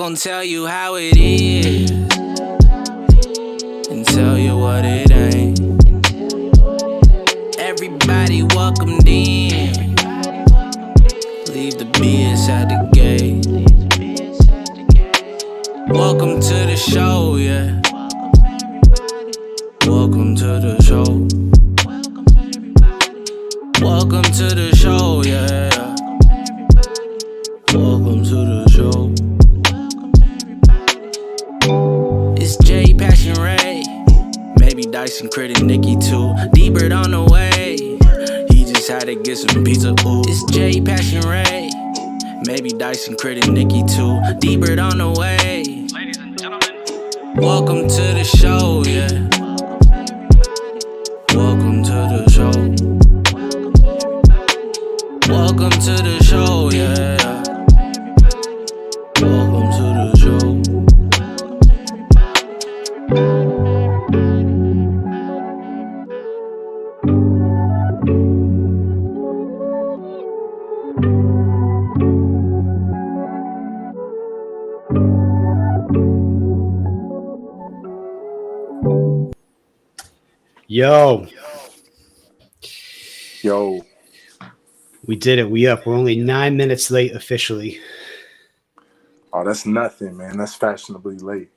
gon' tell you how it is and tell you what it ain't. Everybody welcomed in. Leave the BS at the gate. Welcome to the show, yeah. Welcome to the show. Welcome to the show, yeah. Welcome to the show. It's J Passion Ray. Maybe Dyson Crit and Nikki too. D-Bird on the way. He just had to get some pizza, ooh. It's J Passion Ray. Maybe Dyson Crit and Nikki too. D-Bird on the way. Ladies and gentlemen, welcome to the show, yeah. Welcome to the show. Welcome to the show, yeah. Welcome to the show. Yo. We did it. We up. We're only 9 minutes late officially. Oh, that's nothing, man. That's fashionably late.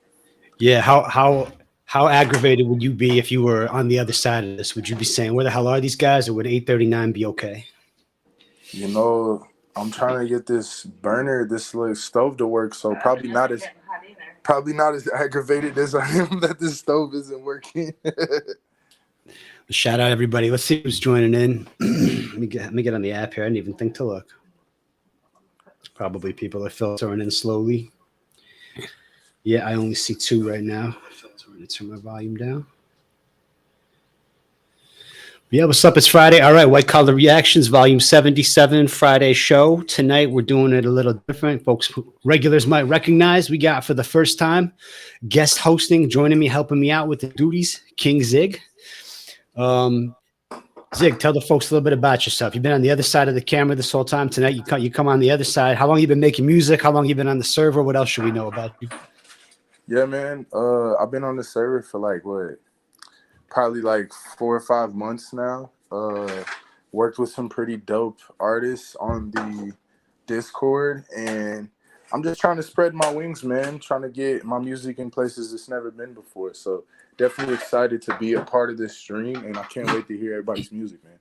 Yeah. How aggravated would you be if you were on the other side of this? Would you be saying, where the hell are these guys, or would 8:39 be okay? You know, I'm trying to get this burner, this little stove to work, so probably not as aggravated as I am that this stove isn't working. Shout out everybody. Let's see who's joining in. let me get on the app here. I didn't even think to look. Probably people are filtering in slowly. Yeah, I only see 2 right now. I'm going to turn my volume down. Yeah, what's up? It's Friday. All right, White Collar Reactions, Volume 77, Friday show. Tonight, we're doing it a little different. Folks, regulars might recognize we got, for the first time, guest hosting, joining me, helping me out with the duties, King Zig. Zig, tell the folks a little bit about yourself. You've been on the other side of the camera this whole time. Tonight, you come on the other side. How long you been making music? How long you been on the server? What else should we know about you? Yeah, man. I've been on the server for probably 4 or 5 months now. Worked with some pretty dope artists on the Discord, and I'm just trying to spread my wings, man. Trying to get my music in places it's never been before. So definitely excited to be a part of this stream, and I can't wait to hear everybody's music, man.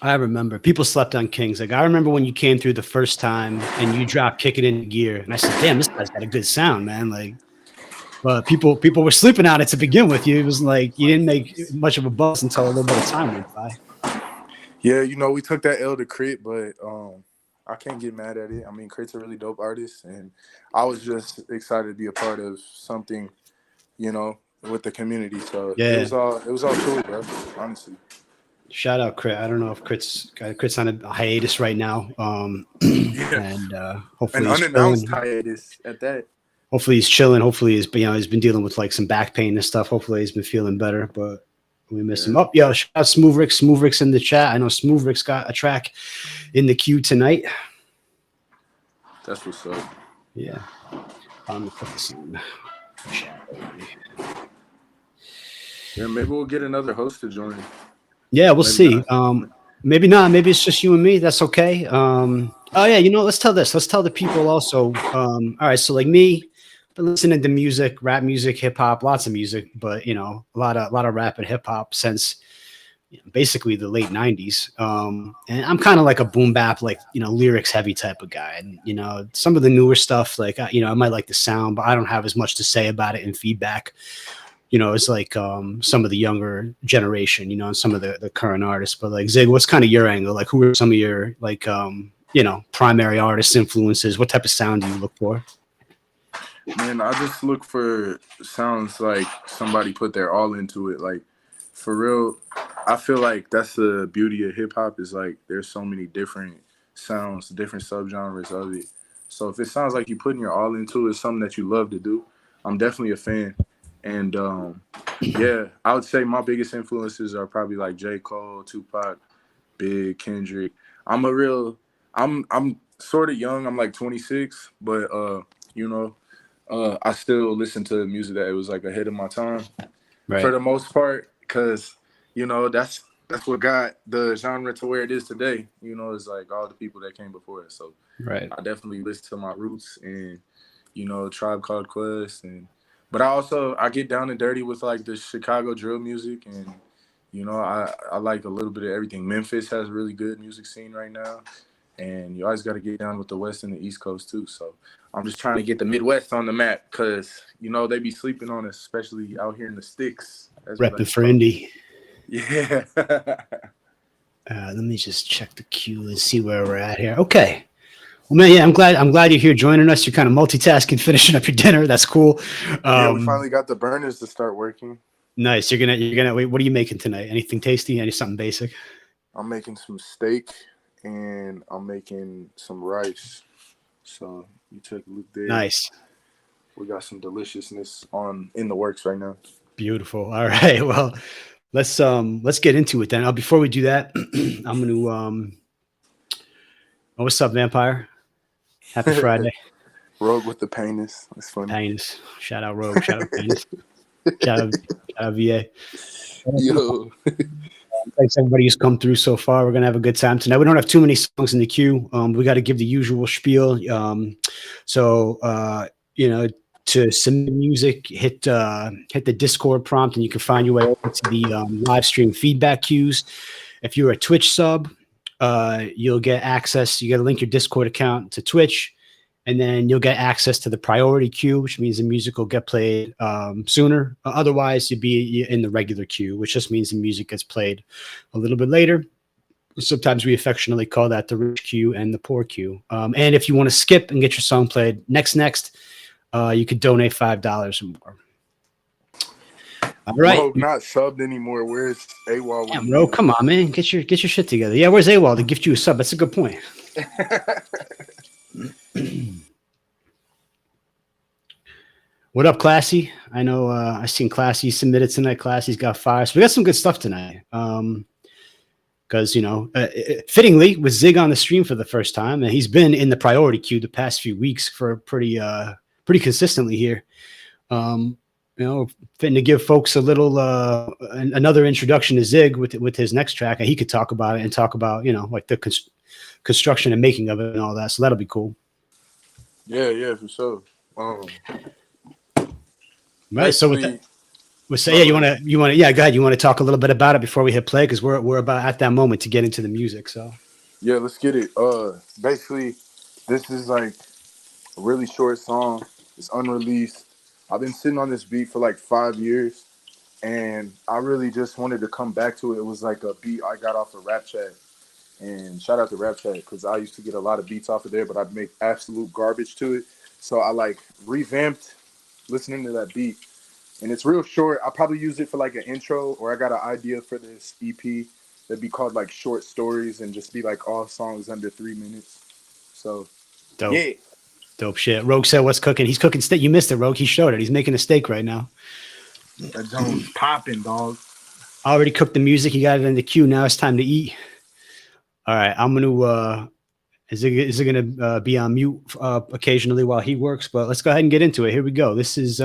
I remember people slept on Kings. I remember when you came through the first time and you dropped Kick It Into Gear, and I said, "Damn, this guy's got a good sound, man!" But people were sleeping on it to begin with. It was like you didn't make much of a buzz until a little bit of time went by. Yeah, we took that L to Crit, but I can't get mad at it. I mean, Crit's a really dope artist, and I was just excited to be a part of something, with the community. So yeah, it was all cool, bro. Honestly. Shout out Crit. I don't know if Crit's on a hiatus right now. Yeah. And hopefully an unannounced hiatus at that. Hopefully he's chilling. Hopefully he's been dealing with some back pain and stuff. Hopefully he's been feeling better, but we miss him. Yo, shout out Smooth Rick. Smooth Rick's in the chat. I know Smooth Rick's got a track in the queue tonight. That's what's up. Yeah. I'm gonna put this in. Yeah, maybe we'll get another host to join. Yeah, we'll see. Maybe not. Maybe it's just you and me. That's okay. Oh yeah, let's tell this. Let's tell the people also. All right, so like me, been listening to music, rap music, hip hop, lots of music, but a lot of rap and hip hop since basically the late 90s. And I'm kind of like a boom bap, lyrics heavy type of guy. And some of the newer stuff, I might like the sound, but I don't have as much to say about it in feedback. It's like some of the younger generation, and some of the current artists. But Zig, what's kind of your angle? Who are some of your primary artist influences? What type of sound do you look for? Man, I just look for sounds like somebody put their all into it. For real, I feel like that's the beauty of hip hop is there's so many different sounds, different subgenres of it. So if it sounds like you're putting your all into it, something that you love to do, I'm definitely a fan. And yeah, I would say my biggest influences are probably J. Cole, Tupac, Big, Kendrick. I'm sort of young. I'm 26, but I still listen to music that it was like ahead of my time for Right. the most part, because that's what got the genre to where it is today. It's like all the people that came before it. So Right. I definitely listen to my roots and Tribe Called Quest, but I get down and dirty with like the Chicago drill music, and I like a little bit of everything. Memphis has a really good music scene right now, and you always got to get down with the West and the East Coast too. So I'm just trying to get the Midwest on the map, because they be sleeping on us, especially out here in the sticks. That's what Repping for indie. Yeah. Let me just check the queue and see where we're at here. Okay. Well, man, yeah, I'm glad you're here joining us. You're kind of multitasking, finishing up your dinner. That's cool. Yeah, we finally got the burners to start working. Nice. You're gonna wait. What are you making tonight? Anything tasty? Something basic? I'm making some steak and I'm making some rice. So you take a look there. Nice. We got some deliciousness in the works right now. Beautiful. All right. Well, let's get into it then. Before we do that, I'm gonna oh, what's up, Vampire? Happy Friday. Rogue with the Painus. That's funny. Painus. Shout out Rogue. Shout out Painus. shout out VA. Yo. Thanks everybody who's come through so far. We're gonna have a good time tonight. We don't have too many songs in the queue. We got to give the usual spiel. To submit music, hit the Discord prompt, and you can find your way over to the live stream feedback queues. If you're a Twitch sub, you'll get access. You got to link your Discord account to Twitch, and then you'll get access to the priority queue, which means the music will get played sooner. Otherwise, you'd be in the regular queue, which just means the music gets played a little bit later. Sometimes we affectionately call that the rich queue and the poor queue. And if you want to skip and get your song played next, you could donate $5 or more. All right. Rogue not subbed anymore. Where's AWOL? Damn, bro, come on, man. Get your shit together. Yeah, where's AWOL to gift you a sub? That's a good point. What up, Classy? I know I seen Classy submitted tonight. Classy's got fire. So we got some good stuff tonight. Because, fittingly, with Zig on the stream for the first time, and he's been in the priority queue the past few weeks for pretty consistently here. Fitting to give folks a little another introduction to Zig with his next track, and he could talk about it and talk about like the construction and making of it and all that. So that'll be cool. Yeah, for sure. Right. So with that, you want to go ahead. You want to talk a little bit about it before we hit play, because we're about at that moment to get into the music. So yeah, let's get it. Basically, this is like a really short song. It's unreleased. I've been sitting on this beat for like 5 years, and I really just wanted to come back to it. It was like a beat I got off of Rap Chat, and shout out to Rap Chat, because I used to get a lot of beats off of there, but I'd make absolute garbage to it. So I like revamped listening to that beat, and it's real short. I probably use it for like an intro, or I got an idea for this EP that'd be called like Short Stories, and just be like all songs under 3 minutes. So dope. Yeah. Dope shit. Rogue said, "What's cooking?" He's cooking steak. You missed it, Rogue. He showed it. He's making a steak right now. That joint's popping, dog. I already cooked the music. He got it in the queue. Now it's time to eat. All right, I'm gonna. Is it gonna be on mute occasionally while he works? But let's go ahead and get into it. Here we go. This is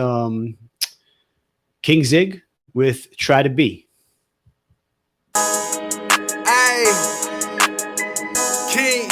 King Zig with "Try to Be." Hey, King,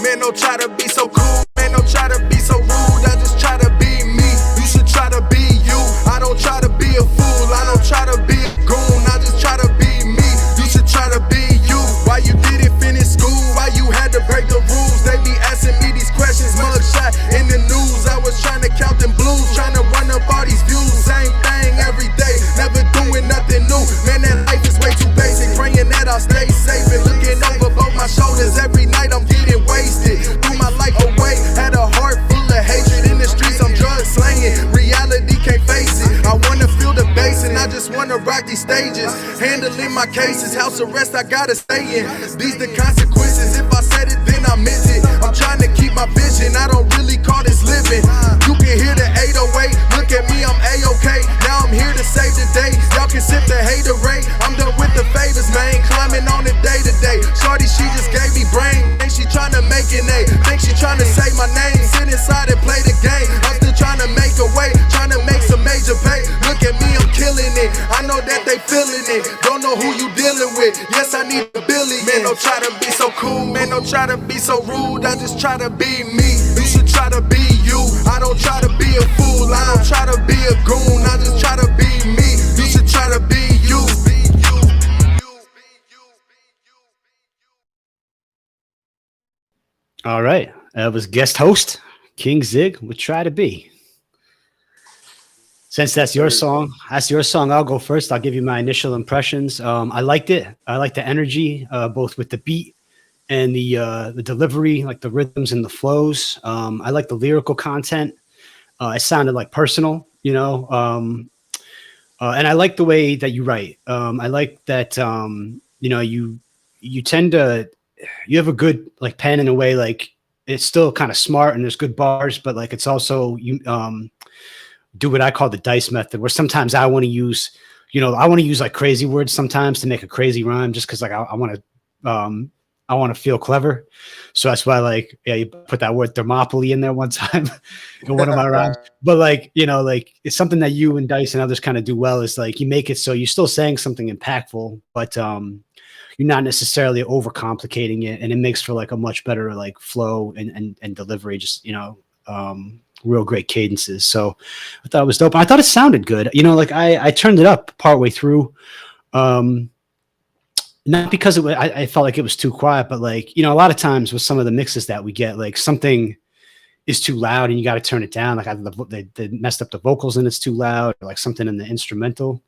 man, don't try to be so cool. Man, don't try to be so rude. I just try to be me. You should try to be you. I don't try to be a fool. I don't try to be a goon. I just try to be me. You should try to be you. Why you didn't finish school? Why you had to break the rules? They be asking me these questions. Mugshot in the news. I was trying to count them blues, trying to run up all these views. Same thing every day, never doing nothing new. Man, that life is way too basic. Praying that I'll stay safe and looking over both my shoulders. Every night I'm getting wasted. Threw my life away, had a heart full of hatred. In the streets I'm drug slanging. Reality can't face it. I wanna feel the bass and I just wanna rock these stages. Handling my cases, house arrest I gotta stay in. These the consequences. If I said it then I meant it. I'm trying to keep my vision. I don't really call this living. You can hear the 808. Look at me, I'm A-OK. Now I'm here to save the day. Y'all can sip the hater rate. I'm done with the favors, man. Climbing on it day to day. Shorty, she just gave me brain. Think she tryna make an A. Think she tryna say my name. Sit inside and play the game. I'm still tryna dealing with. Yes, I need a billion. Man, don't try to be so cool. Man, don't try to be so rude. I just try to be me. You should try to be you. I don't try to be a fool. I don't try to be a goon. I just try to be me. You should try to be you. All right. That was guest host King Zig with Try to Be. Since that's your song, I'll go first. I'll give you my initial impressions. I liked it. I liked the energy, both with the beat and the delivery, like the rhythms and the flows. I like the lyrical content. It sounded like personal, you know. And I like the way that you write. I like that you know, you tend to, you have a good like pen in a way, like it's still kind of smart and there's good bars, but like it's also you do what I call the dice method, where sometimes I want to use, you know, I want to use like crazy words sometimes to make a crazy rhyme, just because like I want to feel clever. So that's why, like, yeah, you put that word thermopylae in there one time in one of my rhymes. But like, you know, like it's something that you and Dice and others kind of do well, is like you make it so you're still saying something impactful, but you're not necessarily overcomplicating it, and it makes for like a much better like flow and delivery. Just, you know, real great cadences. So I thought it was dope. I thought it sounded good. You know, like I turned it up partway through. Not because it was, I felt like it was too quiet, but like, you know, a lot of times with some of the mixes that we get, like something is too loud and you got to turn it down. Like they messed up the vocals and it's too loud, or like something in the instrumental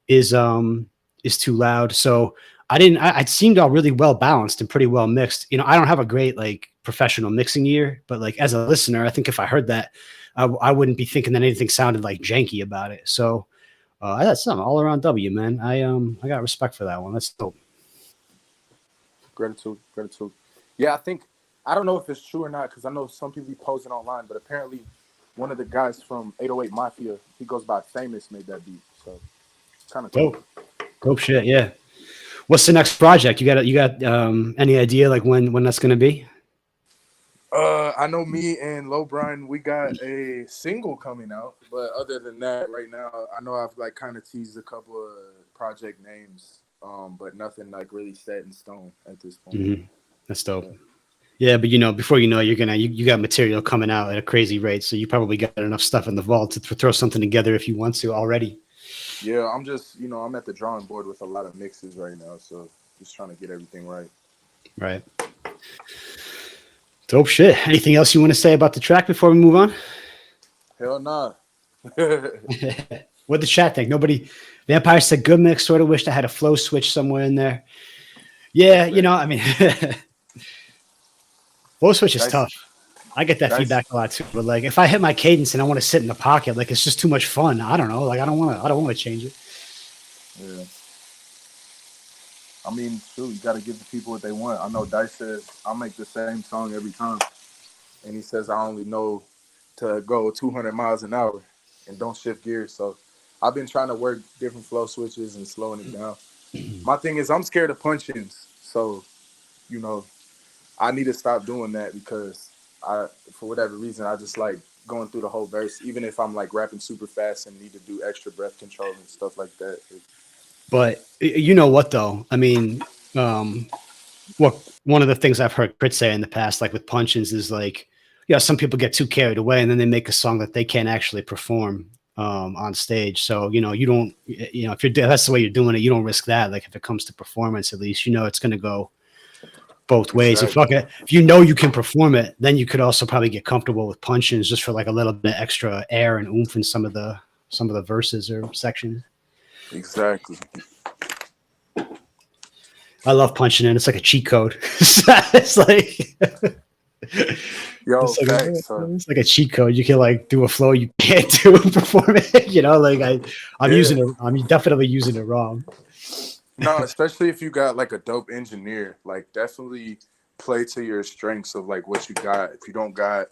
is too loud. So I seemed all really well balanced and pretty well mixed. You know, I don't have a great like professional mixing ear, but like as a listener, I think if I heard that, I wouldn't be thinking that anything sounded like janky about it. So that's something all around W, man. I got respect for that one. That's dope. Gratitude. Yeah, I don't know if it's true or not, because I know some people be posting online, but apparently one of the guys from 808 Mafia, he goes by Famous, made that beat. So it's kind of cool. Dope shit. Yeah. What's the next project? You got any idea like when that's gonna be? I know me and Low Brian, we got a single coming out, but other than that, right now, I know I've like kind of teased a couple of project names, but nothing like really set in stone at this point. Mm-hmm. That's dope. Yeah, but you know, before you know, you got material coming out at a crazy rate, so you probably got enough stuff in the vault to throw something together if you want to already. Yeah, I'm just, you know, I'm at the drawing board with a lot of mixes right now, so just trying to get everything right. Right. Dope shit. Anything else you want to say about the track before we move on? Hell nah. What the chat think? Nobody. Vampire said good mix. Sort of wished I had a flow switch somewhere in there. Yeah, you know, I mean, flow switch is tough. I get that feedback a lot too. But like, if I hit my cadence and I want to sit in the pocket, like it's just too much fun. I don't know. Like I don't want to change it. Yeah. I mean, shoot, you got to give the people what they want. I know Dice says I'll make the same song every time, and he says I only know to go 200 miles an hour and don't shift gears. So I've been trying to work different flow switches and slowing it down. My thing is I'm scared of punch-ins, so you know I need to stop doing that, because for whatever reason, I just like going through the whole verse, even if I'm like rapping super fast and need to do extra breath control and stuff like that. But you know what though? I mean, one of the things I've heard Crit say in the past, like with punch-ins, is like, yeah, some people get too carried away and then they make a song that they can't actually perform on stage. So, you know, you don't, you know, if that's the way you're doing it, you don't risk that. Like if it comes to performance, at least, you know, it's going to go both ways. Exactly. If you know you can perform it, then you could also probably get comfortable with punch-ins just for like a little bit extra air and oomph in some of the verses or sections. Exactly. I love punching in. It's like a cheat code. It's like, it's like a cheat code. You can like do a flow you can't do and perform it. You know, like I'm using it. I'm definitely using it wrong. No, especially if you got like a dope engineer, like definitely play to your strengths of like what you got. If you don't got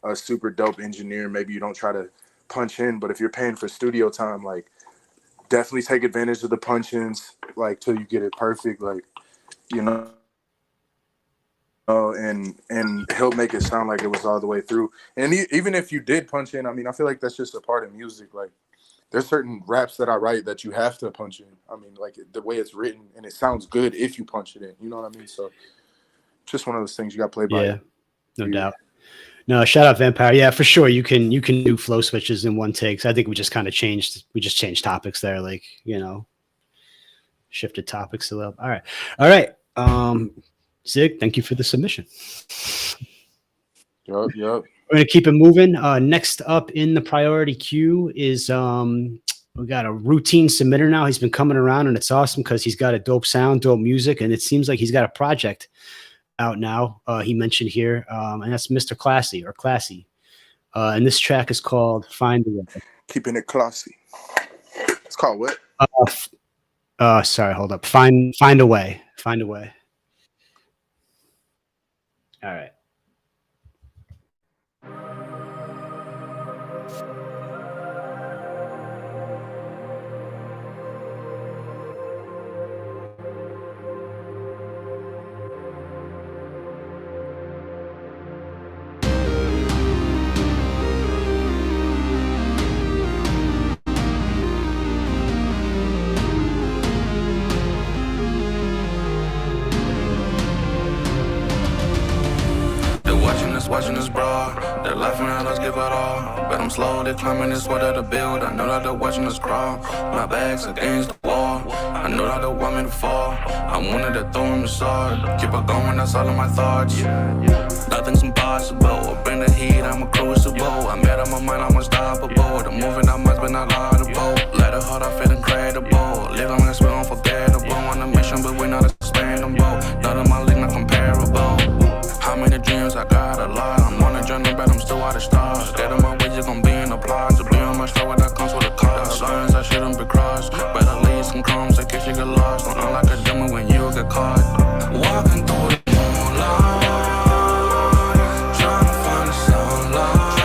a super dope engineer, maybe you don't try to punch in, but if you're paying for studio time, like definitely take advantage of the punch-ins, like till you get it perfect, like, you know. and he'll make it sound like it was all the way through. And even if you did punch in, I mean, I feel like that's just a part of music. Like, there's certain raps that I write that you have to punch in. I mean, like the way it's written, and it sounds good if you punch it in. You know what I mean? So, just one of those things you got to play by. Yeah, no doubt. No, shout out Vampire. Yeah, for sure. You can do flow switches in one take. So I think we just kind of changed. We just changed topics there, like shifted topics a little. All right. Zig, thank you for the submission. Yup. We're gonna keep it moving. Next up in the priority queue is we got a routine submitter now. He's been coming around, and it's awesome because he's got a dope sound, dope music, and it seems like he's got a project out now. He mentioned here, and that's Mr. Classy. And this track is called "Find a Way." Keeping it classy. It's called what? Sorry, hold up. Find a way. Find a way. All right. Watching us broad, they're laughing at us, give it all. But I'm slowly climbing this way to build. I know that they're watching us crawl. My back's against the wall. I know that they want me to fall. I wanted to throw him the sword. Keep on going, that's all of my thoughts. Nothing's impossible. Bring the heat, I'm a crucible. I made up my mind, I'm unstoppable. The moving I must be not audible. Let her heart, I feel incredible. Living like we're unforgettable. On a mission, but we're not expandable. None of my league not comparable. How many dreams I got a lot? I'm on a journey, but I'm still out of stars. Get on my way, you're gonna be in applause. To be on my star, that comes with a cost. Lines I shouldn't be crossed. Better leave some crumbs in case you get lost. Don't like a demo when you get caught. Walking through the moonlight, trying to find the sunlight.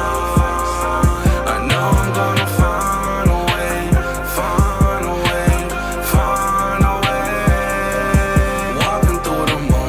I know I'm gonna find a way, find a way, find a way. Walking through the moonlight.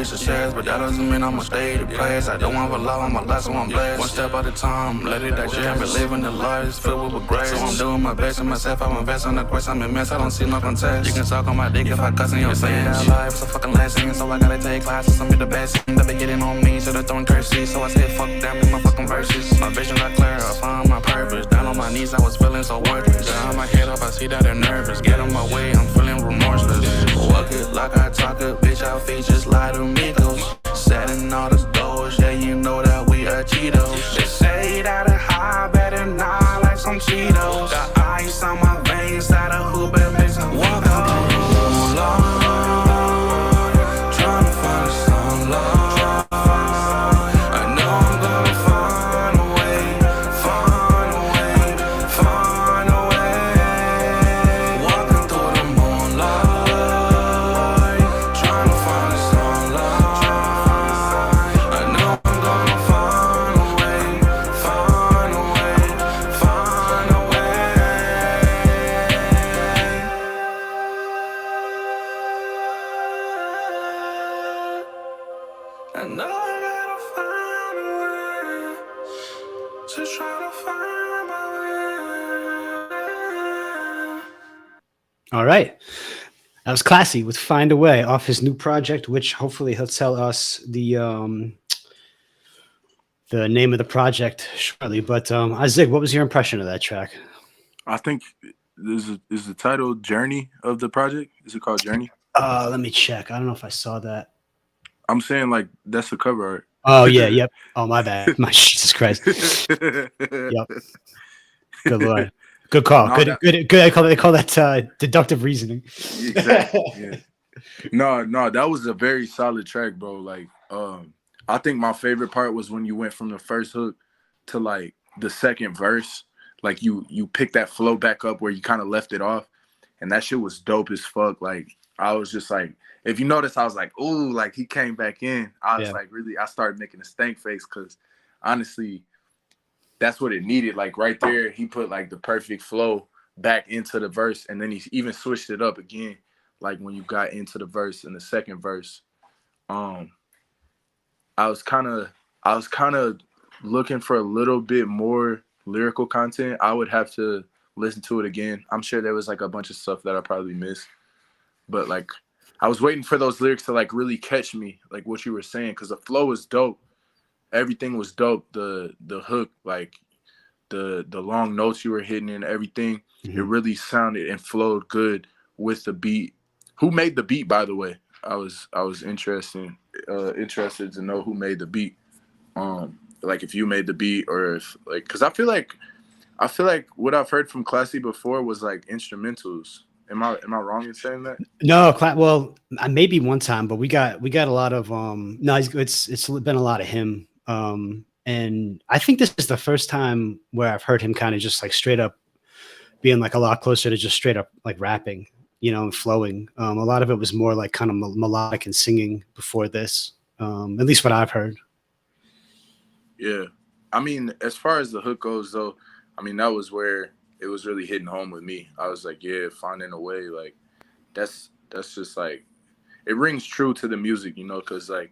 Success, but that doesn't mean I'ma stay the place. I don't want to love, I'm a last one blessed. One step at a time, let it digest. But living the life is filled with grace. So I'm doing my best to myself, I'm invest on the quest, I'm immense, I don't see no contest. You can suck on my dick if I cuss in your sense. Life is a fucking lesson, so I gotta take classes. I'm the best, they be getting on me, so they're throwing curses. So I said fuck them in my fucking verses. My vision got clear, I found my purpose. Down on my knees, I was feeling so worthless. Down my head up, I see that they're nervous. Get on my way, I'm feeling remorseless. Walk it like I talk it, bitch, our feet just lie to me. Setting all the doors, yeah, you know that we are Cheetos. They say that a high better not like some Cheetos. Got ice on my veins, that a hoop and makes them walk out on the moonlight, trying to find the sunlight. I know I'm gonna find a way, find a way, find a way. Walking through the moonlight, trying to find the sunlight. All right. That was Classy with Find a Way off his new project, which hopefully he'll tell us the name of the project shortly. But Zig, what was your impression of that track? I think is the title Journey of the project? Is it called Journey? Let me check. I don't know if I saw that. I'm saying like that's the cover art. Oh yeah, yep. Oh my bad. My Jesus Christ. Yep. Good Lord. Good call. No, good. They call that deductive reasoning. Exactly. Yeah. No, that was a very solid track, bro. Like, I think my favorite part was when you went from the first hook to like the second verse. Like you picked that flow back up where you kind of left it off, and that shit was dope as fuck. Like I was just like, if you notice, I was like, ooh, like he came back in. I was Yeah. like, really, I started making a stank face because honestly, that's what it needed. Like right there, he put like the perfect flow back into the verse, and then he even switched it up again. Like when you got into the verse in the second verse, um, I was kind of looking for a little bit more lyrical content. I would have to listen to it again. I'm sure there was like a bunch of stuff that I probably missed, but like I was waiting for those lyrics to like really catch me, like what you were saying, because the flow was dope. Everything was dope. The hook, like the long notes you were hitting and everything, it really sounded and flowed good with the beat. Who made the beat, by the way? I was interested to know who made the beat. Like if you made the beat or if like, because I feel like what I've heard from Classy before was like instrumentals. Am I wrong in saying that? No, well, maybe one time, but we got a lot of no, it's been a lot of him. And I think this is the first time where I've heard him kind of just like straight up being like a lot closer to just straight up like rapping, and flowing. A lot of it was more like kind of melodic and singing before this, at least what I've heard. Yeah. I mean, as far as the hook goes though, I mean, that was where it was really hitting home with me. I was like, yeah, finding a way, like that's just like, it rings true to the music, because like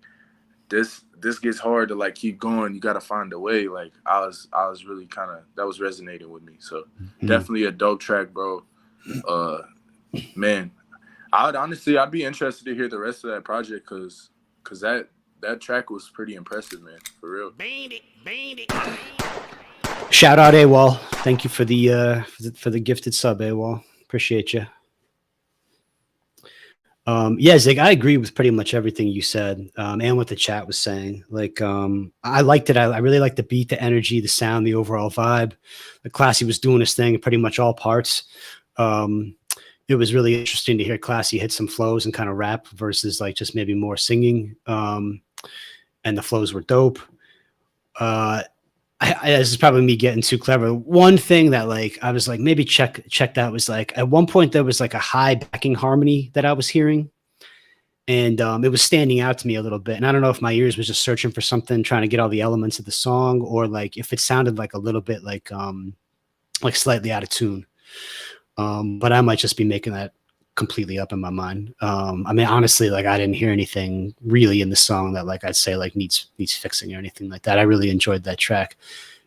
this gets hard to like keep going. You got to find a way. Like I was really kind of, that was resonating with me. So definitely a dope track, bro. Man, I'd be interested to hear the rest of that project because that track was pretty impressive, man, for real. Shout out AWOL. Thank you for the gifted sub, AWOL. Appreciate you. Yeah, Zig, I agree with pretty much everything you said, and what the chat was saying. Like, I liked it. I really liked the beat, the energy, the sound, the overall vibe. The Classy was doing his thing in pretty much all parts. It was really interesting to hear Classy hit some flows and kind of rap versus like just maybe more singing. And the flows were dope. This is probably me getting too clever. One thing that like I was like maybe check that was like at one point there was like a high backing harmony that I was hearing, and it was standing out to me a little bit. And I don't know if my ears was just searching for something, trying to get all the elements of the song, or like if it sounded like a little bit like slightly out of tune. But I might just be making that completely up in my mind. I mean, honestly, like I didn't hear anything really in the song that like I'd say like needs fixing or anything like that. I really enjoyed that track.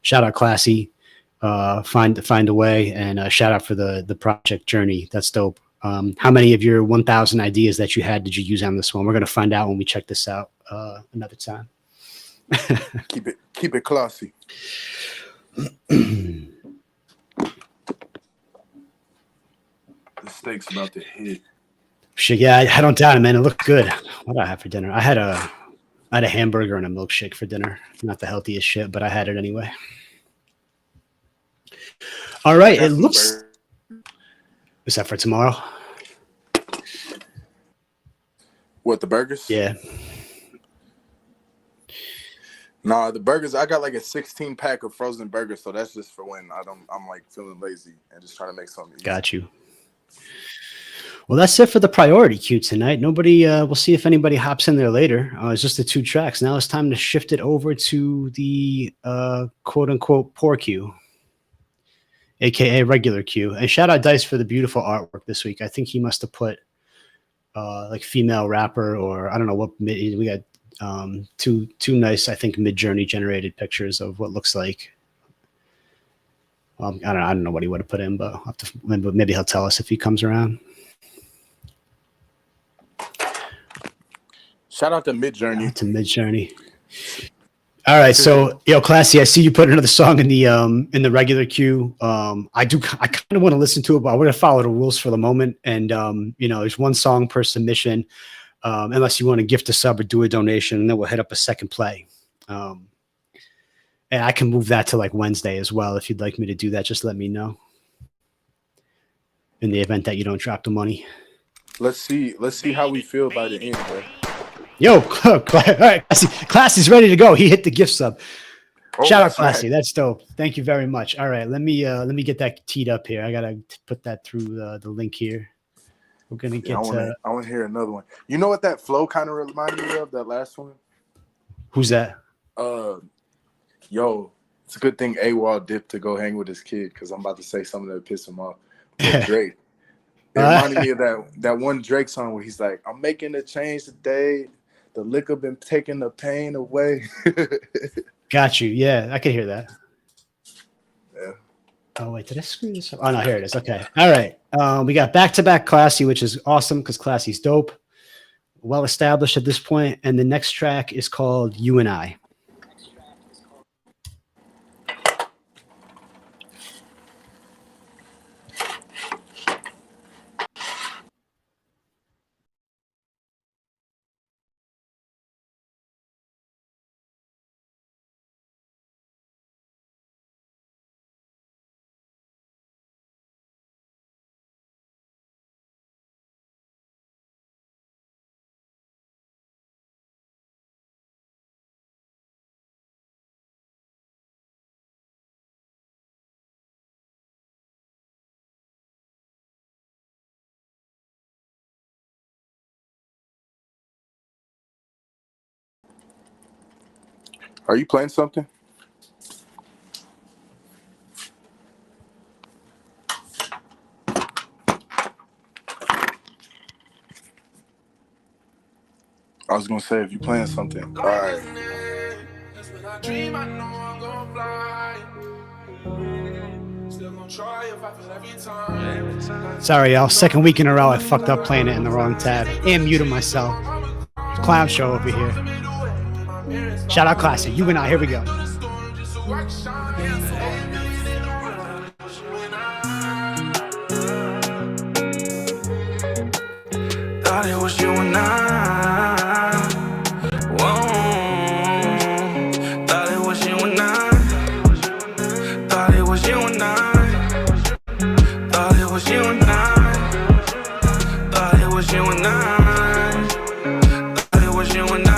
Shout out Classy, find a way, and shout out for the project Journey. That's dope. How many of your 1,000 ideas that you had did you use on this one? We're gonna find out when we check this out another time. Keep it classy. The steak's about to hit. Shit, yeah, I don't doubt it, man. It looked good. What did I have for dinner? I had a hamburger and a milkshake for dinner. Not the healthiest shit, but I had it anyway. All right, it looks. Is that for tomorrow? What, the burgers? Yeah. Nah, the burgers, I got like a 16 pack of frozen burgers, so that's just for when I'm like feeling lazy and just trying to make something easy. Got you. Well, that's it for the priority queue tonight. Nobody, we'll see if anybody hops in there later. It's just the 2 tracks. Now it's time to shift it over to the quote unquote poor queue, aka regular queue. And shout out Dice for the beautiful artwork this week. I think he must have put like female rapper, or I don't know what. We got two nice, I think, Mid-Journey generated pictures of what looks like. I don't know what he would have put in, but I'll have to, maybe he'll tell us if he comes around. Shout out to Mid-Journey. To Mid-Journey. All right, so Classy, I see you put another song in the regular queue. I kind of want to listen to it, but I want to follow the rules for the moment. And there's 1 song per submission, unless you want to gift a sub or do a donation, and then we'll hit up a second play. And I can move that to like Wednesday as well. If you'd like me to do that, just let me know. In the event that you don't drop the money. Let's see how we feel by the end, bro. Yo, all right, Classy's ready to go. He hit the gift sub. Shout out Classy. Right. That's dope. Thank you very much. All right, let me get that teed up here. I gotta put that through the link here. We're gonna Yeah, get to I want to hear another one. You know what that flow kind of reminded me of? That last one. who's that? Yo, it's a good thing AWOL dipped to go hang with his kid because I'm about to say something that piss him off. But Drake. It reminded me of that one Drake song where he's like, "I'm making a change today. The liquor been taking the pain away." Got you. Yeah, I can hear that. Yeah. Oh wait, did I screw this up? Oh no, here it is. Okay. All right. We got back-to-back Classy, which is awesome because Classy's dope. Well established at this point. And the next track is called You and I. Are you playing something? I was gonna say if you're playing something. All right. Sorry, y'all. Second week in a row, I fucked up playing it in the wrong tab and muted myself. Clown show over here. Shout out Classy. You and I. Here we go. Thought it was you and I. Whoa. Thought it was you and I. Thought it was you and I. Thought it was you and I. Thought it was you and I. Thought it was you and I.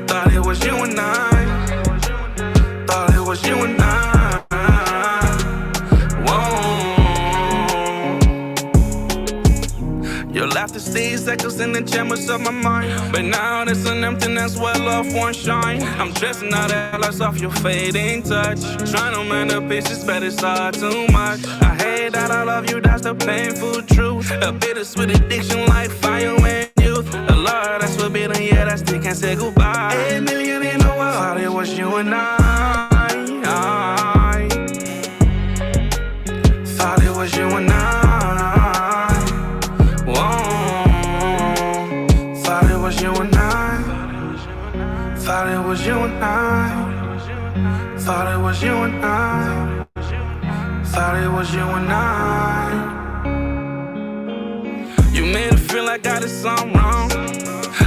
Thought it was you and I. Thought it was you and I. Your laughter stays echoes in the chambers of my mind. But now there's an emptiness where love won't shine. I'm dressing out the lights off your fading touch. Trying to mend the pieces, but it's all too much. I hate that I love you, that's the painful truth. A bittersweet addiction like fire and youth. A love that's forbidden, yeah, that still can't say goodbye. 8 million in the world, thought it was you and I. Thought it was you and I. Thought it was you and I. Thought it was you and I. Thought it was you and I. Thought it was you and I. You made it feel like I did something wrong.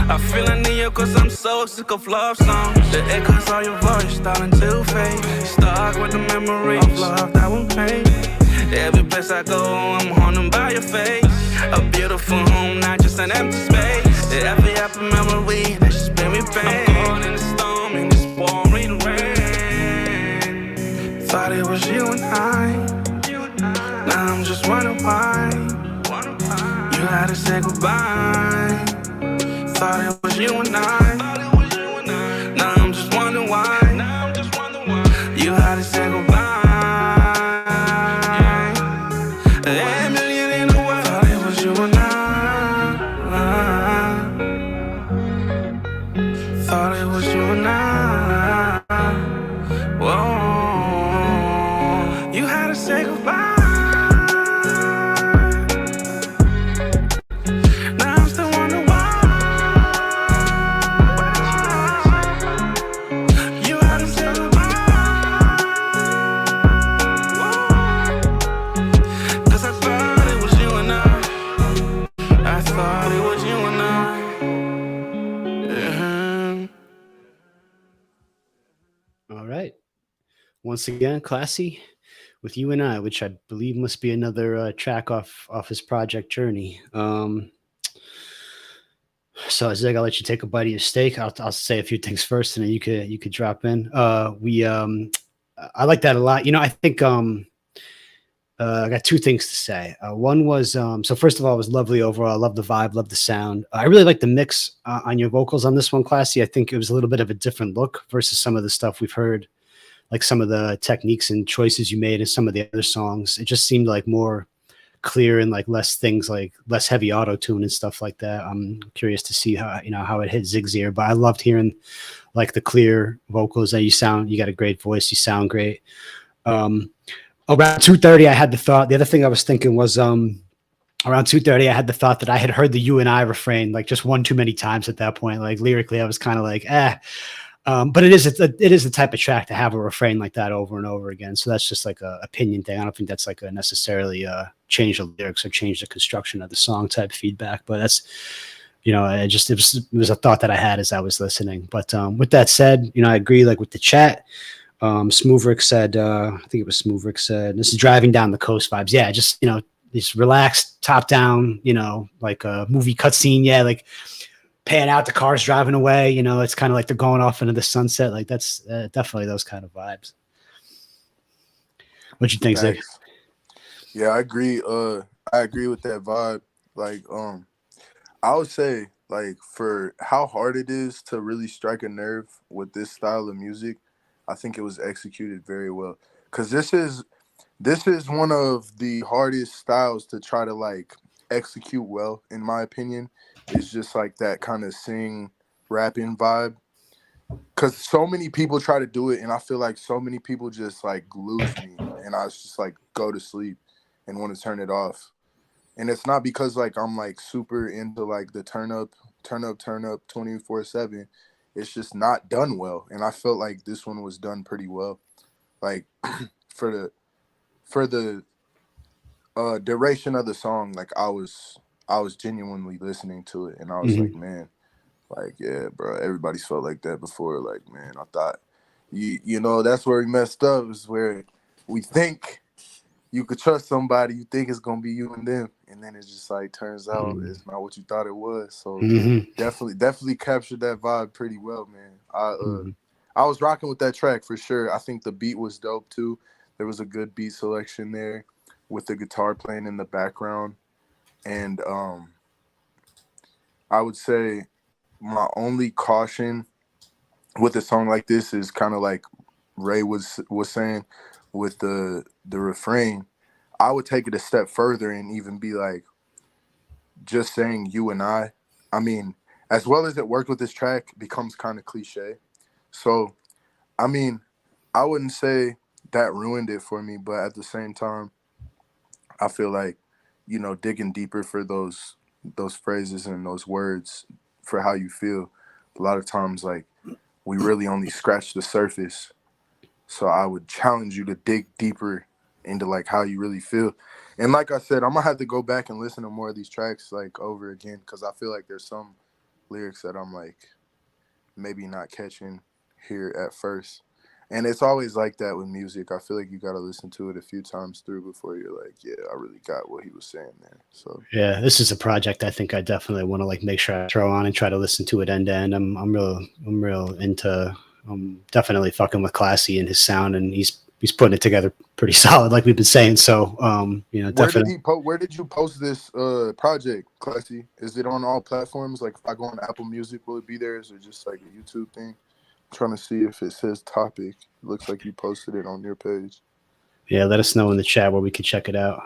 I feel I need you cause I'm so sick of love songs. The echoes of your voice starting to fade. Stuck with the memory of love that won't fade. Every place I go, I'm haunted by your face. A beautiful home, not just an empty space. Every happy memory that just bring me back. I'm caught in the storm in this pouring rain. Thought it was you and I. Now I'm just wondering why you had to say goodbye. Thought it was you and I. Now I'm just wondering why you had to say goodbye. Thought it was you and I. Whoa. You had to say goodbye. Now I'm still wondering why. You had to say goodbye. Whoa. Cause I thought it was you and I. I thought it was you and I. All right. Once again, Classy with You and I, which I believe must be another track off his project Journey. So Zig, I'll let you take a bite of your steak. I'll say a few things first, and then you could drop in. I like that a lot. You know, I think I got two things to say. One was, so first of all, it was lovely overall. I love the vibe, love the sound. I really like the mix on your vocals on this one, Classy. I think it was a little bit of a different look versus some of the stuff we've heard, like some of the techniques and choices you made in some of the other songs. It just seemed like more clear and like less things, like less heavy auto tune and stuff like that. I'm curious to see how, how it hit Zig's ear, but I loved hearing like the clear vocals that you got a great voice. You sound great. Around 2:30, I had the thought. The other thing I was thinking was around 2:30, I had the thought that I had heard the "You and I" refrain like just one too many times at that point. Like lyrically, I was kind of like, eh. But it is the type of track to have a refrain like that over and over again. So that's just like a opinion thing. I don't think that's like a necessarily change the lyrics or change the construction of the song type feedback. But that's, it was a thought that I had as I was listening. But with that said, I agree like with the chat. Smoothrick said, I think it was Smoothrick said, this is driving down the coast vibes. Yeah, just, this relaxed, top down, like a movie cutscene. Yeah, like pan out, the car's driving away. It's kind of like they're going off into the sunset. Like that's definitely those kind of vibes. What you think, Zig? Yeah, I agree. I agree with that vibe. Like, I would say, like, for how hard it is to really strike a nerve with this style of music, I think it was executed very well. Because this is one of the hardest styles to try to like execute well, in my opinion. It's just like that kind of sing rapping vibe. Because so many people try to do it, and I feel like so many people just like lose me, and I just like go to sleep and want to turn it off. And it's not because like I'm like super into like the turn up 24/7. It's just not done well, and I felt like this one was done pretty well. Like for the duration of the song, like I was genuinely listening to it, and I was like, man, like yeah, bro, everybody's felt like that before. Like, man, I thought that's where we messed up, is where we think you could trust somebody, you think it's gonna be you and them, and then it just like turns out it's not what you thought it was. So definitely captured that vibe pretty well, man. I was rocking with that track for sure. I think the beat was dope too. There was a good beat selection there with the guitar playing in the background. And I would say my only caution with a song like this is kind of like Ray was saying with the refrain. I would take it a step further and even be like, just saying "you and I." I mean, as well as it worked with this track, becomes kind of cliche. So, I mean, I wouldn't say that ruined it for me, but at the same time, I feel like, digging deeper for those phrases and those words for how you feel, a lot of times, like, we really only scratch the surface. So I would challenge you to dig deeper into like how you really feel. And like I said, I'm gonna have to go back and listen to more of these tracks like over again, because I feel like there's some lyrics that I'm like maybe not catching here at first. And it's always like that with music. I feel like you got to listen to it a few times through before you're like, yeah, I really got what he was saying there. So yeah, this is a project I think I definitely want to like make sure I throw on and try to listen to it end to end. I'm real into. I'm definitely fucking with Classy and his sound, and he's putting it together pretty solid, like we've been saying. So definitely. Where did you post this project, Classy? Is it on all platforms? Like if I go on Apple Music, will it be there? Is it just like a YouTube thing? I'm trying to see if it says topic. It looks like you posted it on your page. Yeah, let us know in the chat where we could check it out.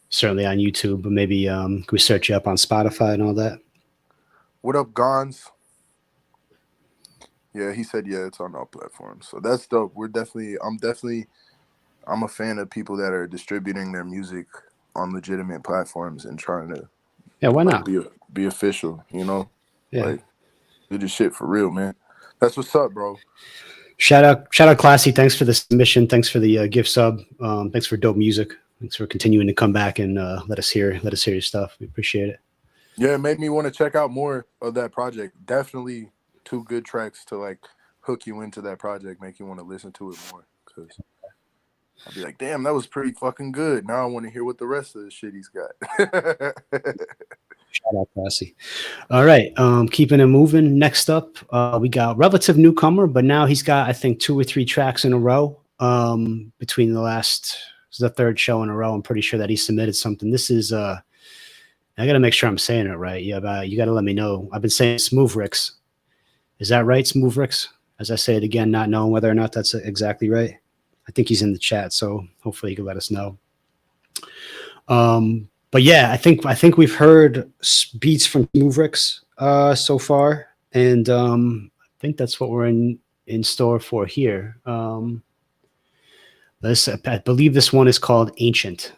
Certainly on YouTube, but maybe can we search you up on Spotify and all that? What up, Gons? Yeah, he said yeah, it's on all platforms. So that's dope. I'm a fan of people that are distributing their music on legitimate platforms and trying to why not be official, Yeah, like do this shit for real, man. That's what's up, bro. Shout out Classy. Thanks for the submission. Thanks for the gift sub. Thanks for dope music. Thanks for continuing to come back and let us hear your stuff. We appreciate it. Yeah, it made me want to check out more of that project. Definitely 2 good tracks to like hook you into that project, make you want to listen to it more. Because I'll be like, damn, that was pretty fucking good. Now I want to hear what the rest of the shit he's got. Shout out Classy. All right, keeping it moving. Next up, we got relative newcomer, but now he's got I think 2 or 3 tracks in a row between the last is the third show in a row. I'm pretty sure that he submitted something. This is I got to make sure I'm saying it right. Yeah, you got to let me know. I've been saying Smooth Ricks. Is that right, Smooth Ricks? As I say it again, not knowing whether or not that's exactly right. I think he's in the chat, so hopefully he can let us know. But yeah, I think we've heard beats from Smooth Ricks so far, and I think that's what we're in store for here. I believe this one is called Ancient.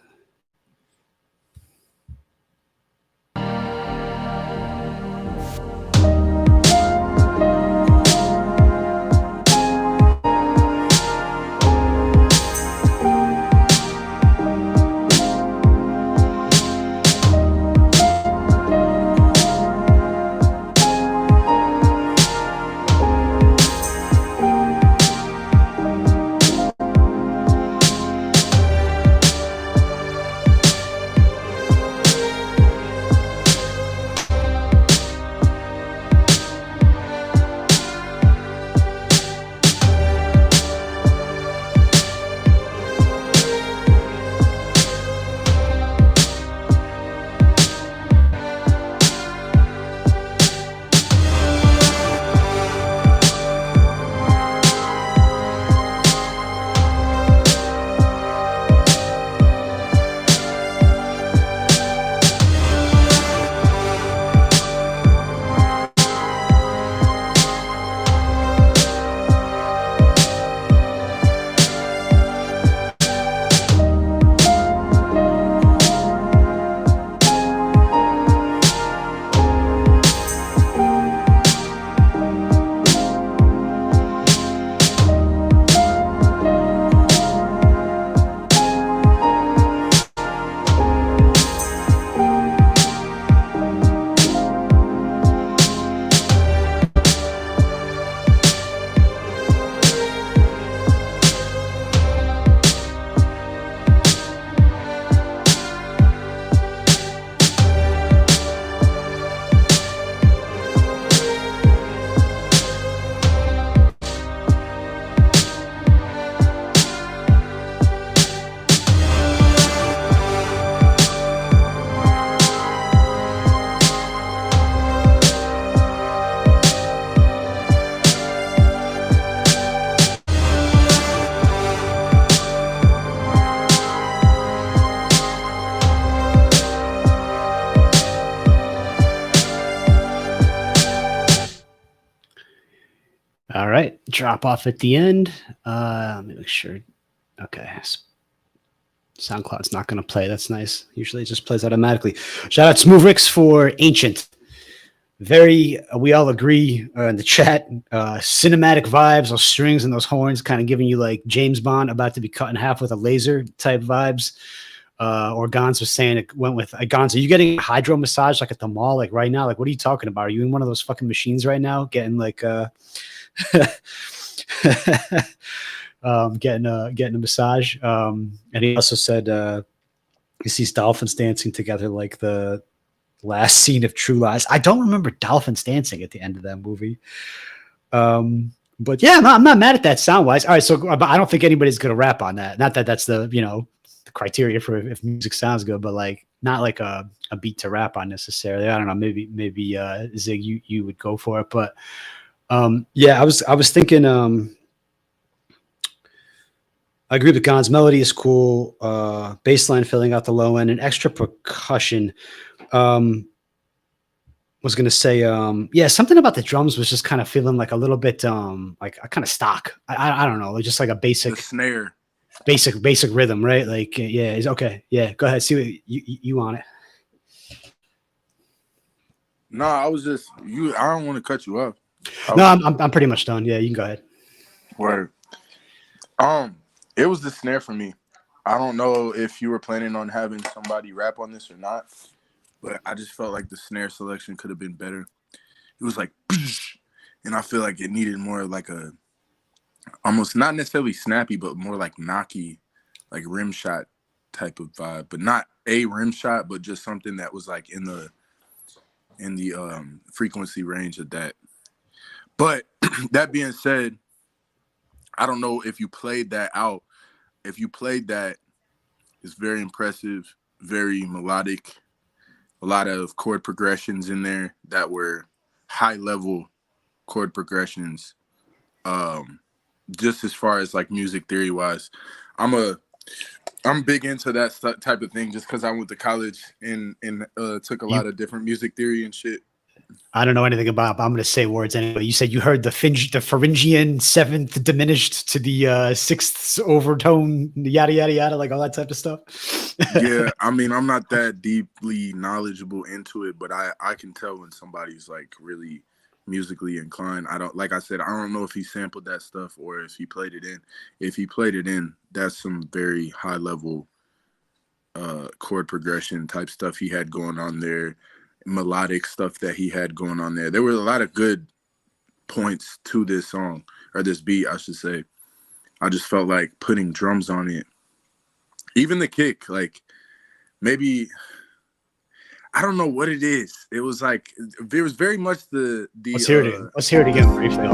All right, drop off at the end. Let me make sure. Okay, SoundCloud's not going to play. That's nice. Usually it just plays automatically. Shout out Smooth Ricks for Ancient. We all agree in the chat, cinematic vibes, those strings and those horns kind of giving you like James Bond about to be cut in half with a laser type vibes. Or Gonz was saying it went with Gonz. Are you getting a hydro massage like at the mall, like right now? Like, what are you talking about? Are you in one of those fucking machines right now, getting like getting a massage? And he also said he sees dolphins dancing together like the last scene of True Lies. I don't remember dolphins dancing at the end of that movie. But yeah, I'm not mad at that sound wise. All right, so I don't think anybody's gonna rap on that. Not that that's the the criteria for if music sounds good, but like not like a beat to rap on necessarily. I don't know. Maybe Zig, you would go for it, but yeah, I was thinking. I agree with Gonz. Melody is cool. Bass line filling out the low end and extra percussion. Was going to say, yeah, something about the drums was just kind of feeling like a little bit, like a kind of stock. I don't know, just like a basic the snare, basic rhythm, right? Like, yeah, it's okay. Yeah, go ahead. See what you want it. No, I was just you. I don't want to cut you off. No, I'm pretty much done. Yeah, you can go ahead. Word. It was the snare for me. I don't know if you were planning on having somebody rap on this or not, but I just felt like the snare selection could have been better. It was like, and I feel like it needed more like a, almost not necessarily snappy, but more like knocky, like rim shot type of vibe, but not a rim shot, but just something that was like in the frequency range of that. But that being said, I don't know if you played that out. If you played that It's very impressive, very melodic. A lot of chord progressions in there that were high level chord progressions. Just as far as like music theory wise, I'm big into that type of thing just because I went to college and took a lot of different music theory and shit. I don't know anything about, but I'm going to say words anyway. You said you heard the Pharyngean seventh diminished to the sixth overtone, yada, yada, yada, like all that type of stuff. Yeah, I mean, I'm not that deeply knowledgeable into it, but I can tell when somebody's like really musically inclined. I don't, like I said, I don't know if he sampled that stuff or if he played it in. If he played it in, that's some very high level chord progression type stuff he had going on there, melodic stuff that he had going on there. There were a lot of good points to this song, or this beat, I should say. I just felt like putting drums on it. Even the kick, like maybe, I don't know what it is. It was like, there was very much the Let's hear it. Let's hear it again briefly.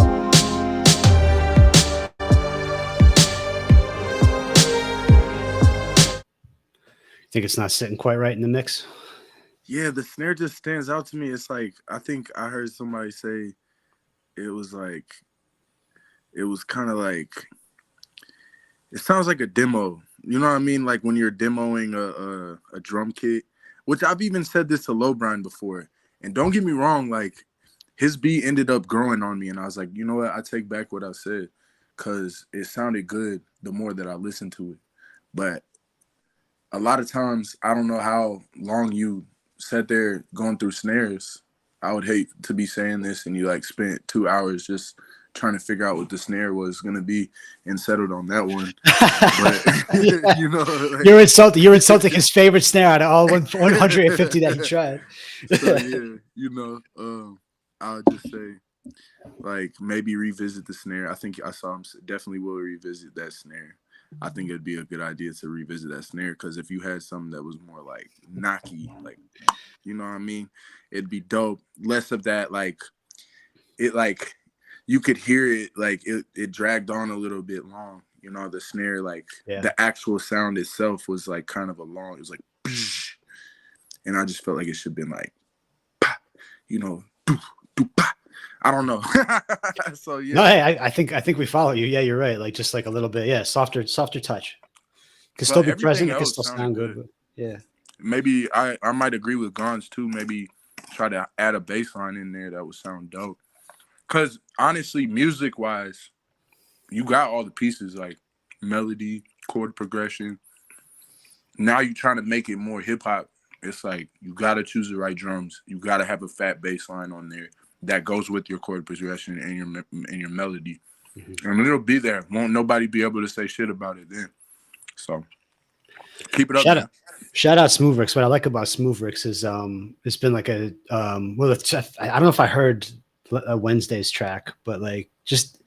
Think it's not sitting quite right in the mix? Yeah, the snare just stands out to me. It's like, I think I heard somebody say it was kind of like, it sounds like a demo. You know what I mean? Like when you're demoing a drum kit, which I've even said this to Lowbrine before. And don't get me wrong, like his beat ended up growing on me. And I was like, you know what? I take back what I said because it sounded good the more that I listened to it. But a lot of times, I don't know how long you sat there going through snares. I would hate to be saying this and you like spent 2 hours just trying to figure out what the snare was going to be and settled on that one. But, you know, like, you're insulting his favorite snare out of all 150 that he tried. So yeah, you know, I would just say like maybe revisit the snare. I think I saw him definitely will revisit that snare. I think it'd be a good idea to revisit that snare because if you had something that was more like knocky, like, you know what I mean, it'd be dope. Less of that, like it, like you could hear it, like it dragged on a little bit long. You know, the snare, like the actual sound itself was like kind of a long. It was like, and I just felt like it should have been like, you know, I don't know. So yeah. No, hey, I think we follow you. Yeah, you're right. Like just like a little bit, softer touch. Could still be present. It could still sound good. But yeah. Maybe I might agree with Gons too. Maybe try to add a bass line in there that would sound dope. Cause honestly, music wise, you got all the pieces like melody, chord progression. Now you're trying to make it more hip hop. It's like you gotta choose the right drums. You gotta have a fat bass line on there that goes with your chord progression and your melody. Mm-hmm. And it'll be there. Won't nobody be able to say shit about it then. So keep it up. Shout out Smooth-Ricks. What I like about Smooth-Ricks is it's been like a I don't know if I heard Wednesday's track, but like just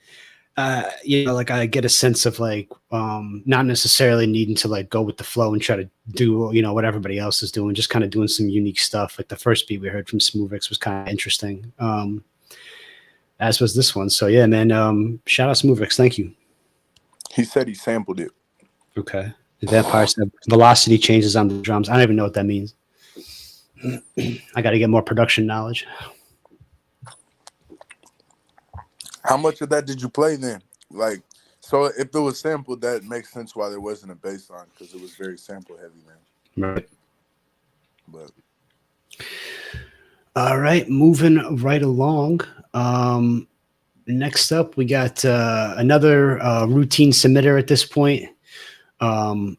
you know, like I get a sense of like not necessarily needing to like go with the flow and try to do, you know, what everybody else is doing, just kind of doing some unique stuff. Like the first beat we heard from Smooth-Ricks was kind of interesting, as was this one. So yeah, man, shout out Smooth-Ricks. Thank you. He said he sampled it. Okay. The Vampire said velocity changes on the drums. I don't even know what that means. I got to get more production knowledge. How much of that did you play then? Like, so if it was sampled, that makes sense why there wasn't a bass line because it was very sample heavy then. Right. But all right, moving right along. Next up, we got another routine submitter at this point. Kind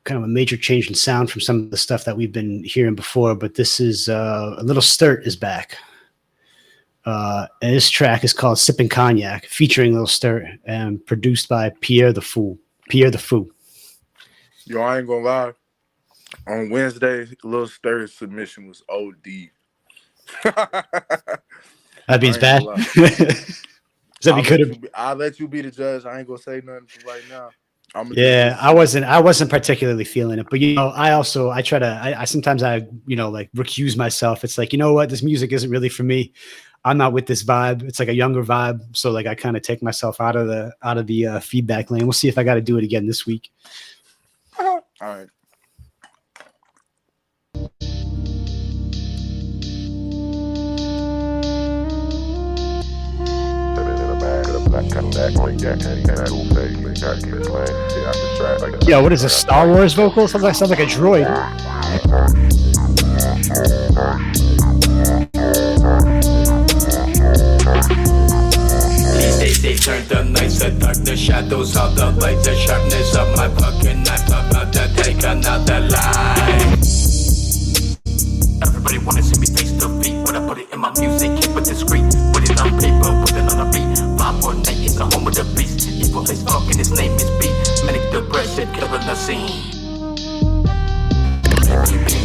of a major change in sound from some of the stuff that we've been hearing before, but this is a Little Sturt is back. And this track is called Sippin' Cognac, featuring Lil Sturt and produced by Pierre the Fou. Yo, I ain't gonna lie. On Wednesday, Lil Sturt's submission was OD. That means bad. I'll let you be the judge. I ain't gonna say nothing for right now. I wasn't particularly feeling it, but you know, I sometimes you know, like recuse myself. It's like, you know what, this music isn't really for me. I'm not with this vibe. It's like a younger vibe. So like I kind of take myself out of the feedback lane. We'll see if I got to do it again this week. All right. Yo, what is this, Star Wars vocal? Sounds like a droid. They turn the nights to dark, the shadows of the light, the sharpness of my fucking knife, about to take another life. Everybody wanna see me face to feet, but I put it in my music, keep it discreet. Put it on paper, put it on a beat. 548 is the home of the beast. Evil is talking, his name is B. Manic depression, killing the scene.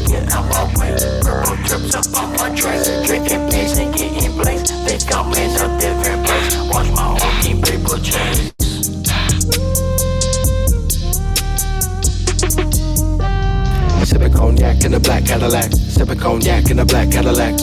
Get out my way, purple drips up on my dress. Drinking pigs and getting blazed. They got me in a different place. Watch my whole team paper chase. Sipping cognac in a black Cadillac. Sipping cognac in a black Cadillac.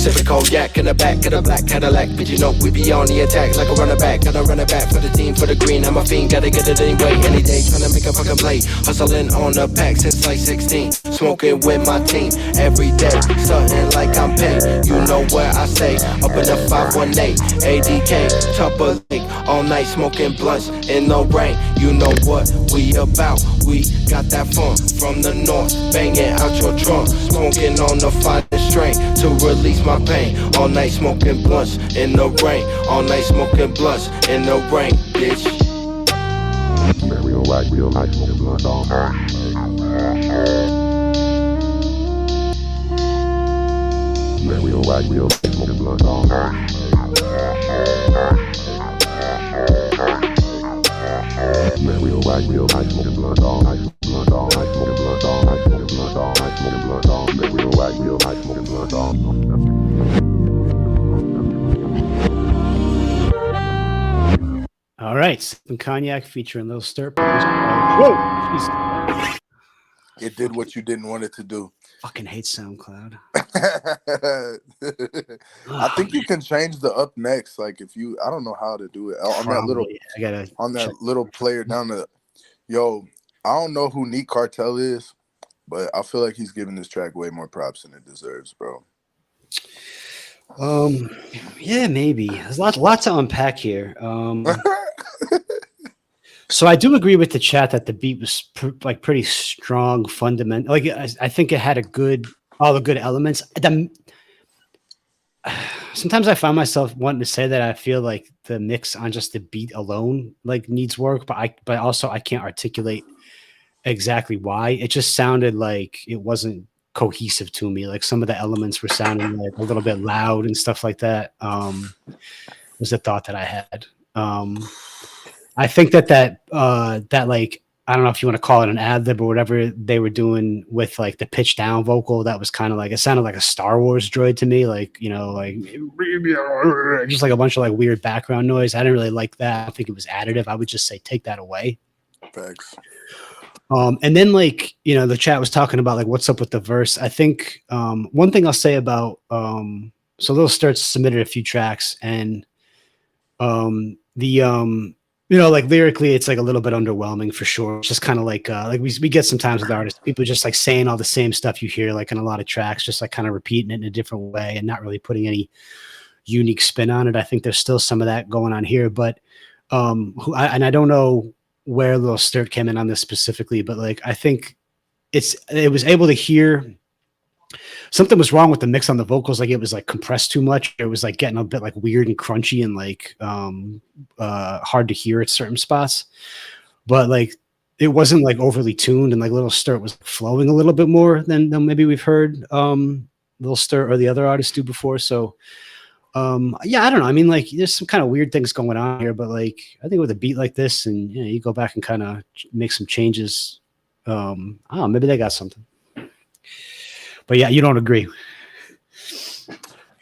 Sipping cognac in the back of the black Cadillac. Bitch, you know we be on the attack like a running back. Gotta run it back for the team, for the green. I'm a fiend, gotta get it anyway. Any day, tryna make a fucking play. Hustling on the pack since like 16. Smoking with my team every day. Starting like I'm paid. You know where I stay. Up in the 518, ADK, Tupper Lake. All night smoking blunts in the rain. You know what we about. We got that fun from the north. Banging out your trunk. Smoking on the finest strain to release my pain. All night smoking blunts in the rain. All night smoking blunts in the rain, bitch. Real night smoking blunts all night. Real night smoking blunts all night. Real night smoking blunts all night. Blunts all night smoking blunts all night. Smoking blunts all night. Smoking blunts all night. Real night smoking blunts all night. All right, Sipping Cognac featuring Lil Sturp. Whoa, jeez. It did what you didn't want it to do. Fucking hate SoundCloud. I think you can change the up next. Like if you, I don't know how to do it on that little. I gotta on that little player down the. Yo, I don't know who Neat Cartel is, but I feel like he's giving this track way more props than it deserves, bro. Yeah, maybe. There's lots to unpack here. So I do agree with the chat that the beat was pretty strong, fundamental. Like I think it had all the good elements. Sometimes I find myself wanting to say that I feel like the mix on just the beat alone like needs work, but also I can't articulate exactly why. It just sounded like it wasn't cohesive to me. Like some of the elements were sounding like a little bit loud and stuff like that. Was a thought that I had. I think that like, I don't know if you want to call it an ad lib or whatever they were doing with like the pitch down vocal. That was kind of like, it sounded like a Star Wars droid to me. Like, you know, like just like a bunch of like weird background noise. I didn't really like that. I think it was additive. I would just say, take that away. Thanks. And then like, you know, the chat was talking about like, what's up with the verse. I think one thing I'll say about, so Lil Sturts submitted a few tracks and you know, like lyrically, it's like a little bit underwhelming for sure. It's just kind of like we get sometimes with artists, people just like saying all the same stuff you hear like in a lot of tracks, just like kind of repeating it in a different way and not really putting any unique spin on it. I think there's still some of that going on here, but I don't know where Lil Sturt came in on this specifically, but like I think it was able to hear something was wrong with the mix on the vocals. Like it was like compressed too much. It was like getting a bit like weird and crunchy and like hard to hear at certain spots. But like it wasn't like overly tuned, and like Lil Sturt was flowing a little bit more than maybe we've heard Lil Sturt or the other artists do before. So yeah, I don't know. I mean, like there's some kind of weird things going on here, but like I think with a beat like this, and you know, you go back and kind of make some changes. I don't know, maybe they got something. But yeah, you don't agree.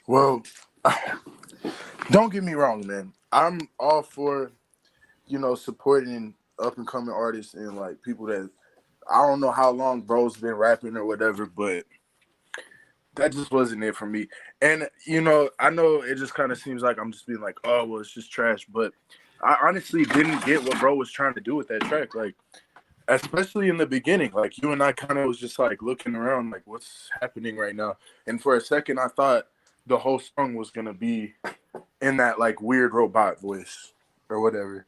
Well, don't get me wrong, man. I'm all for, you know, supporting up and coming artists and like people that I don't know how long bro's been rapping or whatever, but that just wasn't it for me. And you know, I know it just kind of seems like I'm just being like, oh well, it's just trash. But I honestly didn't get what bro was trying to do with that track. Like, especially in the beginning, like you and I kind of was just like looking around like what's happening right now. And for a second I thought the whole song was gonna be in that like weird robot voice or whatever.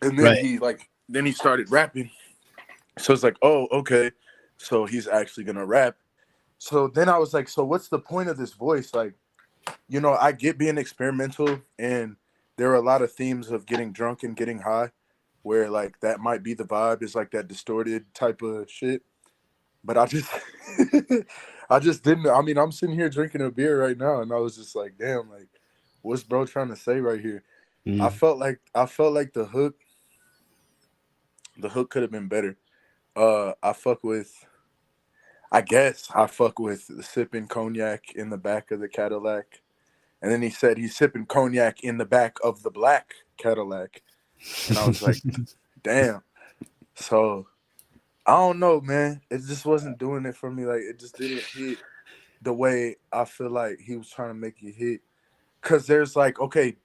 And then Right. he started rapping. So it's like, oh, okay. So he's actually gonna rap. So then I was like, so what's the point of this voice? Like, I get being experimental, and there are a lot of themes of getting drunk and getting high, where like that might be the vibe, is like that distorted type of shit. But I just, I just didn't. I mean, I'm sitting here drinking a beer right now, and I was just like, damn, like, what's bro trying to say right here? Mm. I felt like the hook could have been better. I fuck with. I guess I fuck with sipping cognac in the back of the Cadillac. And then he said he's sipping cognac in the back of the black Cadillac. And I was like, damn. So I don't know, man. It just wasn't doing it for me. Like, it just didn't hit the way I feel like he was trying to make it hit. Because there's like, okay,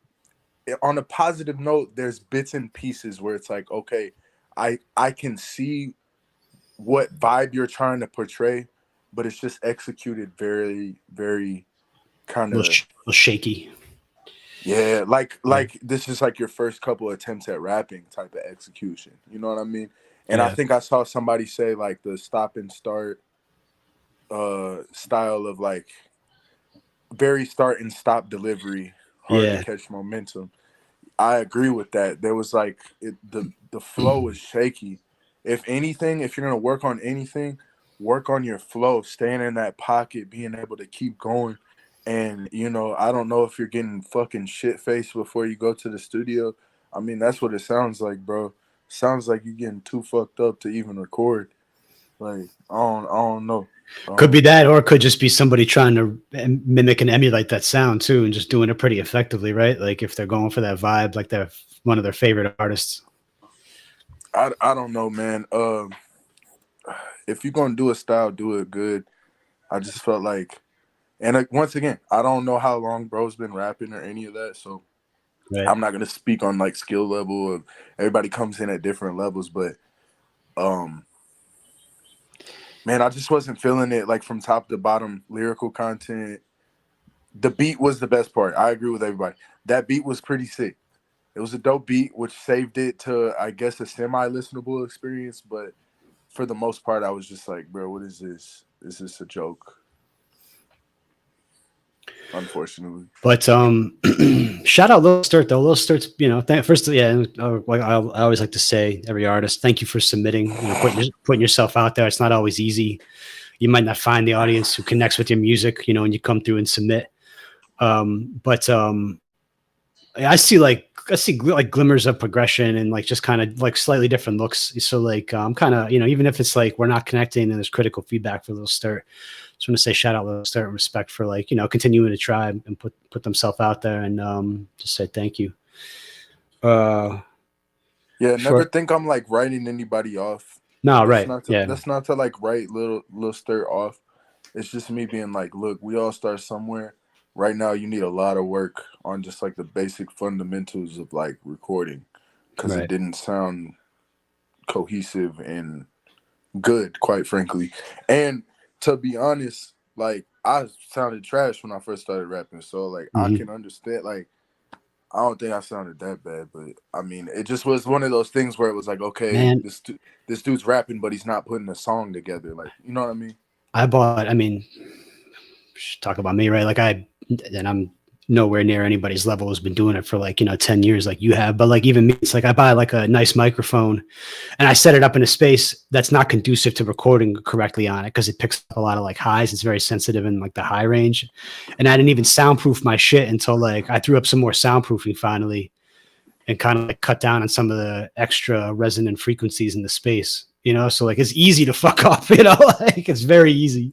on a positive note, there's bits and pieces where it's like, okay, I can see what vibe you're trying to portray, but it's just executed very, very kind A little, of. a little shaky. Yeah, like Yeah. this is like your first couple attempts at rapping type of execution. You know what I mean? And I Yeah. think I saw somebody say like the stop and start style of like very start and stop delivery, hard to Yeah. catch momentum. I agree with that. There was like the flow was shaky. If anything, if you're gonna work on anything, work on your flow, staying in that pocket, being able to keep going. And I don't know if you're getting fucking shit faced before you go to the studio. I mean, that's what it sounds like, bro. Sounds like you're getting too fucked up to even record. Like, I don't know. Could be that, or it could just be somebody trying to mimic and emulate that sound too, and just doing it pretty effectively, right? Like if they're going for that vibe, like they're one of their favorite artists. I don't know, man. If you're gonna do a style, do it good. I just felt like, and once again, I don't know how long bro's been rapping or any of that, so Right. I'm not gonna speak on like skill level of everybody comes in at different levels, but man, I just wasn't feeling it like from top to bottom. Lyrical content, the beat was the best part. I agree with everybody. That beat was pretty sick. It was a dope beat, which saved it to, I guess, a semi-listenable experience. But for the most part, I was just like, bro, what is this? Is this a joke? Unfortunately. But shout out Lil Sturt though. Lil Sturt's, first, yeah, like I always like to say, every artist, thank you for submitting. Putting yourself out there. It's not always easy. You might not find the audience who connects with your music, when you come through and submit. But I see like glimmers of progression and like just kind of like slightly different looks. So like kind of even if it's like we're not connecting and there's critical feedback for Lil Sturt, just want to say shout out Lil Sturt and respect for like continuing to try and put themselves out there and just say thank you. Yeah, never think I'm like writing anybody off. No, That's right. not to, Yeah. that's not to like write little Sturt off. It's just me being like, look, we all start somewhere. Right now, you need a lot of work on just like the basic fundamentals of like recording, because it Right. didn't sound cohesive and good, quite frankly. And to be honest, like I sounded trash when I first started rapping, so like I Mhm. can understand. Like I don't think I sounded that bad, but I mean, it just was one of those things where it was like, okay, Man, this dude's rapping, but he's not putting a song together. Like, you know what I mean? I mean, talk about me, right? Like and I'm nowhere near anybody's level who's been doing it for like, 10 years like you have. But like even me, it's like I buy like a nice microphone and I set it up in a space that's not conducive to recording correctly on it because it picks up a lot of like highs. It's very sensitive in like the high range. And I didn't even soundproof my shit until like I threw up some more soundproofing finally and kind of like cut down on some of the extra resonant frequencies in the space, So like it's easy to fuck up, like it's very easy.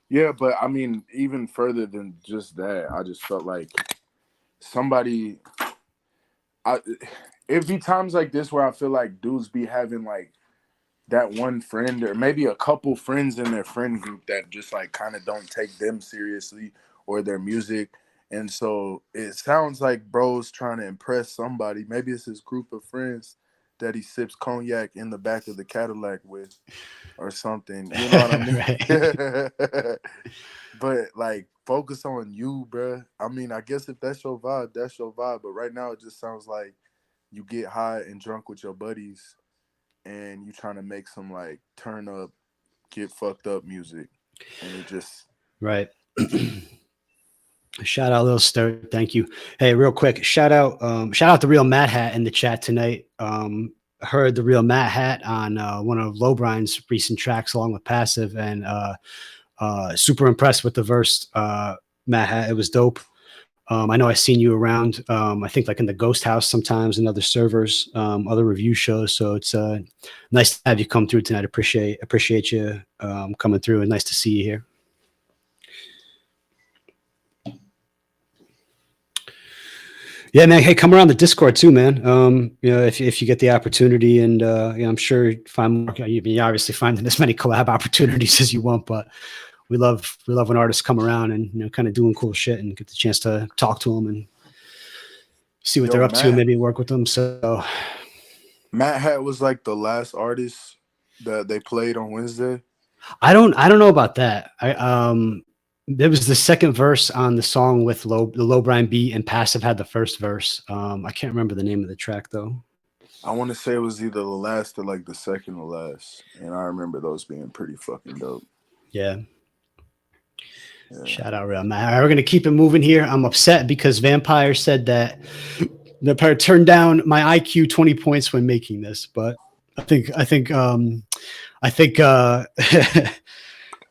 Yeah, but I mean, even further than just that, I just felt like somebody. It'd be times like this where I feel like dudes be having like that one friend or maybe a couple friends in their friend group that just like kind of don't take them seriously or their music. And so it sounds like bro's trying to impress somebody. Maybe it's his group of friends that he sips cognac in the back of the Cadillac with or something. You know what I mean? But like, focus on you, bruh. I mean, I guess if that's your vibe, that's your vibe. But right now, it just sounds like you get high and drunk with your buddies, and you trying to make some like turn up, get fucked up music, and it just right. Shout out Lil Stir. Thank you. Hey, real quick, shout out the Real Matt Hat in the chat tonight. Heard the Real Matt Hat on one of Lowbrine's recent tracks along with Passive, and super impressed with the verse. Matt Hat, it was dope. I know I've seen you around, I think like in the Ghost House sometimes and other servers, other review shows. So it's nice to have you come through tonight. Appreciate you coming through, and nice to see you here. Yeah, man. Hey, come around the Discord too, man. You know, if you get the opportunity, and you know, I'm sure you find more. You obviously finding as many collab opportunities as you want, but we love when artists come around and, you know, kind of doing cool shit and get the chance to talk to them and see what they're up to, maybe work with them. So Matt Hat was like the last artist that they played on Wednesday. I don't know about that. There was the second verse on the song with the Lowbrine beat, and Passive had the first verse. I can't remember the name of the track though. I want to say it was either the last or like the second to last, and I remember those being pretty fucking dope. Yeah. Shout out Real Matt. All right, we're gonna keep it moving here. I'm upset because Vampire said that Vampire turned down my IQ 20 points when making this, but I think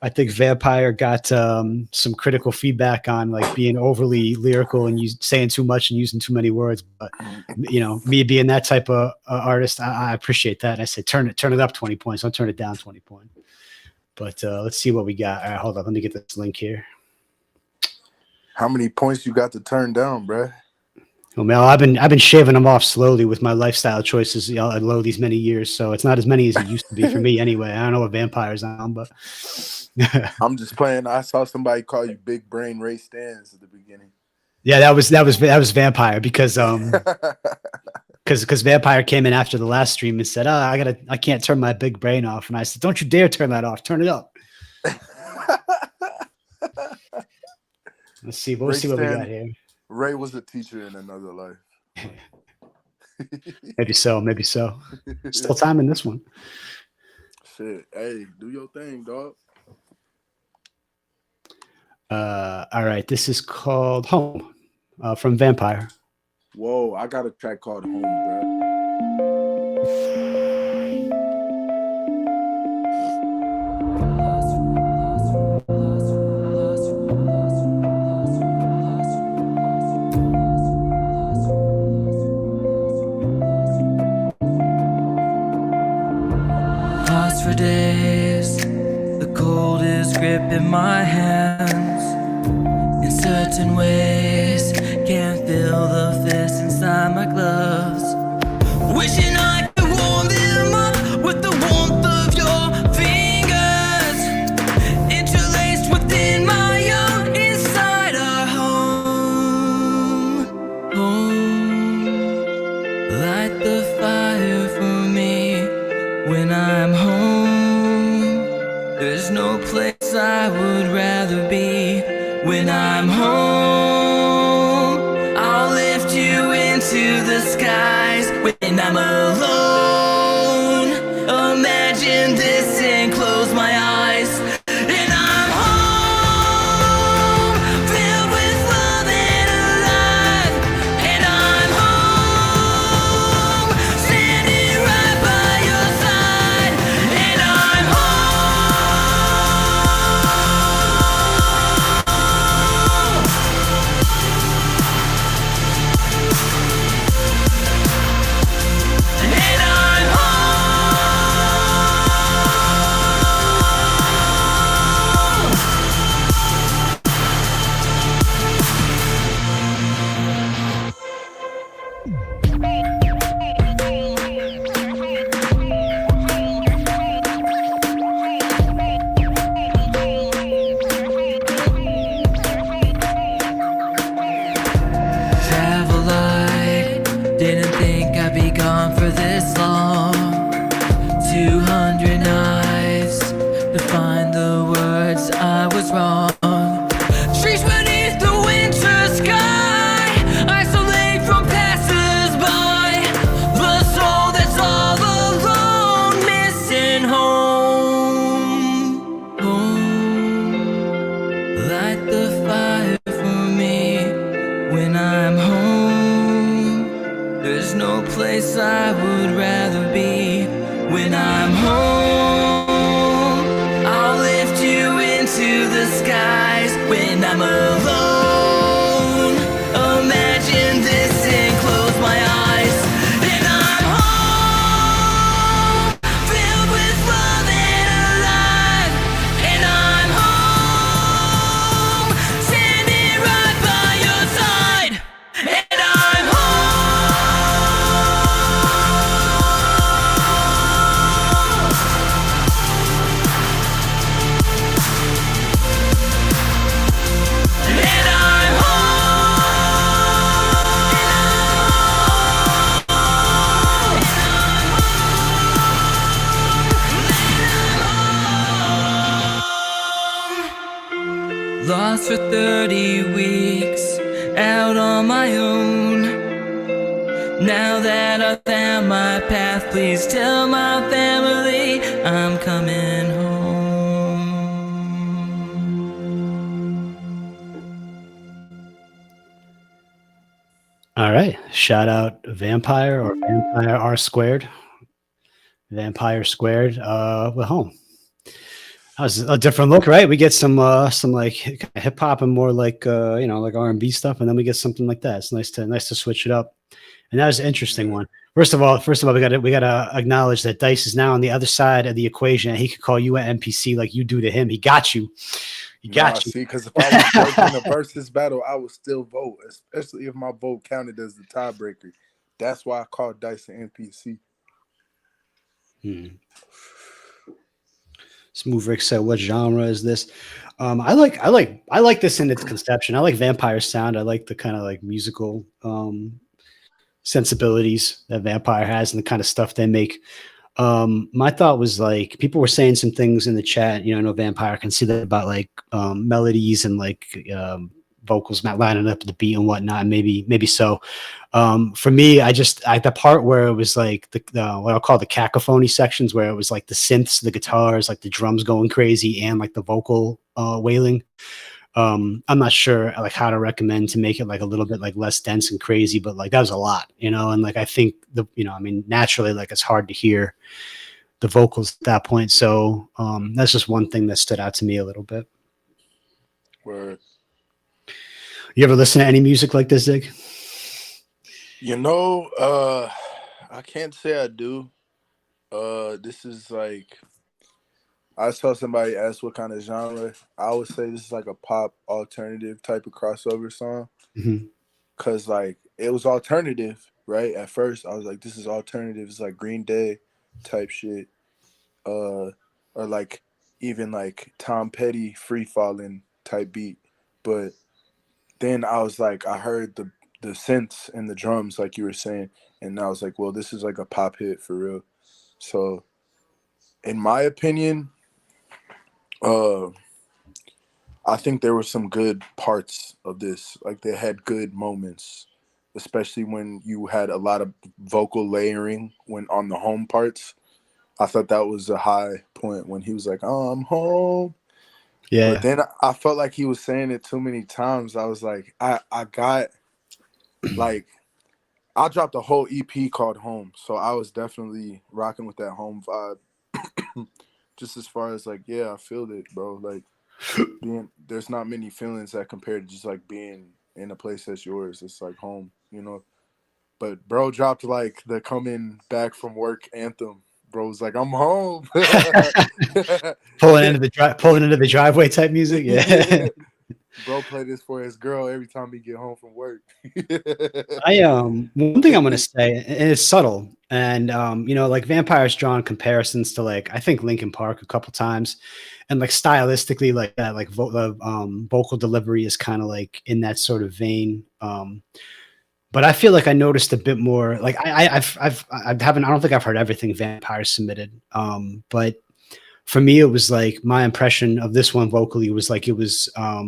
I think Vampire got some critical feedback on like being overly lyrical and saying too much and using too many words. But you know, me being that type of artist, I appreciate that. And I said, turn it up 20 points. Don't turn it down 20 points. But let's see what we got. All right, hold up. Let me get this link here. How many points you got to turn down, bruh? Well, Mel, I've been shaving them off slowly with my lifestyle choices, you know, at low these many years. So it's not as many as it used to be for me anyway. I don't know what Vampire's on, but I'm just playing. I saw somebody call you Big Brain Ray Stans at the beginning. Yeah, that was Vampire because because Vampire came in after the last stream and said, I can't turn my big brain off. And I said, don't you dare turn that off. Turn it up. Let's see. We'll see what we got here. Ray was a teacher in another life. Maybe so. Still time in this one. Shit. Hey, do your thing, dog. All right. This is called Home from Vampire. Whoa, I got a track called Home, bro. Lost for days, the cold is gripping my hands in certain ways. Can't feel the fist inside my gloves. Wishing I could warm them up with the warmth of your fingers, interlaced within my own, inside our home. Light the fire for me when I'm home. There's no place I would rather be when I'm home. To the skies when I'm alone. Imagine this and close my eyes, and I'm home, filled with love and alive. And I'm home, standing right by your side. And I'm home, 100 knives to find the words I was wrong. Streets beneath the winter sky, isolate from passers-by. The soul that's all alone, missing home. Light the fire for me when I'm home. There's no place I would rather be when I'm home. I'll lift you into the skies when I'm alone. Imagine this and close my eyes, and I'm home, filled with love and alive. And I'm home, standing right by your side. And I'm lost for 30 weeks, out on my own. Now that I found my path, please tell my family I'm coming home. All right. Shout out Vampire or Vampire R Squared. Vampire Squared. We're home. That was a different look, right? We get some like hip hop and more like like R&B stuff, and then we get something like that. It's nice to switch it up. And that was an interesting one. First of all, we gotta acknowledge that Dice is now on the other side of the equation. He could call you an NPC like you do to him. He got you. He got you. See, because if I was in a versus battle, I would still vote, especially if my vote counted as the tiebreaker. That's why I called Dice an NPC. Smooth Rick said, "What genre is this?" I like this in its conception. I like Vampire sound. I like the kind of like musical sensibilities that Vampire has and the kind of stuff they make. My thought was like people were saying some things in the chat. I know Vampire can see that about like melodies and like vocals not lining up the beat and whatnot. Maybe so. For me, the part where it was like the what I'll call the cacophony sections, where it was like the synths, the guitars, like the drums going crazy, and like the vocal wailing. I'm not sure like how to recommend to make it like a little bit like less dense and crazy, but like that was a lot, and like I think naturally like it's hard to hear the vocals at that point. So that's just one thing that stood out to me a little bit. Word. You ever listen to any music like this, Zig? I can't say I do. This is like, I saw somebody ask what kind of genre. I would say this is like a pop alternative type of crossover song. Cause like it was alternative, right? At first I was like, this is alternative. It's like Green Day type shit. Or like even like Tom Petty Free Fallin' type beat. But then I was like, I heard the synths and the drums, like you were saying, and I was like, well, this is like a pop hit for real. So, in my opinion, I think there were some good parts of this. Like they had good moments, especially when you had a lot of vocal layering when on the home parts. I thought that was a high point when he was like, "Oh, I'm home." Yeah. But then I felt like he was saying it too many times. I was like, I got like, I dropped a whole EP called Home. So I was definitely rocking with that home vibe. Just as far as like, yeah, I feel it, bro. Like there's not many feelings that compare to just like being in a place that's yours. It's like home, But bro dropped like the coming back from work anthem. Bro was like, I'm home. pulling into the driveway type music. Yeah. Bro play this for his girl every time he get home from work. One thing I'm gonna say, and it's subtle, and like Vampire's drawn comparisons to like I think Linkin Park a couple times, and like stylistically like that, like vocal delivery is kind of like in that sort of vein. But I feel like I noticed a bit more. Like I haven't. I don't think I've heard everything Vampire submitted. But for me, it was like my impression of this one vocally was like it was a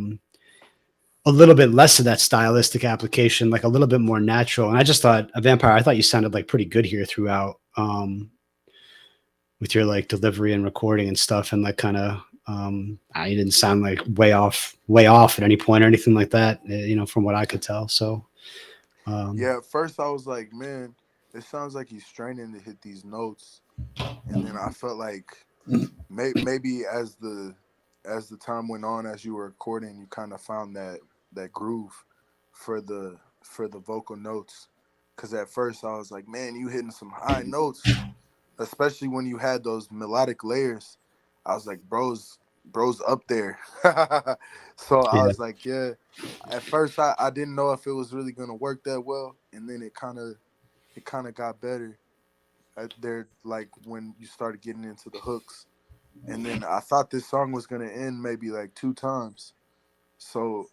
little bit less of that stylistic application, like a little bit more natural. And I just thought a Vampire. I thought you sounded like pretty good here throughout, with your like delivery and recording and stuff, and like kind of. You didn't sound like way off at any point or anything like that. You know, from what I could tell. So. Yeah, at first I was like, man, it sounds like he's straining to hit these notes, and then I felt like maybe as the time went on, as you were recording, you kind of found that groove for the vocal notes. Because at first I was like, man, you hitting some high notes, especially when you had those melodic layers. I was like, bro's up there. So I was like, yeah. At first I didn't know if it was really gonna work that well, and then it kind of got better there, like when you started getting into the hooks. And then I thought this song was gonna end maybe like 2 times. So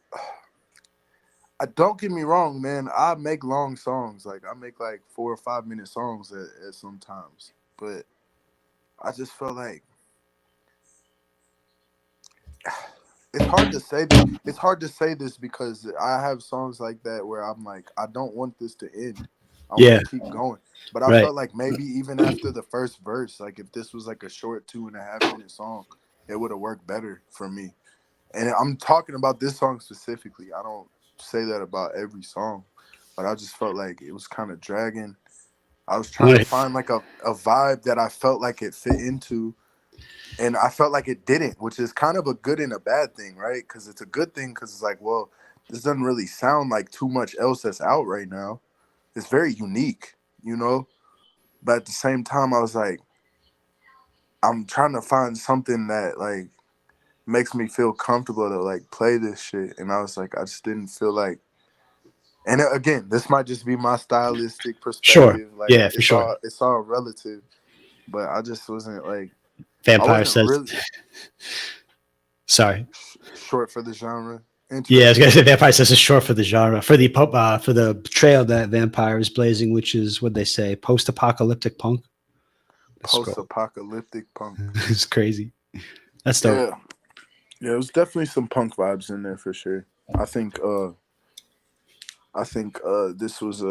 don't get me wrong, man, I make long songs. Like I make like 4 or 5 minute songs at sometimes, but I just felt like it's hard to say this. It's hard to say this because I have songs like that where I'm like, I don't want this to end. I want to keep going. But I felt like maybe even after the first verse, like if this was like a short 2.5 minute song, it would have worked better for me. And I'm talking about this song specifically. I don't say that about every song, but I just felt like it was kind of dragging. I was trying to find like a vibe that I felt like it fit into. And I felt like it didn't, which is kind of a good and a bad thing, right? Because it's a good thing because it's like, well, this doesn't really sound like too much else that's out right now. It's very unique, you know? But at the same time, I was like, I'm trying to find something that, like, makes me feel comfortable to, like, play this shit. And I was like, I just didn't feel like, and again, this might just be my stylistic perspective. Sure. Like, yeah, for sure. It's all relative. But I just wasn't, like, Vampire says. Really sorry. Short for the genre. Yeah, I was gonna say Vampire says it's short for the genre, for the trail that Vampire is blazing, which is what they say, post-apocalyptic punk. Post-apocalyptic punk. It's crazy. That's dope. Yeah, it was definitely some punk vibes in there for sure. I think this was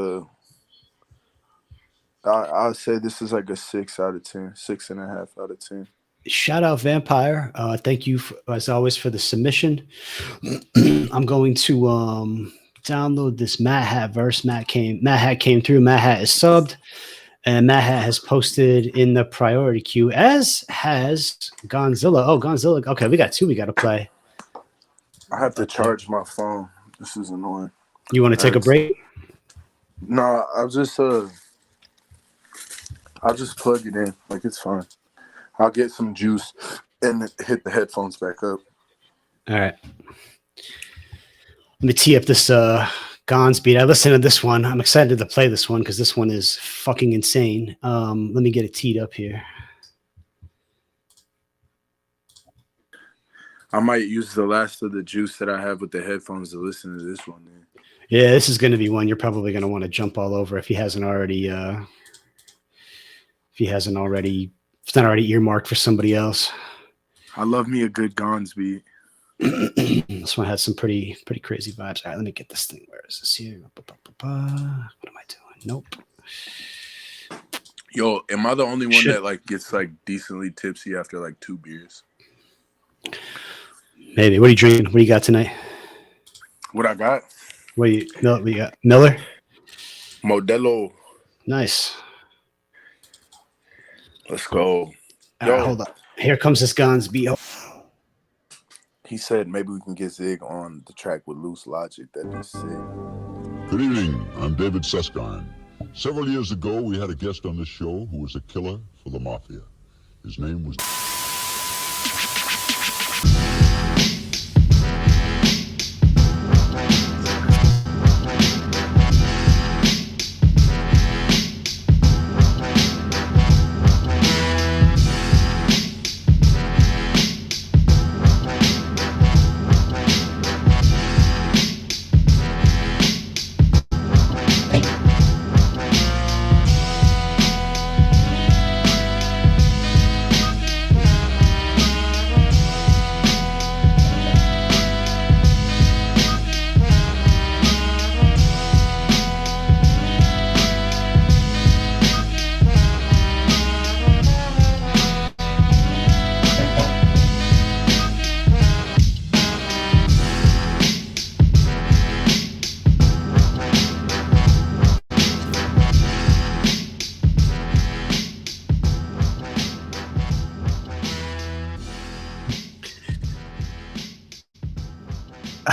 I'd say this is like a 6 out of 10, 6.5 out of 10. Shout out Vampire. Thank you as always for the submission. I'm going to download this Matt Hat verse. Matt Hat came through. Matt Hat is subbed, and Matt Hat has posted in the priority queue, as has Gonzilla. Oh, Gonzilla. Okay, we got 2 we got to play. I have to charge my phone. This is annoying. You want to take a break? No, I'll just plug it in. Like, it's fine. I'll get some juice and hit the headphones back up. All right. Let me tee up this Gonz beat. I listened to this one. I'm excited to play this one because this one is fucking insane. Let me get it teed up here. I might use the last of the juice that I have with the headphones to listen to this one. Then. Yeah, this is going to be one you're probably going to want to jump all over if he hasn't already. If it's not already earmarked for somebody else. I love me a good Gonz beat. This one has some pretty crazy vibes. All right, let me get this thing. Where is this here? What am I doing? Nope. Yo, am I the only one that like gets like decently tipsy after like 2 beers? Maybe. What are you drinking? What do you got tonight? What I got? What you got? Miller? Modelo. Nice. Let's go. Right, hold up. Here comes this Gonz beat. He said maybe we can get Zig on the track with Loose Logic. That'd be sick. Good evening. I'm David Suskind. Several years ago, we had a guest on this show who was a killer for the mafia. His name was...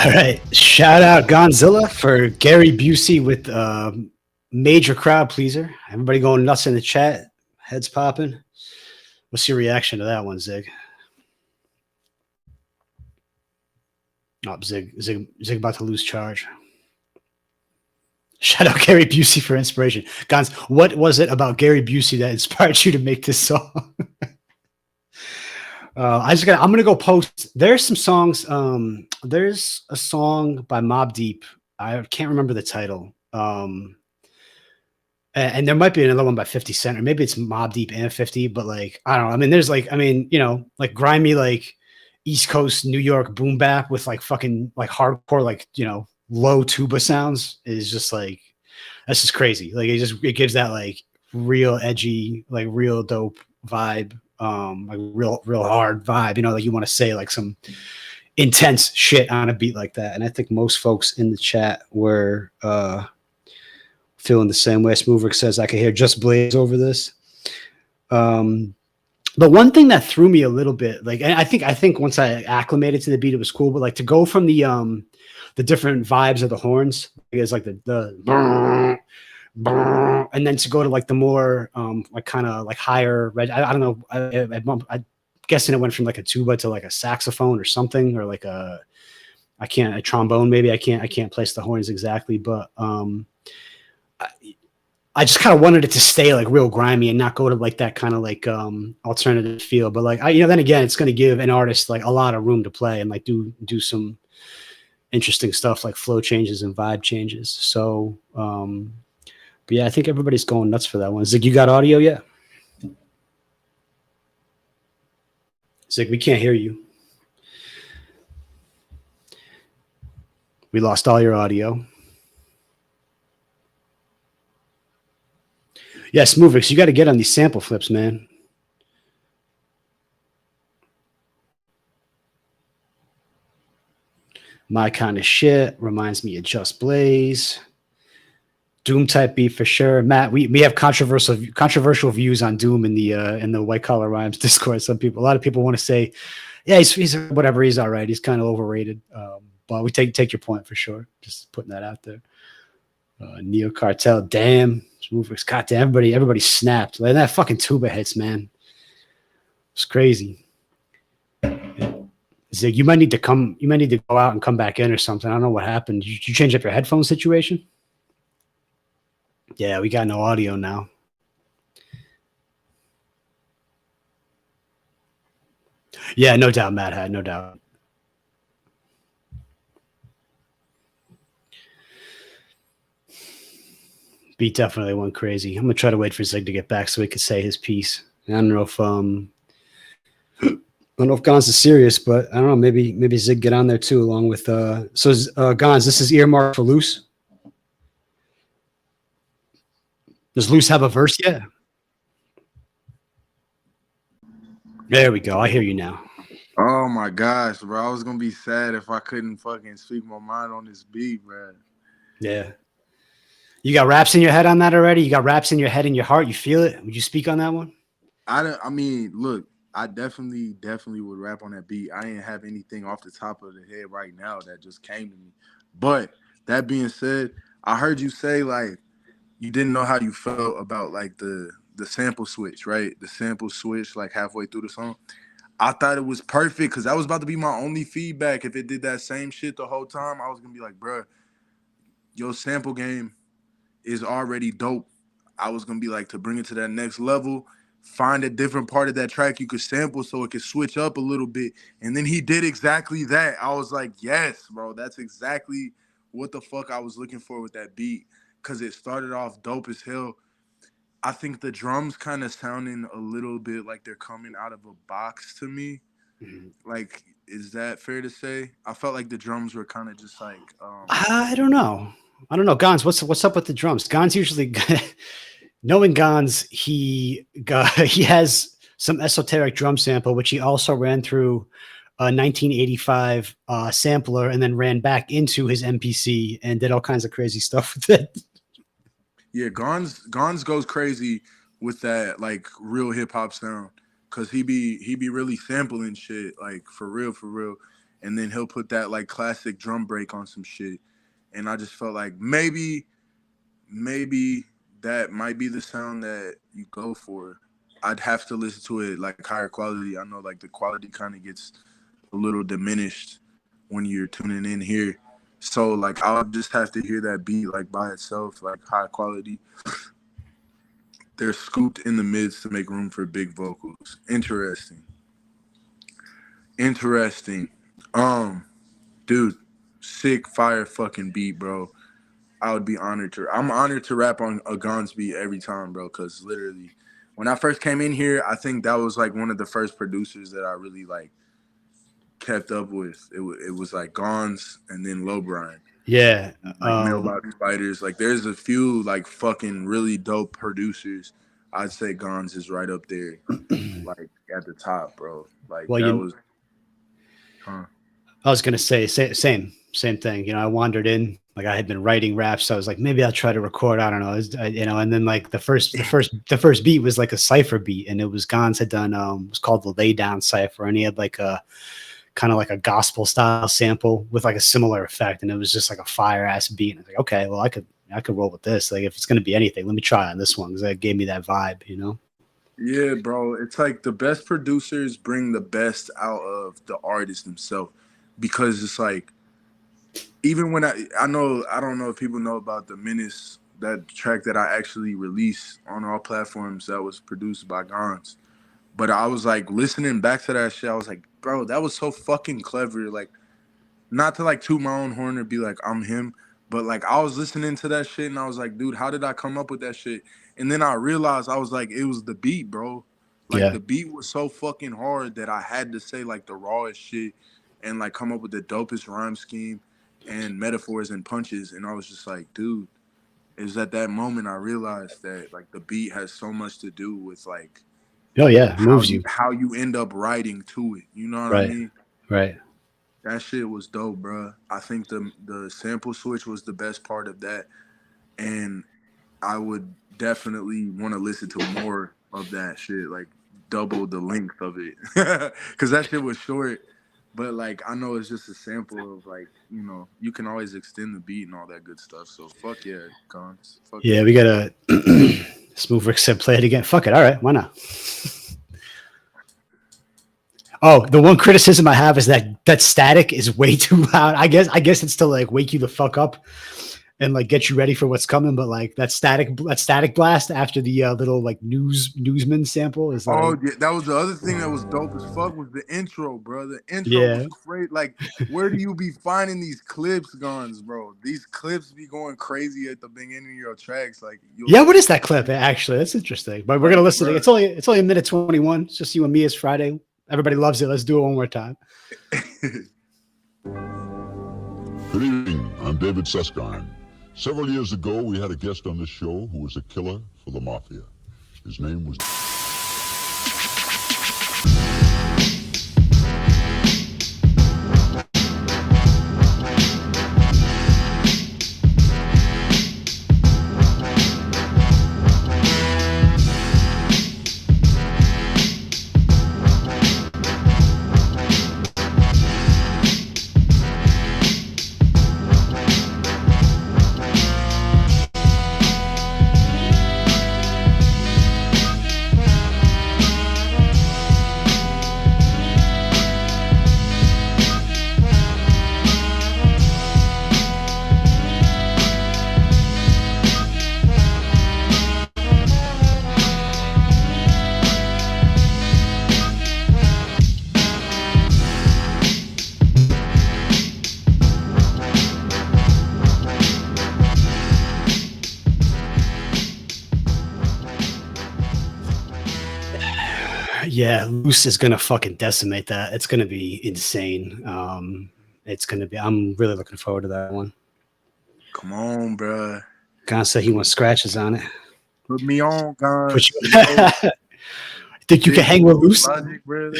All right. Shout out Gonzilla for Gary Busey with major crowd pleaser. Everybody going nuts in the chat. Heads popping. What's your reaction to that one, Zig? Oh, Zig about to lose charge. Shout out Gary Busey for inspiration. Gons, what was it about Gary Busey that inspired you to make this song? I'm gonna go post. There's some songs. There's a song by Mobb Deep. I can't remember the title. And there might be another one by 50 Cent, or maybe it's Mobb Deep and 50, but like, I don't know. I mean, there's like, I mean, you know, like grimy, like East Coast New York boom bap with like fucking like hardcore, like, you know, low tuba sounds is just like, that's just crazy. Like it gives that like real edgy, like real dope vibe, like real hard vibe, you know, like you want to say like some intense shit on a beat like that. And I think most folks in the chat were, feeling the same way. Smoothrick says I could hear Just Blaze over this. The one thing that threw me a little bit, like I think once I acclimated to the beat, it was cool. But like to go from the different vibes of the horns, it's like the and then to go to like the more like kind of like higher. I don't know. I'm guessing it went from like a tuba to like a saxophone or something, or like a trombone maybe. I can't place the horns exactly, but I just kind of wanted it to stay like real grimy and not go to like that kind of like alternative feel. But like then again, it's going to give an artist like a lot of room to play and like do some interesting stuff like flow changes and vibe changes. So, but yeah, I think everybody's going nuts for that one. Zig, you got audio yet? Zig, we can't hear you. We lost all your audio. Yeah, Smoothix, you got to get on these sample flips, man. My kind of shit reminds me of Just Blaze. Doom type beat for sure. Matt, we have controversial views on Doom in the White Collar Rhymes Discord. A lot of people want to say, yeah, he's whatever, he's all right. He's kind of overrated. But we take your point for sure. Just putting that out there. Neo Cartel, damn. Smoothix, goddamn, everybody snapped. Like that fucking tuba hits, man. It's crazy. Zig, you might need to go out and come back in or something. I don't know what happened. Did you change up your headphone situation? Yeah, we got no audio now. Yeah, no doubt, Matt had no doubt. Beat definitely went crazy. I'm gonna try to wait for Zig to get back so he could say his piece. I don't know if Gons is serious, but I don't know. Maybe Zig get on there too, along with Gons. This is earmarked for Loose. Does Loose have a verse yet? There we go. I hear you now. Oh my gosh, bro! I was gonna be sad if I couldn't fucking speak my mind on this beat, bro. Yeah. You got raps in your head on that already? You got raps in your head and your heart? You feel it? Would you speak on that one? I mean, look, I definitely would rap on that beat. I didn't have anything off the top of the head right now that just came to me. But that being said, I heard you say like you didn't know how you felt about like the sample switch, right? The sample switch like halfway through the song. I thought it was perfect because that was about to be my only feedback. If it did that same shit the whole time, I was gonna be like, bro, your sample game is already dope. I was gonna be like, to bring it to that next level, find a different part of that track you could sample so it could switch up a little bit. And then he did exactly that. I was like, yes, bro, that's exactly what the fuck I was looking for with that beat. Cause it started off dope as hell. I think the drums kind of sounding a little bit like they're coming out of a box to me. Mm-hmm. Like, is that fair to say? I felt like the drums were kind of just like I don't know. Gons, what's up with the drums? Gons usually knowing Gons, he has some esoteric drum sample, which he also ran through a 1985 sampler and then ran back into his MPC and did all kinds of crazy stuff with it. Yeah, Gons goes crazy with that like real hip hop sound, cause he be really sampling shit like for real. and then he'll put that like classic drum break on some shit, and I just felt like maybe that might be the sound that you go for. I'd have to listen to it like higher quality. I know like the quality kind of gets a little diminished when you're tuning in here. So like I'll just have to hear that beat like by itself, like high quality. They're scooped in the mids to make room for big vocals. Interesting. Dude, sick fire fucking beat, bro. I would be honored to. I'm honored to rap on a Gons beat every time, bro. Cause literally, when I first came in here, I think that was like one of the first producers that I really like kept up with. It was like Gons and then Low Brian. Yeah. Like Mailbox Spiders. Like there's a few like fucking really dope producers. I'd say Gons is right up there, like at the top, bro. Like well, that was. I was gonna say same thing. You know, I wandered in like I had been writing raps, so I was like, maybe I'll try to record. I don't know, you know. And then like the first beat was like a cipher beat, and it was Gons had done. It was called the Lay Down Cipher, and he had like a kind of like a gospel style sample with like a similar effect, and it was just like a fire ass beat. And I was like, okay, well I could roll with this. Like if it's gonna be anything, let me try on this one because that gave me that vibe, you know. Yeah, bro. It's like the best producers bring the best out of the artist himself. Because it's like, even when I know, I don't know if people know about the Menace, that track that I actually released on all platforms that was produced by Gons. But I was like listening back to that shit. I was like, bro, that was so fucking clever. Like, not to like toot my own horn or be like, I'm him. But like, I was listening to that shit and I was like, dude, how did I come up with that shit? And then I realized I was like, it was the beat, bro. Like the beat was so fucking hard that I had to say like the rawest shit and like come up with the dopest rhyme scheme and metaphors and punches. And I was just like, dude, it was at that moment I realized that like the beat has so much to do with like, oh yeah, moves you how you end up writing to it. You know what I mean? Right. That shit was dope, bro. I think the sample switch was the best part of that, and I would definitely want to listen to more of that shit, like double the length of it, because that shit was short. But like I know it's just a sample of like, you know, you can always extend the beat and all that good stuff. So fuck yeah, Gons. Fuck yeah, we gotta Smooth Rick said play it again. Fuck it. All right, why not? Oh, the one criticism I have is that static is way too loud. I guess it's to like wake you the fuck up and like get you ready for what's coming. But like that static blast after the little like newsman sample is like, oh yeah, that was the other thing that was dope as fuck was the intro, bro. The intro was great. Like, where do you be finding these clips, Gons, bro? These clips be going crazy at the beginning of your tracks. Like, what is that clip? Actually, that's interesting. But we're gonna listen to it. It's only a minute 21. It's just you and me. It's Friday. Everybody loves it. Let's do it one more time. Good evening. I'm David Susskind. Several years ago, we had a guest on this show who was a killer for the mafia. His name was... Yeah, Loose is gonna fucking decimate that. It's gonna be insane. It's gonna be. I'm really looking forward to that one. Come on, bro. Gon said he wants scratches on it. Put me on, Gons. Put you. Think you can hang with Loose? Logic, bro.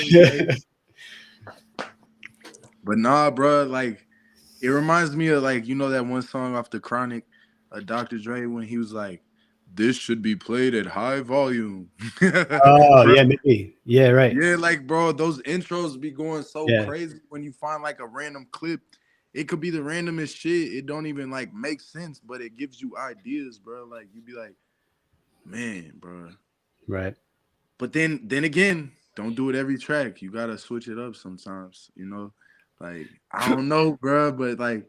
But nah, bro. Like, it reminds me of like, you know, that one song off the Chronic, Dr. Dre, when he was like, this should be played at high volume. Oh, yeah, maybe. Yeah, right. Yeah, like, bro, those intros be going so Yeah. crazy when you find like a random clip. It could be the randomest shit. It don't even like make sense, but it gives you ideas, bro. Like, you be like, man, bro. Right. But then again, don't do it every track. You gotta switch it up sometimes, you know? Like, I don't know, bro, but like,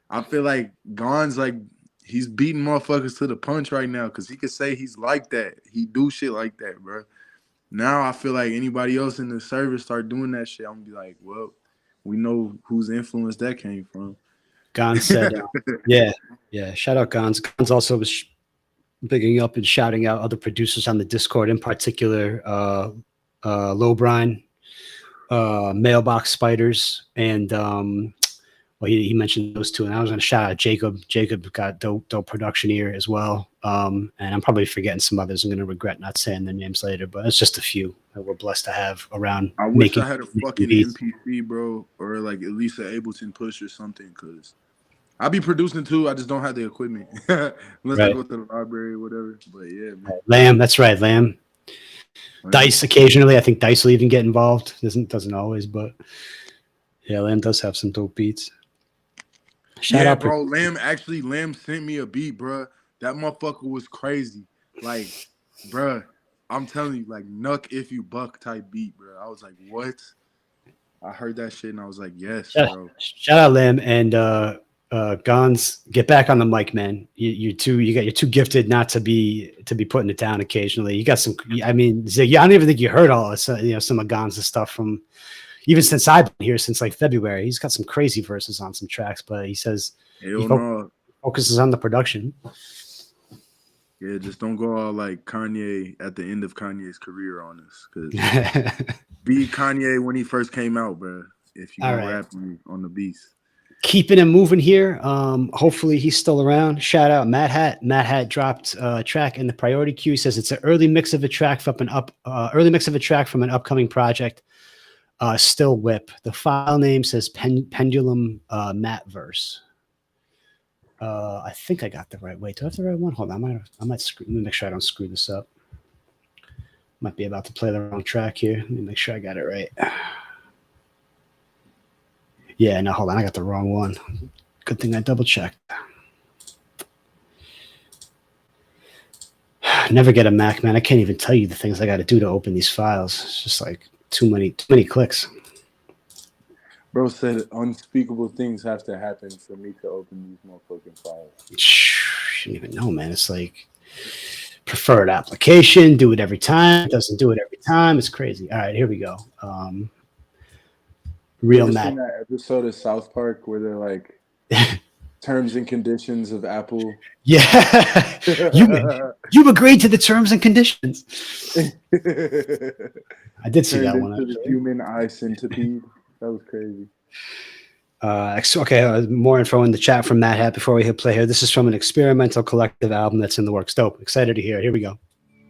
I feel like Gon's like, he's beating motherfuckers to the punch right now because he could say he's like that. He do shit like that, bro. Now I feel like anybody else in the service start doing that shit, I'm gonna be like, well, we know whose influence that came from. Gon said, yeah. Shout out Gon's. Gon's also was bigging up and shouting out other producers on the Discord, in particular, Lowbrine, Mailbox Spiders, and well, he mentioned those two, and I was going to shout out Jacob. Jacob got dope production here as well, and I'm probably forgetting some others. I'm going to regret not saying their names later, but it's just a few that we're blessed to have around. I wish I had a fucking MPC, bro, or like at least an Ableton Push or something, because I be producing too. I just don't have the equipment unless I go to the library or whatever. But yeah, man. Lamb, that's right, Lamb. Dice occasionally. I think Dice will even get involved. Doesn't always, but yeah, Lamb does have some dope beats. Shout out, bro. Lamb sent me a beat, bro. That motherfucker was crazy. Like, bro, I'm telling you, like, Nuck if you buck type beat, bro. I was like, what? I heard that shit and I was like, yes, bro. Shout out, Lamb, and Gons, get back on the mic, man. You're too gifted not to be putting it down occasionally. You got some. I mean, Zig, I don't even think you heard all of some of Gons' stuff from. Even since I've been here since like February, he's got some crazy verses on some tracks, but he says he focuses on the production. Yeah, just don't go all like Kanye at the end of Kanye's career on us, because be Kanye when he first came out, bro. If you gonna rap on the beats. Keeping him moving here. Hopefully he's still around. Shout out Matt Hat. Matt Hat dropped a track in the priority queue. He says it's an early mix of a track from an upcoming project. Still Whip. The file name says Pendulum Matt Verse. I think I got the right way. Do I have the right one? Hold on. I might screw. Let me make sure I don't screw this up. Might be about to play the wrong track here. Let me make sure I got it right. Yeah, no, hold on. I got the wrong one. Good thing I double checked. Never get a Mac, man. I can't even tell you the things I got to do to open these files. It's just like too many clicks. Bro said unspeakable things have to happen for me to open these motherfucking files. Shouldn't even know, man. It's like preferred application. Do it every time. Doesn't do it every time. It's crazy. All right, here we go. Real Matt. That episode of South Park where they're like terms and conditions of Apple. Yeah, you agreed to the terms and conditions. I did see that one. The human eye centipede. That was crazy. Okay, more info in the chat from Matt Hat before we hit play here. This is from an experimental collective album that's in the works. Dope. Excited to hear it. Here we go.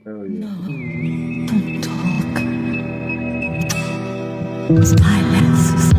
Hell yeah. No, don't talk. Silence.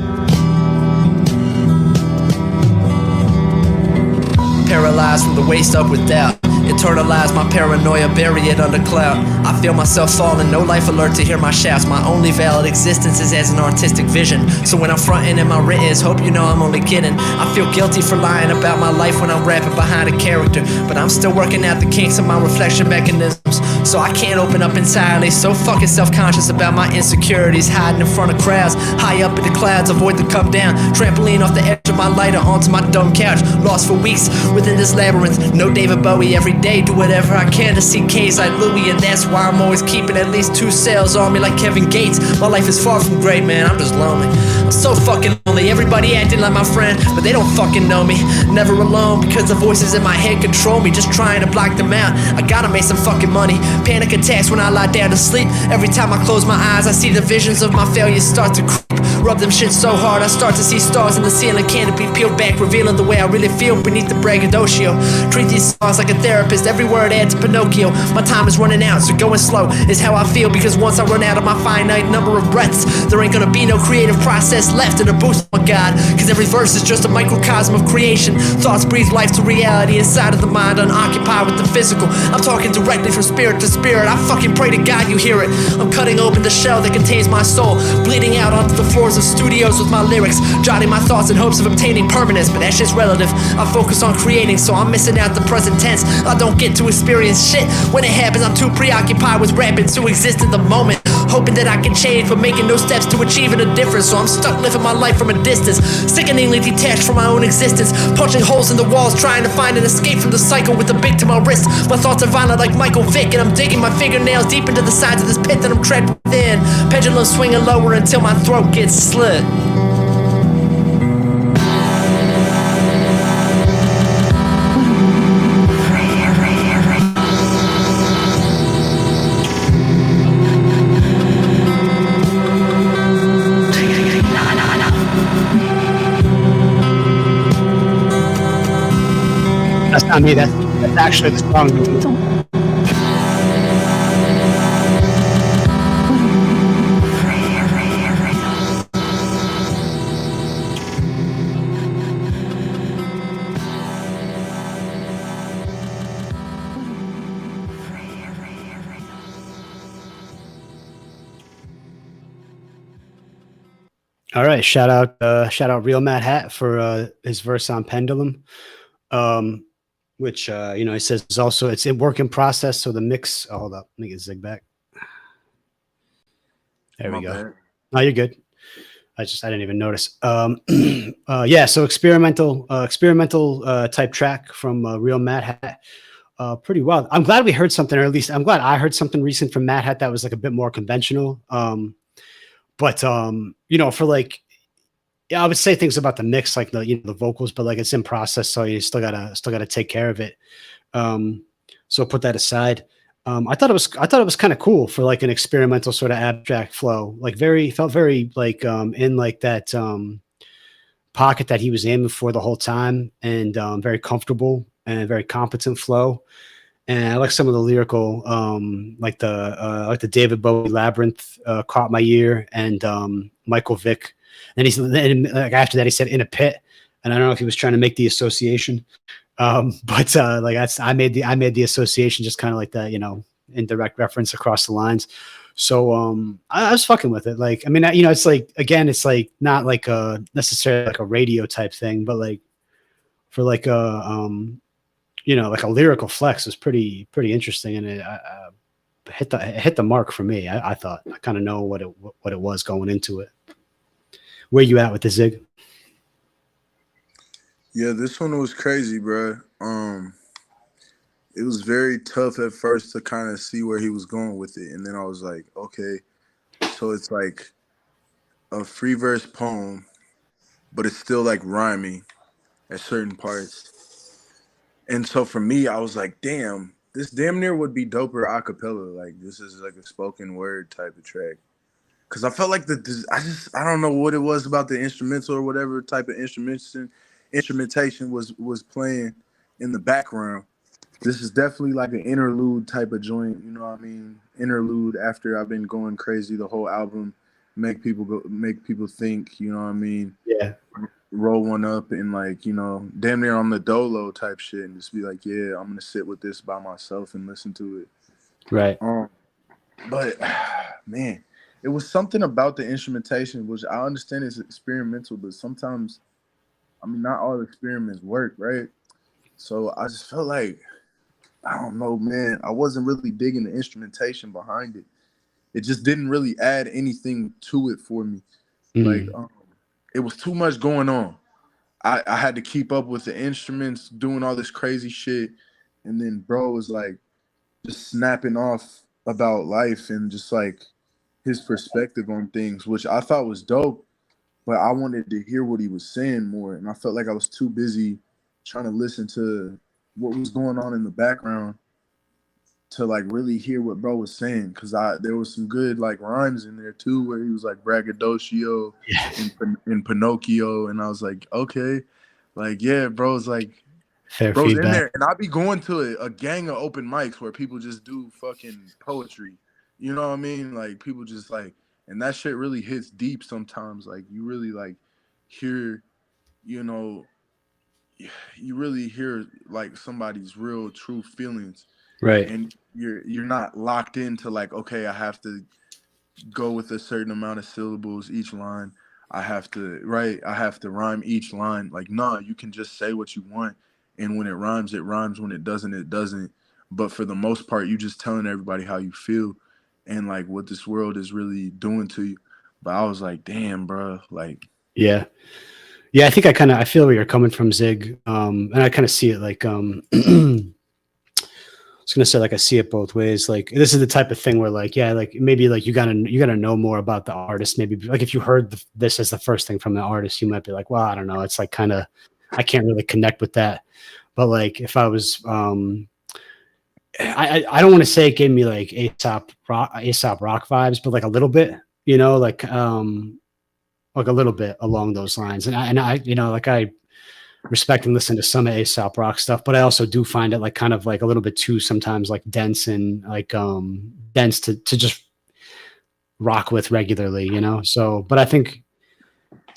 Paralyzed from the waist up with doubt. Internalize my paranoia, bury it under cloud. I feel myself falling, no life alert to hear my shouts. My only valid existence is as an artistic vision. So when I'm fronting in my writtens, hope you know I'm only kidding. I feel guilty for lying about my life when I'm rapping behind a character, but I'm still working out the kinks of my reflection mechanisms. So I can't open up entirely, so fucking self-conscious about my insecurities. Hiding in front of crowds, high up in the clouds, avoid the come down. Trampoline off the edge of my lighter onto my dumb couch. Lost for weeks within this labyrinth, no David Bowie every day. Do whatever I can to see K's like Louis, and that's why I'm always keeping at least 2 cells on me like Kevin Gates. My life is far from great, man, I'm just lonely. I'm so fucking lonely, everybody acting like my friend, but they don't fucking know me. Never alone because the voices in my head control me, just trying to block them out. I gotta make some fucking money. Panic attacks when I lie down to sleep. Every time I close my eyes, I see the visions of my failures start to creep. Rub them shit so hard I start to see stars in the ceiling. Canopy peeled back, revealing the way I really feel beneath the braggadocio. Treat these songs like a therapist, every word adds to Pinocchio. My time is running out, so going slow is how I feel. Because once I run out of my finite number of breaths, there ain't gonna be no creative process left in a boost, my God. Cause every verse is just a microcosm of creation. Thoughts breathe life to reality inside of the mind, unoccupied with the physical. I'm talking directly from spirit to spirit. I fucking pray to God you hear it. I'm cutting open the shell that contains my soul, bleeding out onto the floors of studios with my lyrics, jotting my thoughts in hopes of obtaining permanence, but that shit's relative. I focus on creating, so I'm missing out the present tense. I don't get to experience shit when it happens. I'm too preoccupied with rapping to exist in the moment, hoping that I can change, but making no steps to achieving a difference. So I'm stuck living my life from a distance, sickeningly detached from my own existence, punching holes in the walls, trying to find an escape from the cycle with a big to my wrist. My thoughts are violent like Michael Vick, and I'm digging my fingernails deep into the sides of this pit that I'm trapped within. Pendulum swinging lower until my throat gets slit. That's not me. That's actually the song. All right, shout out Real Mad Hat for his verse on Pendulum, which he says is also it's in work in process. So the mix. Oh, hold up, let me get Zig back. There we go. Bad. No, you're good. I didn't even notice. Yeah, so experimental type track from Real Mad Hat. Pretty wild. I'm glad we heard something, or at least I'm glad I heard something recent from Mad Hat that was like a bit more conventional. But for like, yeah, I would say things about the mix, like the vocals, but like it's in process, so you still gotta take care of it. So put that aside. I thought it was kind of cool for like an experimental sort of abstract flow, like felt very like in like that pocket that he was aiming for the whole time, and very comfortable and very competent flow. And I like some of the lyrical, like the David Bowie Labyrinth caught my ear, and Michael Vick. And like after that he said in a pit, and I don't know if he was trying to make the association, but like I made the association just kind of like that, indirect reference across the lines. So I was fucking with it. Like, I mean, it's like, again, it's like not like necessarily like a radio type thing, but like for like like a lyrical flex is pretty interesting, and it hit the mark for me. I thought I kind of know what it was going into it. Where you at with the Zig? Yeah, this one was crazy, bro. It was very tough at first to kind of see where he was going with it, and then I was like, okay, so it's like a free verse poem, but it's still like rhyming at certain parts. And so for me, I was like, damn, this damn near would be doper a cappella. Like, this is like a spoken word type of track. Cause I felt like I don't know what it was about the instrumental or whatever type of instrumentation was playing in the background. This is definitely like an interlude type of joint, you know what I mean? Interlude after I've been going crazy the whole album, make people think, you know what I mean? Yeah. Roll one up and like, damn near on the dolo type shit and just be like, yeah, I'm gonna sit with this by myself and listen to it. Right. But man, it was something about the instrumentation, which I understand is experimental, but sometimes, I mean, not all experiments work, right? So I just felt like, I don't know, man, I wasn't really digging the instrumentation behind it. It just didn't really add anything to it for me. Like, it was too much going on. I had to keep up with the instruments, doing all this crazy shit. And then bro was like just snapping off about life and just like his perspective on things, which I thought was dope, but I wanted to hear what he was saying more. And I felt like I was too busy trying to listen to what was going on in the background to like really hear what bro was saying, because there was some good like rhymes in there too, where he was like braggadocio Yeah. in Pinocchio, and I was like, okay, like yeah, bro's like Fair bro's in feedback. there, and I be going to a gang of open mics where people just do fucking poetry, you know what I mean? Like people just like, and that shit really hits deep sometimes. Like you really like hear, you know, you really hear like somebody's real true feelings, Right. and you're not locked into like, okay, I have to go with a certain amount of syllables each line. I have to rhyme each line. Like, nah, you can just say what you want, and when it rhymes, it rhymes. When it doesn't, it doesn't. But for the most part, you just telling everybody how you feel and like what this world is really doing to you. But I was like, damn, bro, like, Yeah. Yeah. I think I feel where you're coming from, Zig. And I kind of see it like, I was gonna say like I see it both ways. Like this is the type of thing where like yeah, like maybe like you gotta know more about the artist. Maybe like if you heard this as the first thing from the artist, you might be like, well, I don't know. It's like kind of I can't really connect with that. But like if I was, I don't want to say it gave me like ASAP rock vibes, but like a little bit, like a little bit along those lines. And I like I respect and listen to some Aesop rock stuff, but I also do find it like kind of like a little bit too sometimes like dense and like dense to just rock with regularly, So, but I think,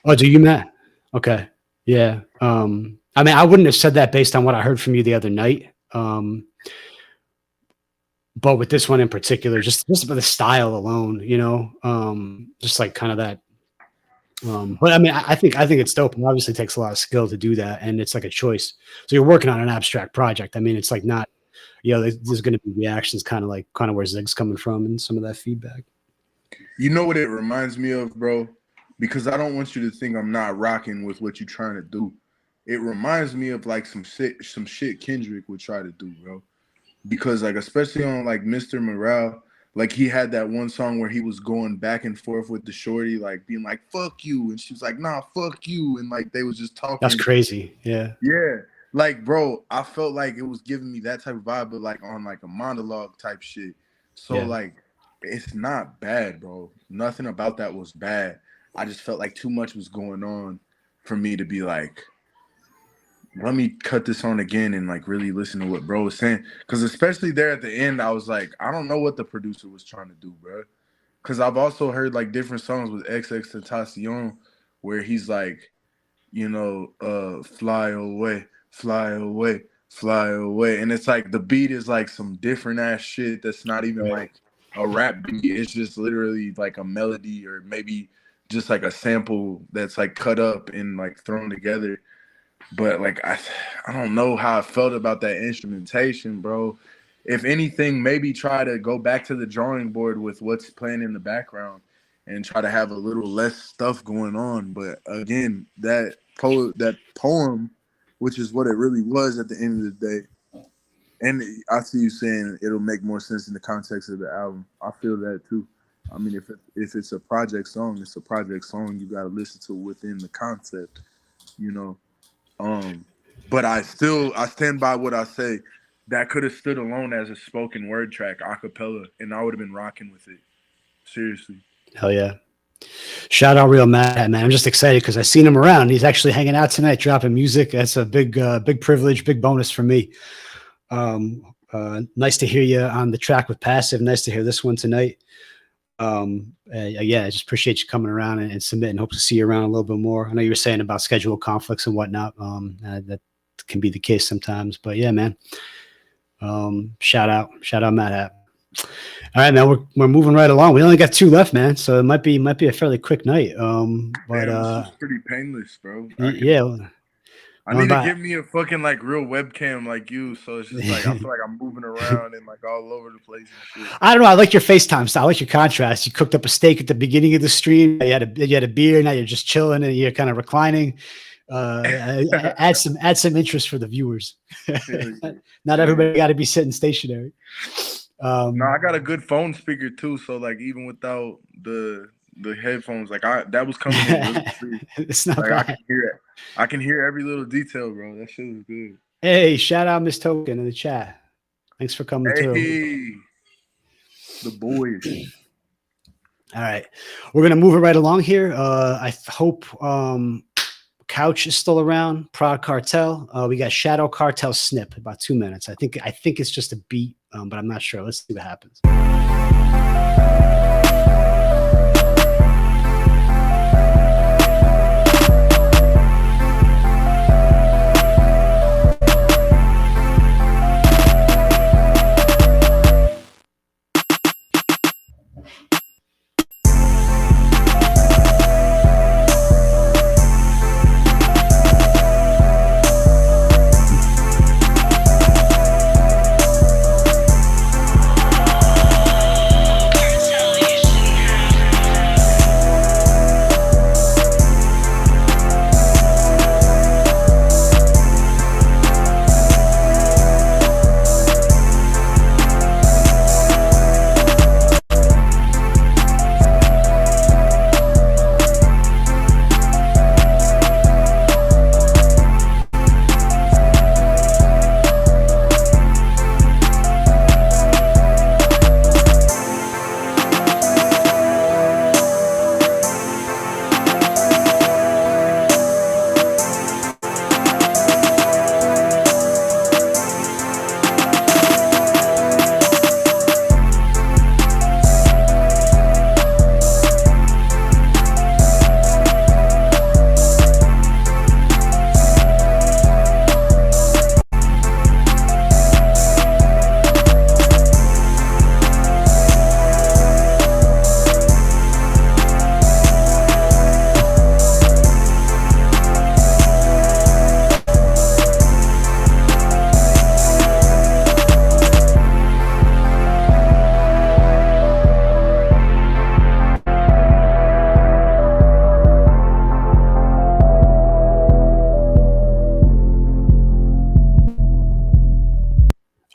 oh, do you, Matt? Okay, yeah. I mean, I wouldn't have said that based on what I heard from you the other night. But with this one in particular, just for the style alone, just like kind of that. But I mean, I think it's dope. It obviously takes a lot of skill to do that, and it's like a choice. So you're working on an abstract project. I mean, it's like not, there's going to be reactions, kind of where Zig's coming from, and some of that feedback. you know what it reminds me of, bro? Because I don't want you to think I'm not rocking with what you're trying to do. It reminds me of like some shit Kendrick would try to do, bro. Because like especially on like Mr. Morale, like he had that one song where he was going back and forth with the shorty, like being like "fuck you," and she was like "nah, fuck you," and like they was just That's talking. crazy. Yeah. Yeah, like bro, I felt like it was giving me that type of vibe, but like on like a monologue type shit. So Yeah. like, it's not bad, bro. Nothing about that was bad. I just felt like too much was going on for me to be like, let me cut this on again and like really listen to what bro was saying. Because especially there at the end, I was like, I don't know what the producer was trying to do, bro. Because I've also heard like different songs with XXXTentacion where he's like, fly away, fly away, fly away. And it's like the beat is like some different ass shit that's not even Right. like a rap beat. It's just literally like a melody or maybe just like a sample that's like cut up and like thrown together. But like I don't know how I felt about that instrumentation, bro. If anything, maybe try to go back to the drawing board with what's playing in the background and try to have a little less stuff going on. But again, that poem, which is what it really was at the end of the day. And I see you saying it'll make more sense in the context of the album. I feel that too. I mean, if it's a project song, it's a project song. You got to listen to within the concept, you know. But I stand by what I say. That could have stood alone as a spoken word track, a cappella, and I would have been rocking with it. Seriously. Hell yeah. Shout out Real Matt, man. I'm just excited because I've seen him around. He's actually hanging out tonight, dropping music. That's a big privilege, big bonus for me. Nice to hear you on the track with Passive. Nice to hear this one tonight. Yeah, I just appreciate you coming around and submitting. Hope to see you around a little bit more. I know you were saying about schedule conflicts and whatnot. That can be the case sometimes, but yeah, man. Shout out Matt Happ. All right, man, we're moving right along. We only got 2 left, man, so it might be a fairly quick night. But this is pretty painless, bro. Yeah. I need to get me a fucking like real webcam like you, so it's just like I feel like I'm moving around and like all over the place and shit. I don't know. I like your FaceTime style. I like your contrast. You cooked up a steak at the beginning of the stream. You had a beer. Now you're just chilling and you're kind of reclining. Add some interest for the viewers. Not everybody got to be sitting stationary. No, I got a good phone speaker too, so like even without the headphones, like that was coming in really clear. It's not like, bad. I can hear every little detail, bro. That shit was good. Hey, shout out Miss Token in the chat. Thanks for coming through. Hey, the boys. All right, we're gonna move it right along here. I hope Couch is still around. Prague Cartel. We got Shadow Cartel Snip. About 2 minutes. I think it's just a beat, but I'm not sure. Let's see what happens.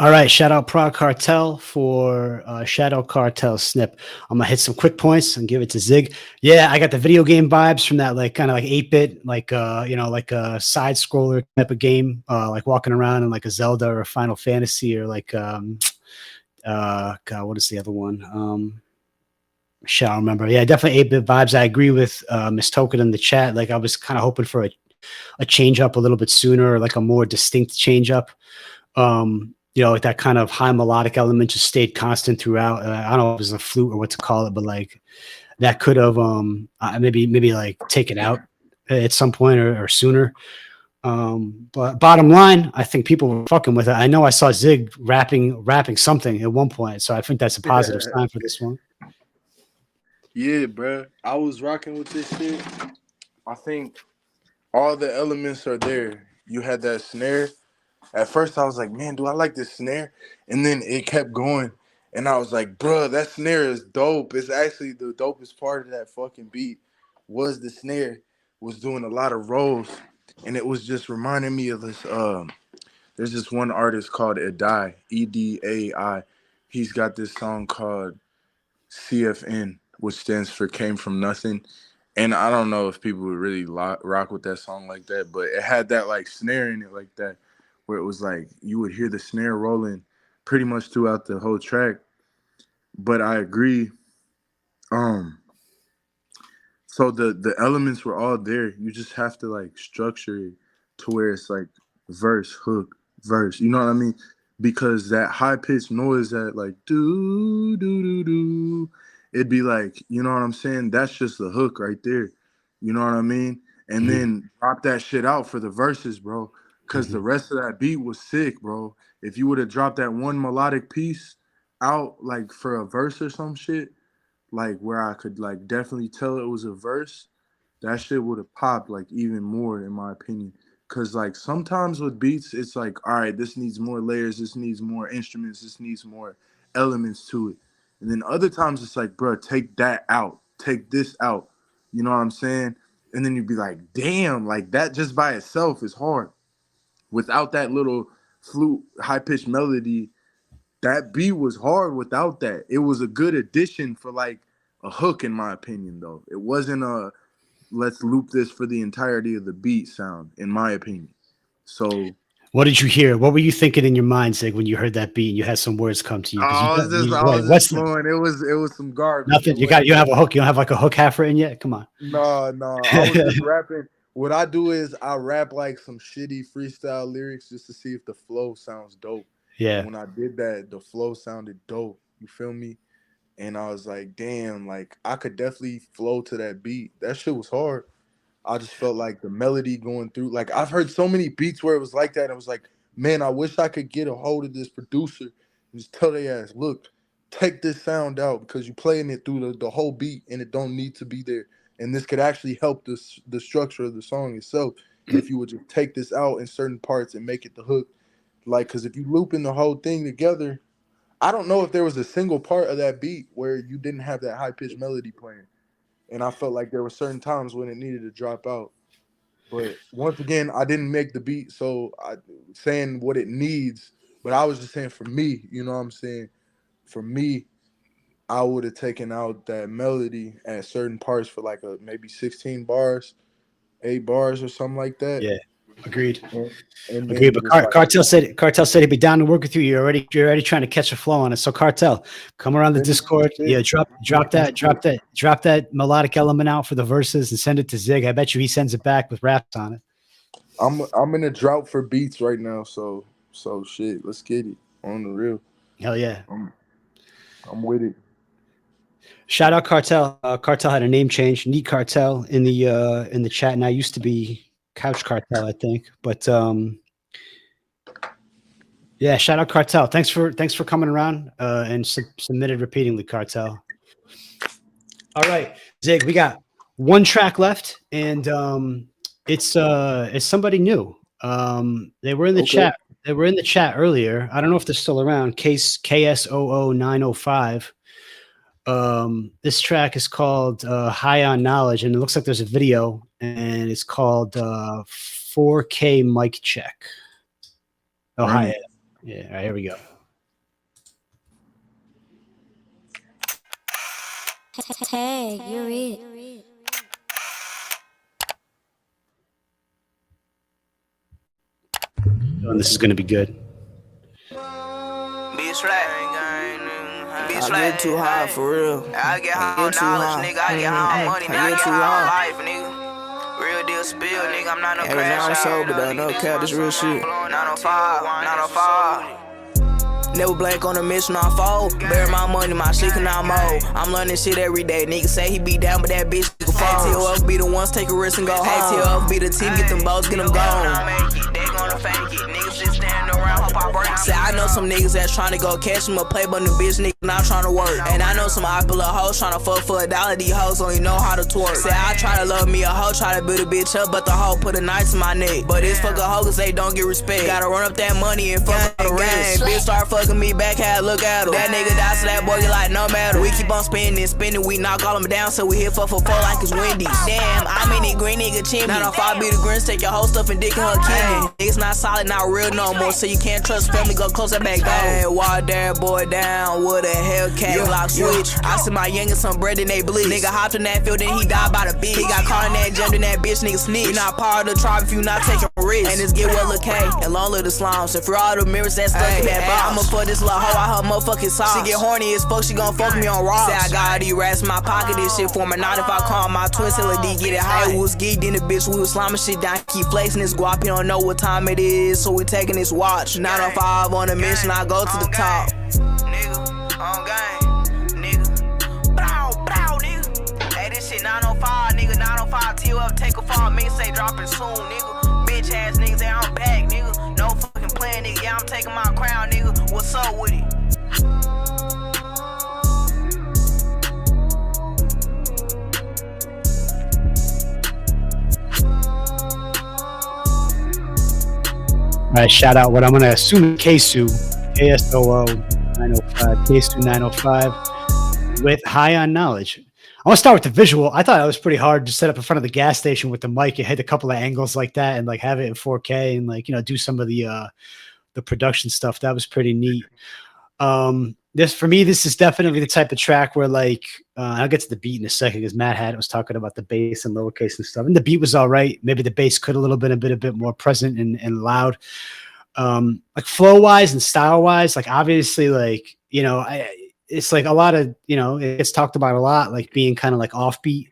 All right, shout out Prague Cartel for Shadow Cartel Snip. I'm gonna hit some quick points and give it to Zig. Yeah, I got the video game vibes from that, like kind of like 8-bit, like like a side scroller type of game, like walking around in like a Zelda or a Final Fantasy or like God, what is the other one? Shall remember. Yeah, definitely 8-bit vibes. I agree with Miss Token in the chat. Like I was kind of hoping for a change up a little bit sooner, or like a more distinct change up. Like that kind of high melodic element just stayed constant throughout. I don't know if it was a flute or what to call it, but like that could have maybe like taken out at some point or sooner. But bottom line, I think people were fucking with it. I know I saw Zig rapping something at one point, so I think that's a positive sign for this one. Yeah, bro. I was rocking with this shit. I think all the elements are there. You had that snare. At first, I was like, man, do I like this snare? And then it kept going. And I was like, bro, that snare is dope. It's actually the dopest part of that fucking beat was the snare. Was doing a lot of rolls. And it was just reminding me of this. There's this one artist called Edai, Edai. He's got this song called CFN, which stands for Came From Nothing. And I don't know if people would really rock with that song like that, but it had that like snare in it like that, where it was like you would hear the snare rolling pretty much throughout the whole track. But I agree. So the elements were all there. You just have to like structure it to where it's like verse, hook, verse. You know what I mean? Because that high pitched noise that like do do do do, it'd be like, you know what I'm saying? That's just the hook right there. You know what I mean? And then drop that shit out for the verses, bro. Cause the rest of that beat was sick, bro. If you would have dropped that one melodic piece out like for a verse or some shit, like where I could like definitely tell it was a verse, that shit would have popped like even more in my opinion. Cause like sometimes with beats, it's like, all right, this needs more layers, this needs more instruments, this needs more elements to it. And then other times it's like, bro, take that out, take this out. You know what I'm saying? And then you'd be like, damn, like that just by itself is hard. Without that little flute, high pitched melody, that beat was hard without that. It was a good addition for like a hook, in my opinion, though. It wasn't a let's loop this for the entirety of the beat sound, in my opinion. So What did you hear? What were you thinking in your mind, Zig, when you heard that beat and you had some words come to you? Because I was just, I was what's just flowing. It was some garbage. nothing? You have a hook. You don't have like a hook half written yet? Come on. No, no. I was just rapping. What I do is I rap like some shitty freestyle lyrics just to see if the flow sounds dope. Yeah. And when I did that, the flow sounded dope. You feel me? And I was like, damn, like I could definitely flow to that beat. That shit was hard. I just felt like the melody going through. Like I've heard so many beats where it was like that. And I was like, man, I wish I could get a hold of this producer and just tell their ass, look, take this sound out because you're playing it through the whole beat and it don't need to be there. And this could actually help the structure of the song itself if you would just take this out in certain parts and make it the hook. Like, because if you looping the whole thing together, I don't know if there was a single part of that beat where you didn't have that high pitched melody playing. And I felt like there were certain times when it needed to drop out. But once again, I didn't make the beat, so I saying what it needs. But I was just saying for me, you know what I'm saying? For me, I would have taken out that melody at certain parts for like maybe 16 bars, 8 bars or something like that. Yeah. Agreed. And Agreed. then But just like, Cartel said he'd be down to work with you. You're already trying to catch a flow on it. So Cartel, come around the Discord. Yeah, drop that melodic element out for the verses and send it to Zig. I bet you he sends it back with raps on it. I'm in a drought for beats right now, so shit, let's get it on the real. Hell yeah. I'm with it. Shout out Cartel. Cartel had a name change. Neat Cartel in the chat now. Used to be Couch Cartel, I think. But yeah, shout out Cartel. Thanks for coming around and submitted repeatedly, Cartel. All right, Zig, we got one track left, and it's somebody new. They were in the chat. They were in the chat earlier. I don't know if they're still around. KSOO905. This track is called High on Knowledge, and it looks like there's a video, and it's called 4K Mic Check. Oh, hi. Yeah, all right, here we go. Hey, you're it. And this is going to be good. I get too high for real. I get high on knowledge, nigga. I get high on money, nigga. I get high on life, nigga. Real deal spill, nigga. I'm not no crash. Now I'm sober, though. No cap, this real shit. 905, 905. Never blank on a mission, I fold. Bury my money, my shit can I mold. I'm learning shit every day. Nigga say he be down, but that bitch can fall. ATOF be the ones take a risk and go home. ATOF be the team, get them boats, get them gone. They gonna fake it. Niggas just standing around, hope I break. Say I know some niggas that's trying to go catch them a play, but the bitch nigga not trying to work. And I know some popular hoes trying to fuck for $1. These hoes only know how to twerk. Say I try to love me a hoe, try to build a bitch up, but the hoe put a knife in my neck. But it's fuck a hoe cause they don't get respect. Gotta run up that money and fuck on the rest. Bitch start fucking me back, had look at him. That nigga die, so that boy get like no matter. We keep on spinning and spinning, we knock all them down, so we hit for like it's windy. Damn, I'm in it green nigga chimney. 905 be the grins, take your whole stuff and dick in her kidney. Niggas not solid, not real no more, so you can't trust family, go close that back door. Hey, walk that boy down with a Hellcat Glock switch. I see my youngest some bread and they bleed. Nigga hopped in that field, then he died by the beat. He got caught in that jump, and that bitch nigga snitch. You not part of the tribe if you not taking risks. And it's get well look K and long live the slums. And for all the mirrors that stuck in that box, I'ma fuck this little hoe out her motherfucking sauce. She get horny as fuck, she gon' fuck me on raw. Say I got these rats in my pocket, this shit for me. Not if I call my twin, till a D get it high. We was geeked in the bitch, we was slamming shit down. Keep flexing this guap, he don't know what time it is, so we taking this watch. 905 on a mission, I go to the top. Nigga, on game, nigga. Bow, bow, nigga. Hey, this shit 905, nigga. 905 TUF, take a fall, me say dropping soon, nigga. Bitch ass niggas, say I'm back, nigga. No fucking plan, nigga. Yeah, I'm taking my crown, nigga. What's up with it? All right, shout out what I'm going to assume KSOO 905, KSOO 905 with High on Knowledge. I want to start with the visual. I thought it was pretty hard to set up in front of the gas station with the mic and hit a couple of angles like that and like have it in 4K and like, you know, do some of the production stuff. That was pretty neat. This for me, this is definitely the type of track where like I'll get to the beat in a second because Matt was talking about the bass and lowercase and stuff, and the beat was all right. Maybe the bass could a bit more present and loud. Like flow wise and style wise, like obviously, like, it's like a lot of, it gets talked about a lot, like being kind of like offbeat.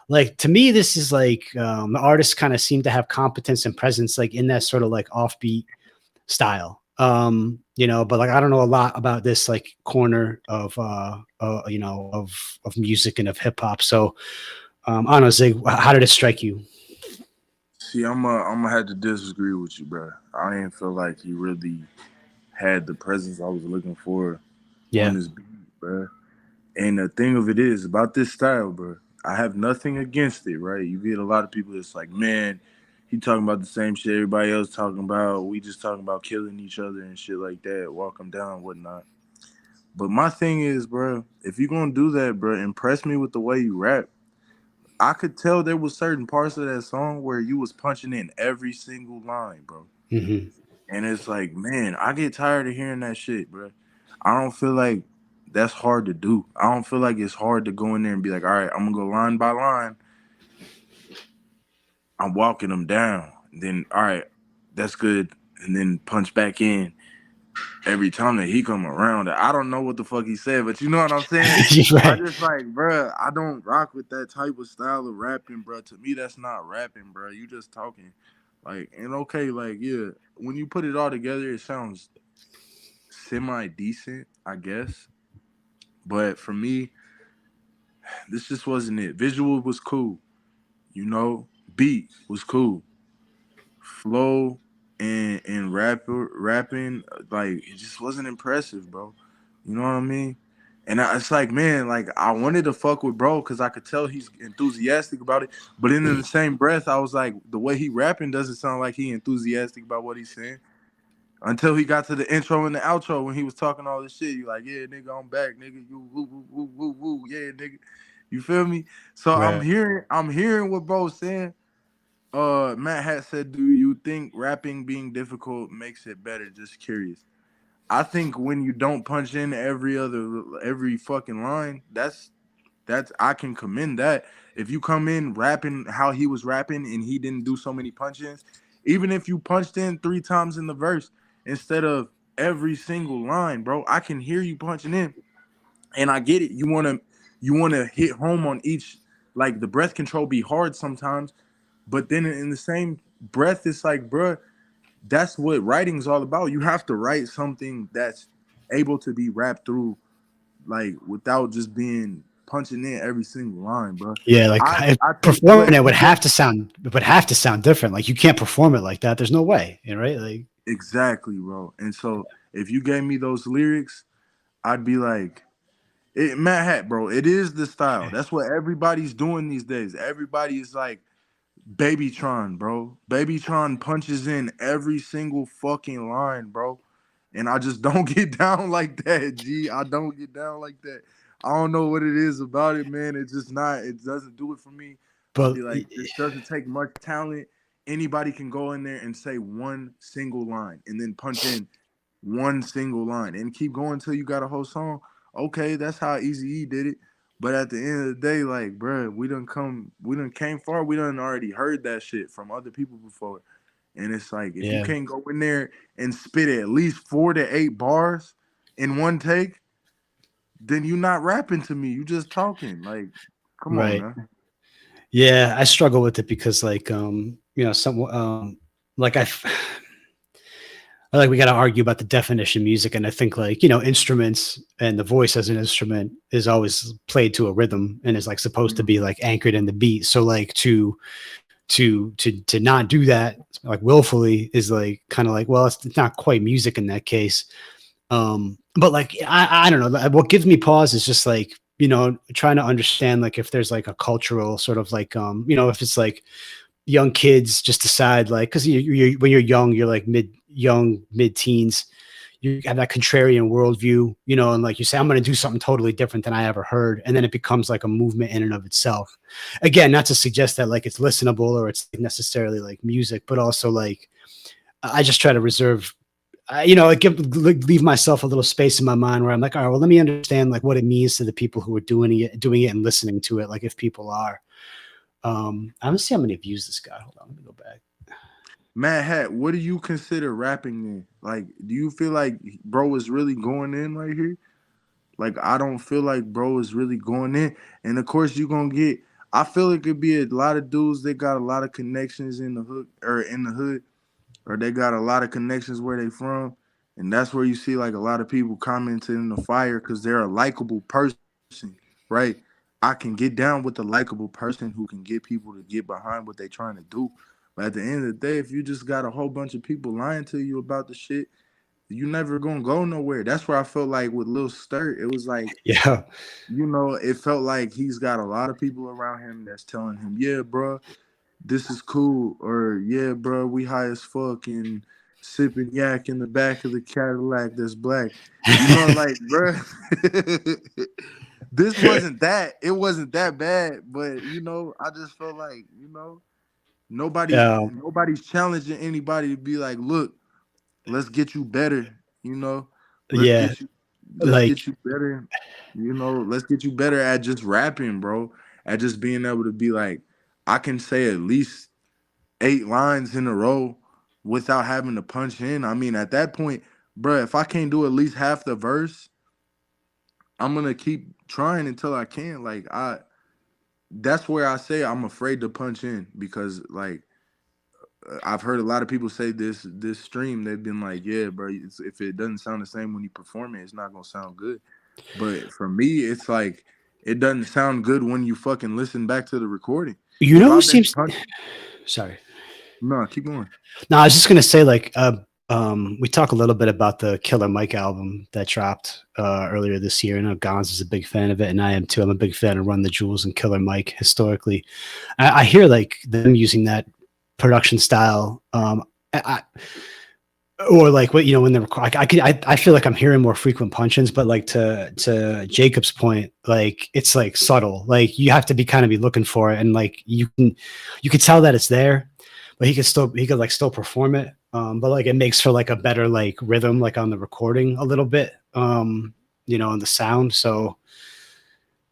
Like to me, this is like the artists kind of seem to have competence and presence like in that sort of like offbeat style. But like I don't know a lot about this like corner of of music and of hip hop. So I don't know, Zig, how did it strike you? See, I'm gonna have to disagree with you, bro. I didn't feel like he really had the presence I was looking for on Yeah. this beat, bro. And the thing of it is about this style, bro. I have nothing against it, right? You get a lot of people that's like, man, he talking about the same shit everybody else talking about. We just talking about killing each other and shit like that, walk them down, whatnot. But my thing is, bro, if you gonna do that, bro, impress me with the way you rap. I could tell there was certain parts of that song where you was punching in every single line, bro. Hmm. And it's like, man, I get tired of hearing that shit, bro. I don't feel like that's hard to do. I don't feel like it's hard to go in there and be like, all right, I'm gonna go line by line. I'm walking them down. And then, all right, that's good. And then punch back in every time that he come around. I don't know what the fuck he said, but you know what I'm saying? I Right. just like, bro, I don't rock with that type of style of rapping, bro. To me, that's not rapping, bro. You just talking. Like, and okay, like, yeah, when you put it all together, it sounds semi decent, I guess. But for me, this just wasn't it. Visual was cool, you know. Beat was cool. Flow and rapping, like it just wasn't impressive, bro. You know what I mean? And it's like, man, like I wanted to fuck with bro because I could tell he's enthusiastic about it. But then in the same breath, I was like, the way he rapping doesn't sound like he enthusiastic about what he's saying. Until he got to the intro and the outro when he was talking all this shit. You like, yeah, nigga, I'm back, nigga. You woo woo woo woo woo, yeah, nigga. You feel me? So I'm Right. hearing what bro's saying. Matt Hat said, "Do you think rapping being difficult makes it better?" Just curious. I think when you don't punch in every fucking line, that's I can commend that. If you come in rapping how he was rapping and he didn't do so many punch-ins, even if you punched in 3 times in the verse instead of every single line, bro, I can hear you punching in, and I get it. You wanna hit home on each. Like the breath control be hard sometimes, but then in the same breath, it's like, bro, that's what writing's all about. You have to write something that's able to be rapped through, like without just being punching in every single line, bro. Yeah, like I think performing what it he did would have to sound different. Like you can't perform it like that. There's no way, right? Like exactly, bro. And so if you gave me those lyrics, I'd be like, Matt Hat, bro. It is the style. That's what everybody's doing these days. Everybody is like Babytron, bro. Babytron punches in every single fucking line, bro. And I just don't get down like that, G. I don't get down like that. I don't know what it is about it, man. It's just not, it doesn't do it for me. I'll but be like, this doesn't take much talent. Anybody can go in there and say one single line and then punch in one single line and keep going until you got a whole song. Okay, that's how Easy E did it. But at the end of the day, like, bruh, we done came far. We done already heard that shit from other people before. And it's like, if you yeah. can't go in there and spit at least 4 to 8 bars in one take, then you not rapping to me. You just talking. Like, come on, Right. man. Yeah, I struggle with it because like some like I like we got to argue about the definition of music, and I think like instruments and the voice as an instrument is always played to a rhythm and is like supposed to be Mhm. like anchored in the beat. So like to not do that like willfully is like kind of like, well, it's not quite music in that case. But like I don't know. What gives me pause is just like trying to understand like if there's like a cultural sort of like if it's like young kids just decide like because when you're young you're like mid teens, you have that contrarian worldview, and like you say, I'm going to do something totally different than I ever heard, and then it becomes like a movement in and of itself. Again, not to suggest that like it's listenable or it's necessarily like music, but also like I just try to reserve like leave myself a little space in my mind where I'm like, all right, well, let me understand like what it means to the people who are doing it and listening to it. Like if people are, I'm gonna see how many views this got. Hold on, let me go back. Mad Hat, what do you consider rapping in? Like, do you feel like bro is really going in right here? Like, I don't feel like bro is really going in. And of course, you gonna get. I feel it could be a lot of dudes that got a lot of connections in the hood or in the hood, or they got a lot of connections where they from, and that's where you see like a lot of people commenting in the fire because they're a likable person, right? I can get down with a likable person who can get people to get behind what they trying to do. But at the end of the day, if you just got a whole bunch of people lying to you about the shit, you never gonna go nowhere. That's where I felt like with Lil Sturt, it was like, Yeah. it felt like he's got a lot of people around him that's telling him, yeah, bro, this is cool, or yeah, bro, we high as fuck and sipping yak in the back of the Cadillac that's black. Like, bro, this wasn't that. It wasn't that bad, but I just felt like, Um, nobody's challenging anybody to be like, look, let's get you better, you know, let's yeah, get you, let's like get you better, let's get you better at just rapping, bro, at just being able to be like, I can say at least 8 lines in a row without having to punch in. I mean, at that point, bro, if I can't do at least half the verse, I'm gonna keep trying until I can. Like that's where I say I'm afraid to punch in because like I've heard a lot of people say this stream. They've been like, yeah, bro, if it doesn't sound the same when you perform it, it's not gonna sound good. But for me, it's like it doesn't sound good when you fucking listen back to the recording. you If know who I've been seems punch, sorry. no, keep going. No, I was just gonna say like we talk a little bit about the Killer Mike album that dropped earlier this year. I know Gonz is a big fan of it, and I am too. I'm a big fan of Run the Jewels and Killer Mike historically. I hear like them using that production style. Or like what when they're I feel like I'm hearing more frequent punch-ins, but like to Jacob's point, like it's like subtle. Like you have to be kind of be looking for it, and like you could tell that it's there, but he could like still perform it. But like it makes for like a better like rhythm like on the recording a little bit. On the sound. So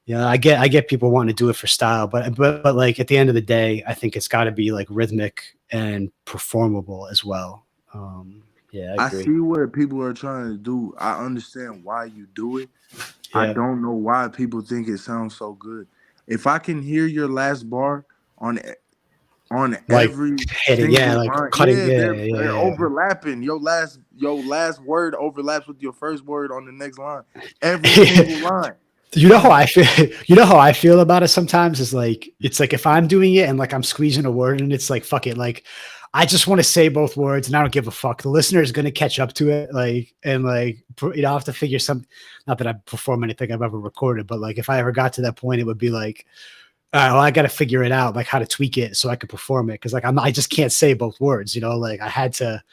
yeah, I get people wanting to do it for style, but like at the end of the day, I think it's got to be like rhythmic and performable as well. Yeah, I I agree. see what people are trying to do. I understand why you do it. I Yeah, don't know why people think it sounds so good. If I can hear your last bar on on like every hitting, yeah, single like line, cutting, yeah, yeah, they're yeah, yeah. overlapping. Your last word overlaps with your first word on the next line. Every Yeah. single line. You know how I feel. You know how I feel about it sometimes is like it's like if I'm doing it and like I'm squeezing a word and it's like fuck it, like I just want to say both words and I don't give a fuck. The listener is going to catch up to it, like and like I have to figure some. Not that I perform anything I've ever recorded, but like if I ever got to that point, it would be like well, I got to figure it out, like how to tweak it so I could perform it. Cause like I just can't say both words, like I had to,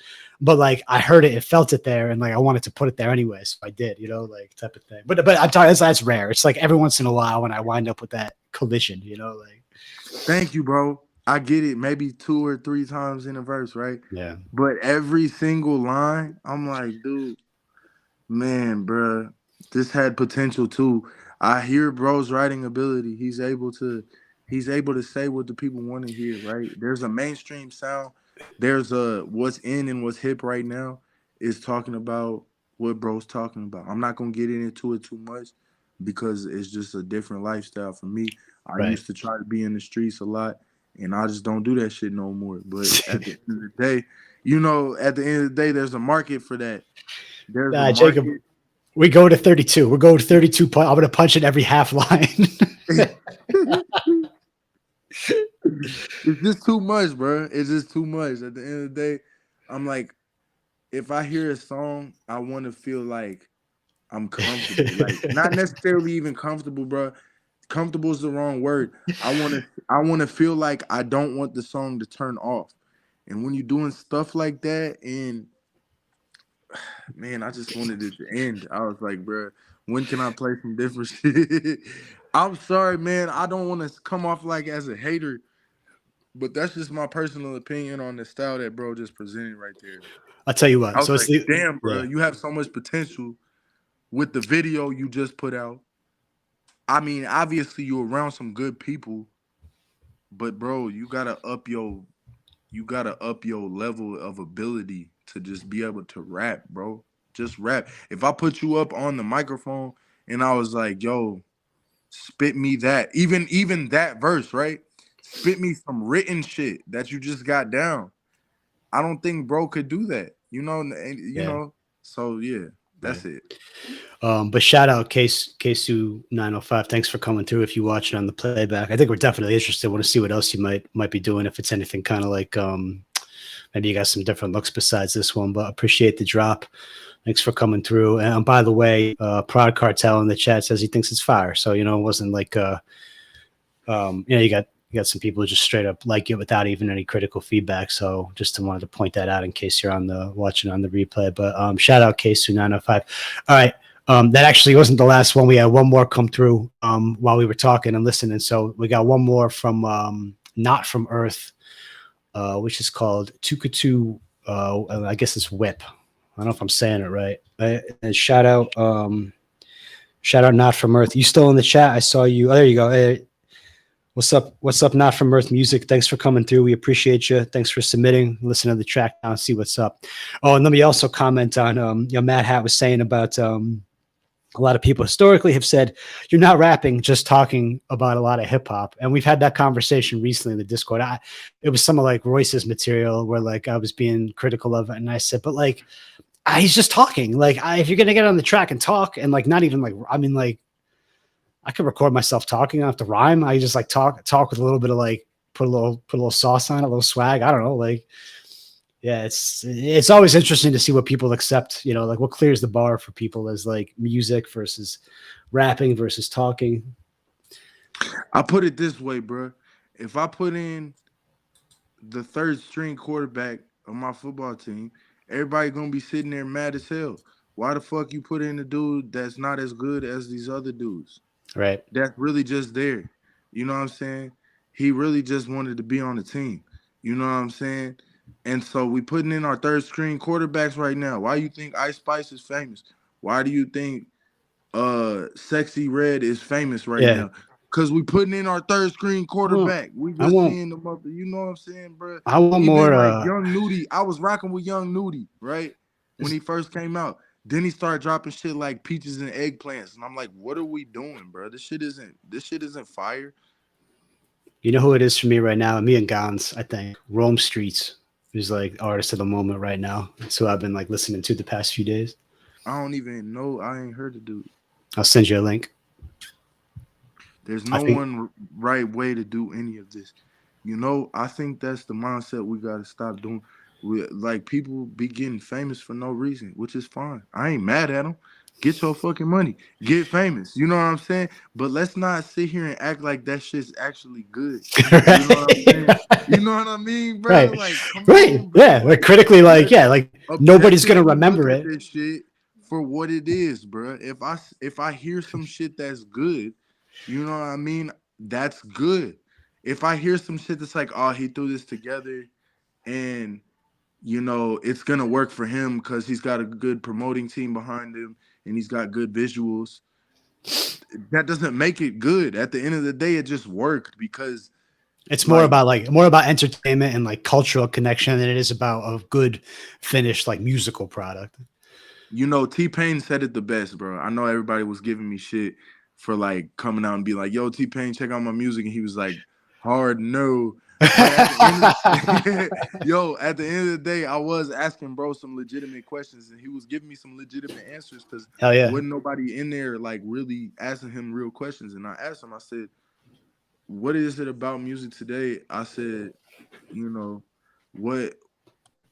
but like I heard it, it felt it there. And like I wanted to put it there anyway. So I did, like type of thing. But I'm talking, that's rare. It's like every once in a while when I wind up with that collision, like, Thank you, bro. I get it. Maybe 2 or 3 times in a verse, right? yeah. But every single line, I'm like, dude, man, bruh, this had potential too. I hear bro's writing ability. He's able to say what the people want to hear, right? There's a mainstream sound. There's a what's in and what's hip right now is talking about what bro's talking about. I'm not gonna get into it too much because it's just a different lifestyle for me. I Right. used to try to be in the streets a lot and I just don't do that shit no more. But at the end of the day, at the end of the day, there's a market for that. There's a Jacob, market. we go to 32. We're going to 32. I'm going to punch in every half line. It's just too much, bro. It's just too much. At the end of the day, I'm like, if I hear a song, I want to feel like I'm comfortable. Like, not necessarily even comfortable, bro. Comfortable is the wrong word. I want to feel like I don't want the song to turn off. And when you're doing stuff like that, and man, I just wanted it to end. I was like, bro, when can I play some different shit? I'm sorry, man. I don't want to come off like as a hater, but that's just my personal opinion on the style that bro just presented right there. I'll tell you I what. was So it's like, the, damn, bro, yeah. you have so much potential with the video you just put out. I mean, obviously you're around some good people, but bro, you gotta up you gotta up your level of ability to just be able to rap, bro. Just rap. If I put you up on the microphone and I was like, yo, spit me that, even that verse, right? Spit me some written shit that you just got down. I don't think bro could do that. Yeah. So yeah, Yeah. that's it. But shout out Kesu 905. Thanks for coming through. If you watch it on the playback, I think we're definitely interested. Want to see what else you might be doing. If it's anything kind of like maybe you got some different looks besides this one. But appreciate the drop. Thanks for coming through. And by the way, Prod Cartel in the chat says he thinks it's fire. So it wasn't like you got some people who just straight up like it without even any critical feedback. So just wanted to point that out in case you're watching on the replay. But shout out Kesu 905. All right. That actually wasn't the last one. We had one more come through while we were talking and listening. So we got one more from Not From Earth, which is called Tukatu. I guess it's Whip. I don't know if I'm saying it right. And shout out Not From Earth. You still in the chat? I saw you. Oh, there you go. Hey, what's up? What's up, Not From Earth Music? Thanks for coming through. We appreciate you. Thanks for submitting. Listen to the track now and see what's up. Oh, and let me also comment on Matt Hat was saying about a lot of people historically have said you're not rapping, just talking about a lot of hip hop. And we've had that conversation recently in the Discord. It was some of like Royce's material where like I was being critical of it. And I said, but like, he's just talking. Like if you're going to get on the track and talk and like, not even like, I mean, like I could record myself talking. I don't have to rhyme. I just like talk with a little bit of like, put a little sauce on it, a little swag. I don't know. Like, yeah, it's always interesting to see what people accept, like what clears the bar for people as like music versus rapping versus talking. I put it this way, bro. If I put in the third string quarterback of my football team, everybody gonna be sitting there mad as hell. Why the fuck you put in a dude that's not as good as these other dudes? Right. That's really just there. You know what I'm saying? He really just wanted to be on the team. You know what I'm saying? And so we putting in our third string quarterbacks right now. Why you think Ice Spice is famous? Why do you think Sexy Red is famous right now? Because we putting in our third string quarterback. We just seeing them up. You know what I'm saying, bro? I want Even more. like Young Nudie. I was rocking with Young Nudie, right? When he first came out. Then he started dropping shit like peaches and eggplants. And I'm like, what are we doing, bro? This shit isn't fire. You know who it is for me right now? Me and Gons, I think. Rome Streets is like artist of the moment right now. That's who I've been like listening to the past few days. I don't even know. I ain't heard the dude. I'll send you a link. There's no one right way to do any of this. I think that's the mindset we got to stop doing. Like people be getting famous for no reason, which is fine. I ain't mad at them. Get your fucking money. Get famous. You know what I'm saying? But let's not sit here and act like that shit's actually good. Right. You know what I'm saying? You know what I mean, bro? Right. Like, come right. on, bro. Yeah. Like critically, like nobody's gonna remember it. This shit for what it is, bro. If I hear some shit that's good, you know what I mean? That's good. If I hear some shit that's like, oh, he threw this together and it's gonna work for him because he's got a good promoting team behind him and he's got good visuals. That doesn't make it good. At the end of the day, it just worked because it's more about entertainment and like cultural connection than it is about a good finished like musical product. T-Pain said it the best, bro. I know everybody was giving me shit for like coming out and be like, yo, T-Pain, check out my music. And he was like, hard no. At the end of the day, I was asking bro some legitimate questions and he was giving me some legitimate answers because wasn't nobody in there like really asking him real questions. And I asked him, I said, what is it about music today? I said,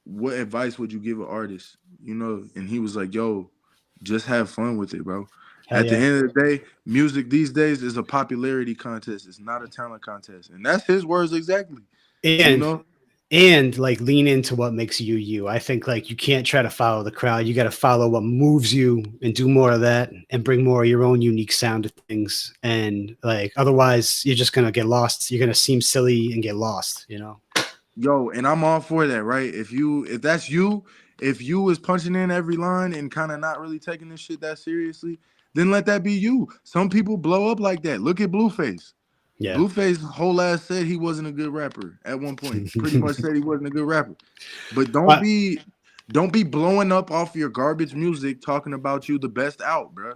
what advice would you give an artist? And he was like, yo, just have fun with it, bro. At the end of the day, music these days is a popularity contest. It's not a talent contest. And that's his words exactly. And like lean into what makes you you. I think like you can't try to follow the crowd. You got to follow what moves you and do more of that and bring more of your own unique sound to things. And like otherwise you're just going to get lost. You're going to seem silly and get lost, Yo, and I'm all for that, right? If that's you, if you is punching in every line and kind of not really taking this shit that seriously, then let that be you. Some people blow up like that. Look at Blueface. Yeah. Blueface whole ass said he wasn't a good rapper at one point. Pretty much said he wasn't a good rapper. But don't be blowing up off your garbage music talking about you the best out, bro.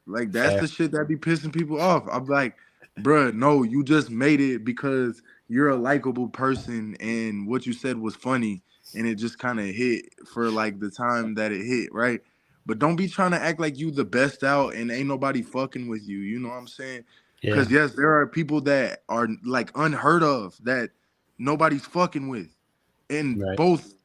Like that's Fair. the shit that be pissing people off. I'm like, bruh, no, you just made it because you're a likable person and what you said was funny and it just kind of hit for like the time that it hit, right? But don't be trying to act like you the best out and ain't nobody fucking with you. You know what I'm saying? Yeah. Because yes, there are people that are like unheard of that nobody's fucking with. In Right. both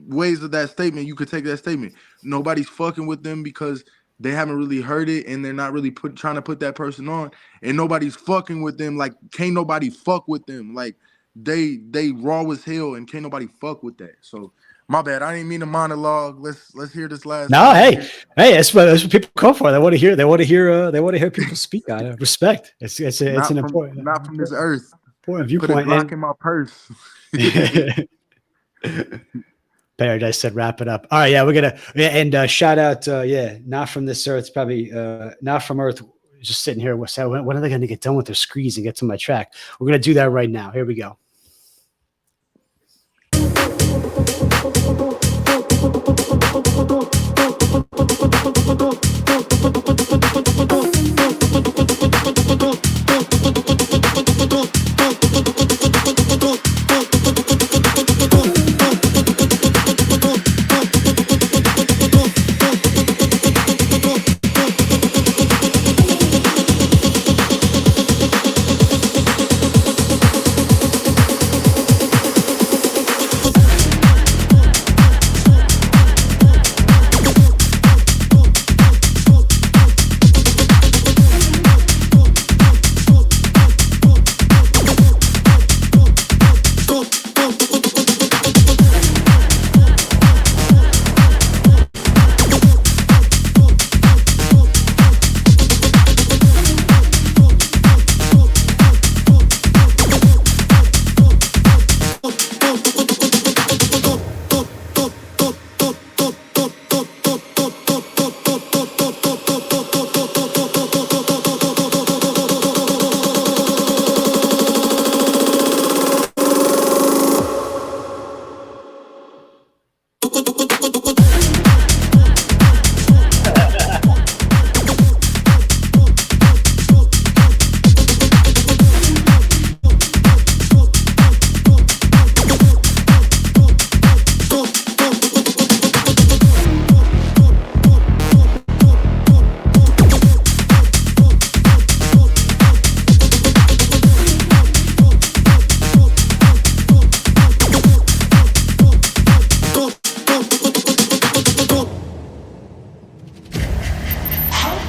ways of that statement, you could take that statement. Nobody's fucking with them because they haven't really heard it and they're not really trying to put that person on. And nobody's fucking with them. Like, can't nobody fuck with them. Like they raw as hell and can't nobody fuck with that. So my bad. I didn't mean to monologue. Let's hear this last No, line hey, here. hey, that's what people come for. They want to hear. They want to hear. They want to hear people speak on it. Respect. It's an Not from this earth. important Put a viewpoint. Glock in my purse. Paradise said, "Wrap it up." All right, yeah, we're gonna and shout out, not from this earth. It's probably not from Earth. Just sitting here. When are they going to get done with their screeds and get to my track? We're gonna do that right now. Here we go.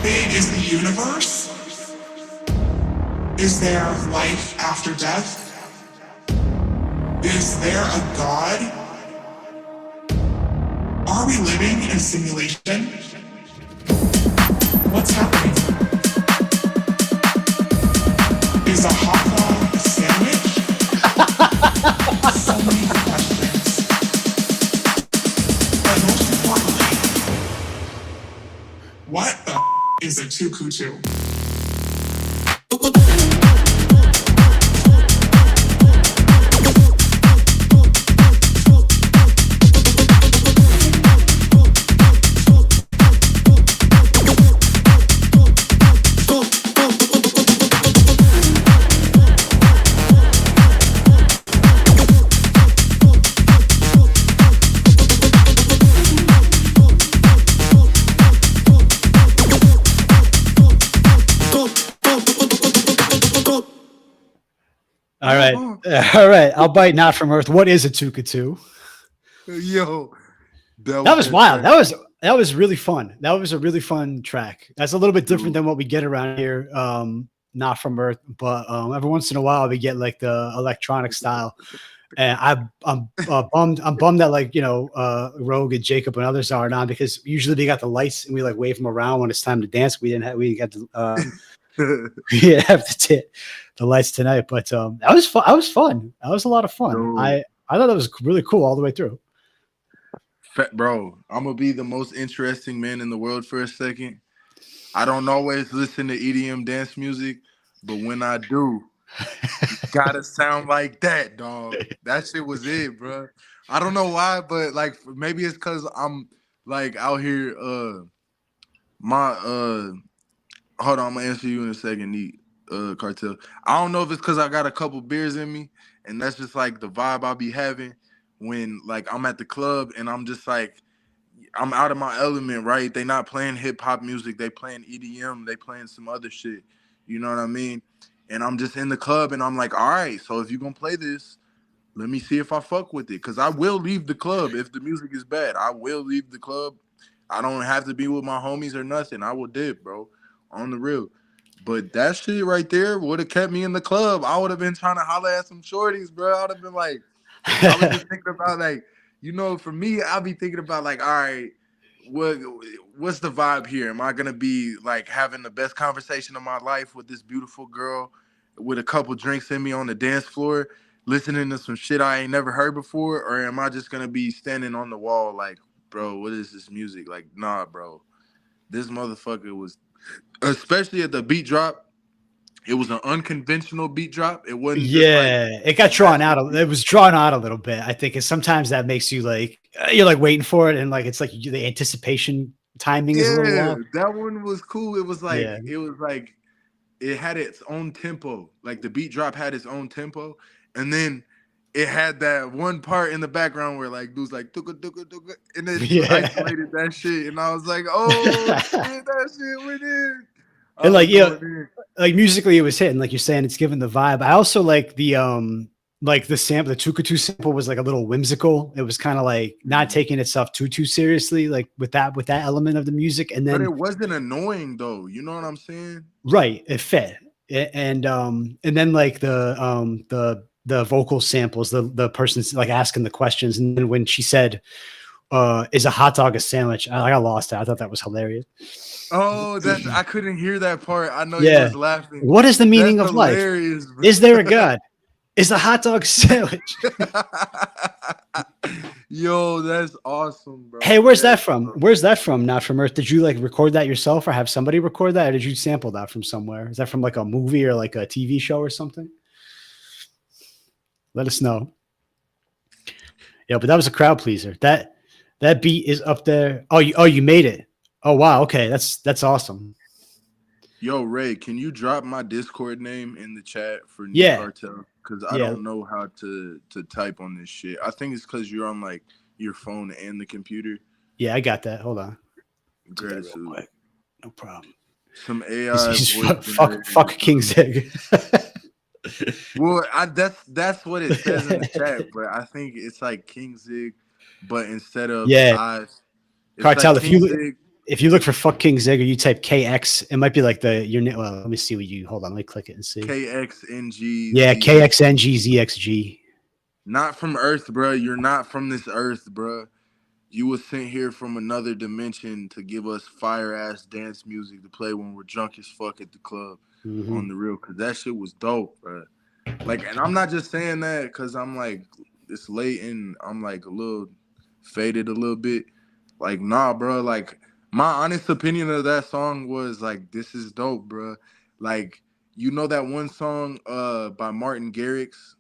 Big is the universe? Is there life after death? Is there a God? Are we living in a simulation? What's happening? Is a hot dog a sandwich? So many questions. But most importantly, what the is a tukutu? All right. All right. I'll bite not from Earth. What is a Tukatu? Yo, that was wild. That was really fun. That was a really fun track. That's a little bit different than what we get around here. Not from Earth, but every once in a while we get like the electronic style. And I'm bummed. I'm bummed that like Rogue and Jacob and others aren't on, because usually we got the lights and we like wave them around when it's time to dance. We got the we didn't have the lights tonight, but that was fun. That was fun. That was a lot of fun. I thought that was really cool all the way through. Bro, I'm gonna be the most interesting man in the world for a second. I don't always listen to EDM dance music, but when I do, Gotta sound like that, dog. That shit was it, bro. I don't know why, but like maybe it's because I'm like out here. My hold on, I'm gonna answer you in a second, Neat. Cartel. I don't know if it's because I got a couple beers in me, and that's just like the vibe I be having when like I'm at the club and I'm just like I'm out of my element, right? They not playing hip hop music, they playing EDM, they playing some other shit. You know what I mean? And I'm just in the club and I'm like, all right, so if you gonna play this, let me see if I fuck with it. Cause I will leave the club if the music is bad. I will leave the club. I don't have to be with my homies or nothing. I will dip, bro. On the real. But that shit right there would have kept me in the club. I would have been trying to holler at some shorties, bro. I would have been like, I was just thinking about like, for me, I'll be thinking about like, all right, what what's the vibe here? Am I gonna be like having the best conversation of my life with this beautiful girl with a couple drinks in me on the dance floor, listening to some shit I ain't never heard before, or am I just gonna be standing on the wall like, bro, what is this music? Like, nah, bro. This motherfucker was, especially at the beat drop, it was an unconventional beat drop. It wasn't just like Yeah, it got drawn out. It was drawn out a little bit, I think, and sometimes that makes you like you're like waiting for it, and like it's like the anticipation timing is a little yeah, off. that one was cool. Yeah, It was like it had its own tempo. Like the beat drop had its own tempo, and then it had that one part in the background where like dudes like "Tuka, tuka, tuka," and then you yeah, isolated that shit, and I was like, oh shit, that shit went in. I and was like going in. like musically it was hitting, like you're saying, it's giving the vibe. I also like the sample, the Tukatu sample was like a little whimsical. It was kind of like not taking itself too seriously, like with that element of the music, and But then it wasn't annoying though. You know what I'm saying? right, it fit. And then like the vocal samples, the person's like asking the questions, and then when she said, is a hot dog a sandwich? I got lost. I thought that was hilarious. Oh, I couldn't hear that part. I know you Yeah. was laughing. What is the That's meaning of life? hilarious, bro. Is there a God? Is a hot dog a sandwich? Yo, that's awesome, Hey, bro. where's Yes, that from? bro. Where's that from? Not from Earth. Did you like record that yourself or have somebody record that? Or did you sample that from somewhere? Is that from like a movie or like a TV show or something? Let us know. Yeah, but that was a crowd pleaser. That beat is up there. Oh, you made it. Oh wow, okay. That's awesome. Yo, Ray, can you drop my Discord name in the chat for Neat Yeah. Cartel? Because I Yeah. don't know how to type on this shit. I think it's because you're on like your phone and the computer. Yeah, I got that. Hold on. Do that real Gratitude. quick. No problem. Some AI voice Fuck King Zig. Well, that's what it says in the chat, but I think it's like King Zig, but instead of Yeah. eyes, it's Cartel, like King Zig. if you look for fuck King Zig or you type KX, it might be like your name. Well, let me see what you hold on. Let me click it and see. KXNG. Yeah, KXNGZXG. Not from Earth, bro. You're not from this Earth, bro. You was sent here from another dimension to give us fire ass dance music to play when we're drunk as fuck at the club. On the real, cause that shit was dope, bro. Like, and I'm not just saying that because I'm like it's late and I'm like a little faded a little bit. Like, nah, bro. Like, my honest opinion of that song was like, this is dope, bro. Like, you know that one song by Martin Garrix?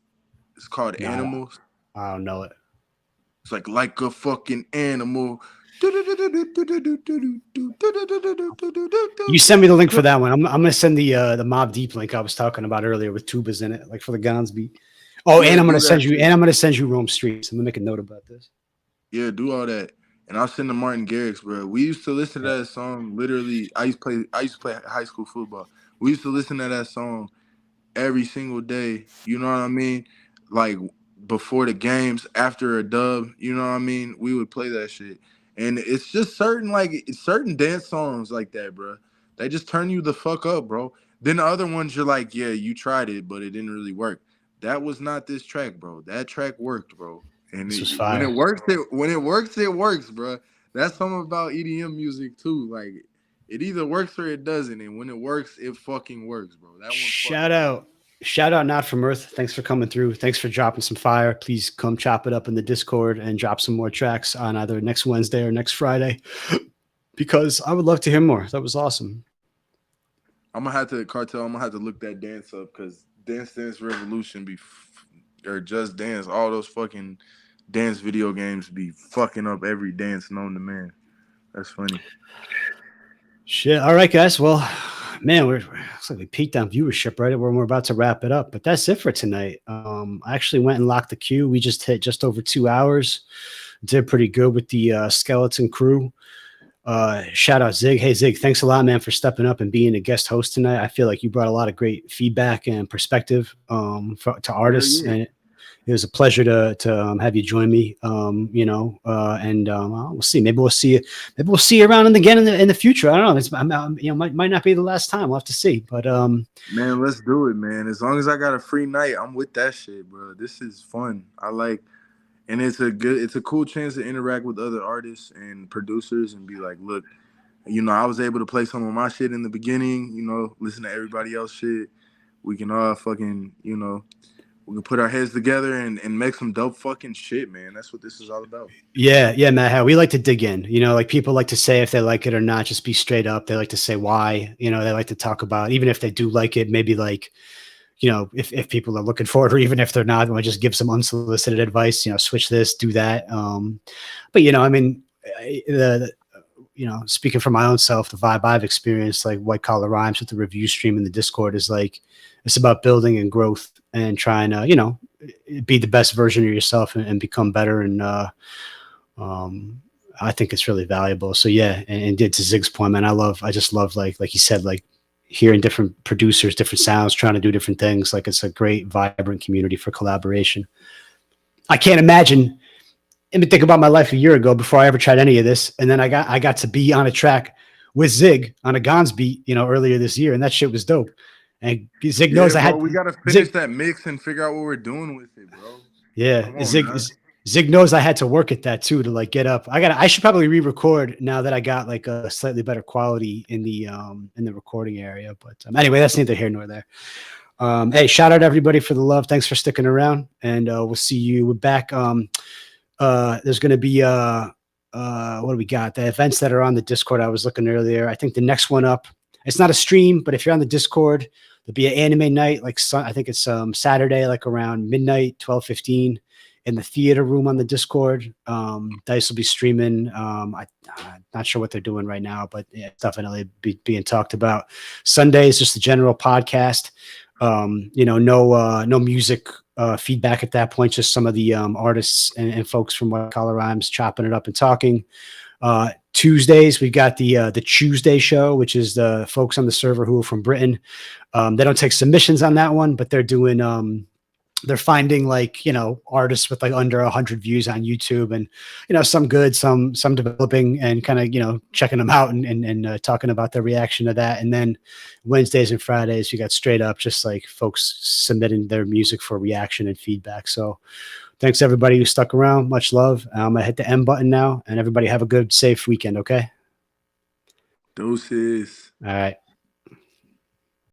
It's called Animals. I don't know it. It's like a fucking animal. You send me the link for that one. I'm gonna send the Mob Deep link I was talking about earlier with tubas in it, like for the Gons beat. Oh, Yeah, and I'm gonna do that send you Rome Streets. I'm gonna make a note about this. Yeah, do all that. And I'll send to Martin Garrix, bro. We used to listen to that song literally. I used to play high school football. We used to listen to that song every single day. You know what I mean? Like before the games, after a dub, you know what I mean? We would play that shit. And it's just certain dance songs like that, bro. They just turn you the fuck up, bro. Then the other ones you're like, yeah, you tried it, but it didn't really work. That was not this track, bro. That track worked, bro. And This was when fire. it works, bro. That's something about EDM music too. Like it either works or it doesn't. And when it works, it fucking works, bro. That one Shout out Not From Earth. Thanks for coming through. Thanks for dropping some fire. Please come chop it up in the Discord and drop some more tracks on either next Wednesday or next Friday, because I would love to hear more. That was awesome. I'm gonna have to look that dance up because Dance Dance Revolution or Just Dance, all those fucking dance video games be fucking up every dance known to man. That's funny. Shit. All right, guys. Well, man, looks like we peaked on viewership right when we're about to wrap it up. But that's it for tonight. I actually went and locked the queue. We just hit just over 2 hours. Did pretty good with the skeleton crew. Shout out Zig. Hey Zig, thanks a lot, man, for stepping up and being a guest host tonight. I feel like you brought a lot of great feedback and perspective to artists, and it was a pleasure to have you join me. We'll see. Maybe we'll see you. Maybe we'll see you around again in the future. I don't know. Might not be the last time. We'll have to see. But man, let's do it, man. As long as I got a free night, I'm with that shit, bro. This is fun. And it's a cool chance to interact with other artists and producers and be like, look, I was able to play some of my shit in the beginning, listen to everybody else shit. We can all fucking, we can put our heads together and make some dope fucking shit, man. That's what this is all about. Yeah, Matt, we like to dig in, like people like to say if they like it or not, just be straight up. They like to say why, they like to talk about, even if they do like it, maybe like, if people are looking for it, or even if they're not, we just give some unsolicited advice, switch this, do that. But speaking for my own self, the vibe I've experienced, like White Collar Rhymes with the review stream in the Discord, is like, it's about building and growth and trying to, be the best version of yourself and become better. And I think it's really valuable. So yeah, and to Zig's point, man, I just love like you said, like, hearing different producers, different sounds, trying to do different things. Like, it's a great, vibrant community for collaboration. I can't imagine. I mean, think about my life a year ago before I ever tried any of this. And then I got to be on a track with Zig on a Gons beat, earlier this year. And that shit was dope. And Zig knows we got to finish that mix and figure out what we're doing with it, bro. Yeah. Zig knows I had to work at that too, to like get up. I should probably re-record now that I got like a slightly better quality in the recording area. But anyway, that's neither here nor there. Hey, shout out everybody for the love. Thanks for sticking around, and we'll see you back. There's going to be what do we got? The events that are on the Discord. I was looking earlier. I think the next one up, it's not a stream, but if you're on the Discord, there'll be an anime night. Like I think it's Saturday, like around midnight, 12:15. In the theater room on the Discord. Dice will be streaming. I'm not sure what they're doing right now, but yeah, it's definitely being talked about. Sunday is just a general podcast. No music feedback at that point, just some of the artists and folks from White Collar Rhymes chopping it up and talking. Tuesdays, we got the Tuesday show, which is the folks on the server who are from Britain. They don't take submissions on that one, but they're doing they're finding like, artists with like under 100 views on YouTube, and, some good, some developing, and kind of, checking them out and talking about their reaction to that. And then Wednesdays and Fridays, you got straight up, just like folks submitting their music for reaction and feedback. So thanks everybody who stuck around. Much love. I'm gonna hit the M button now, and everybody have a good, safe weekend. Okay. Doses. All right.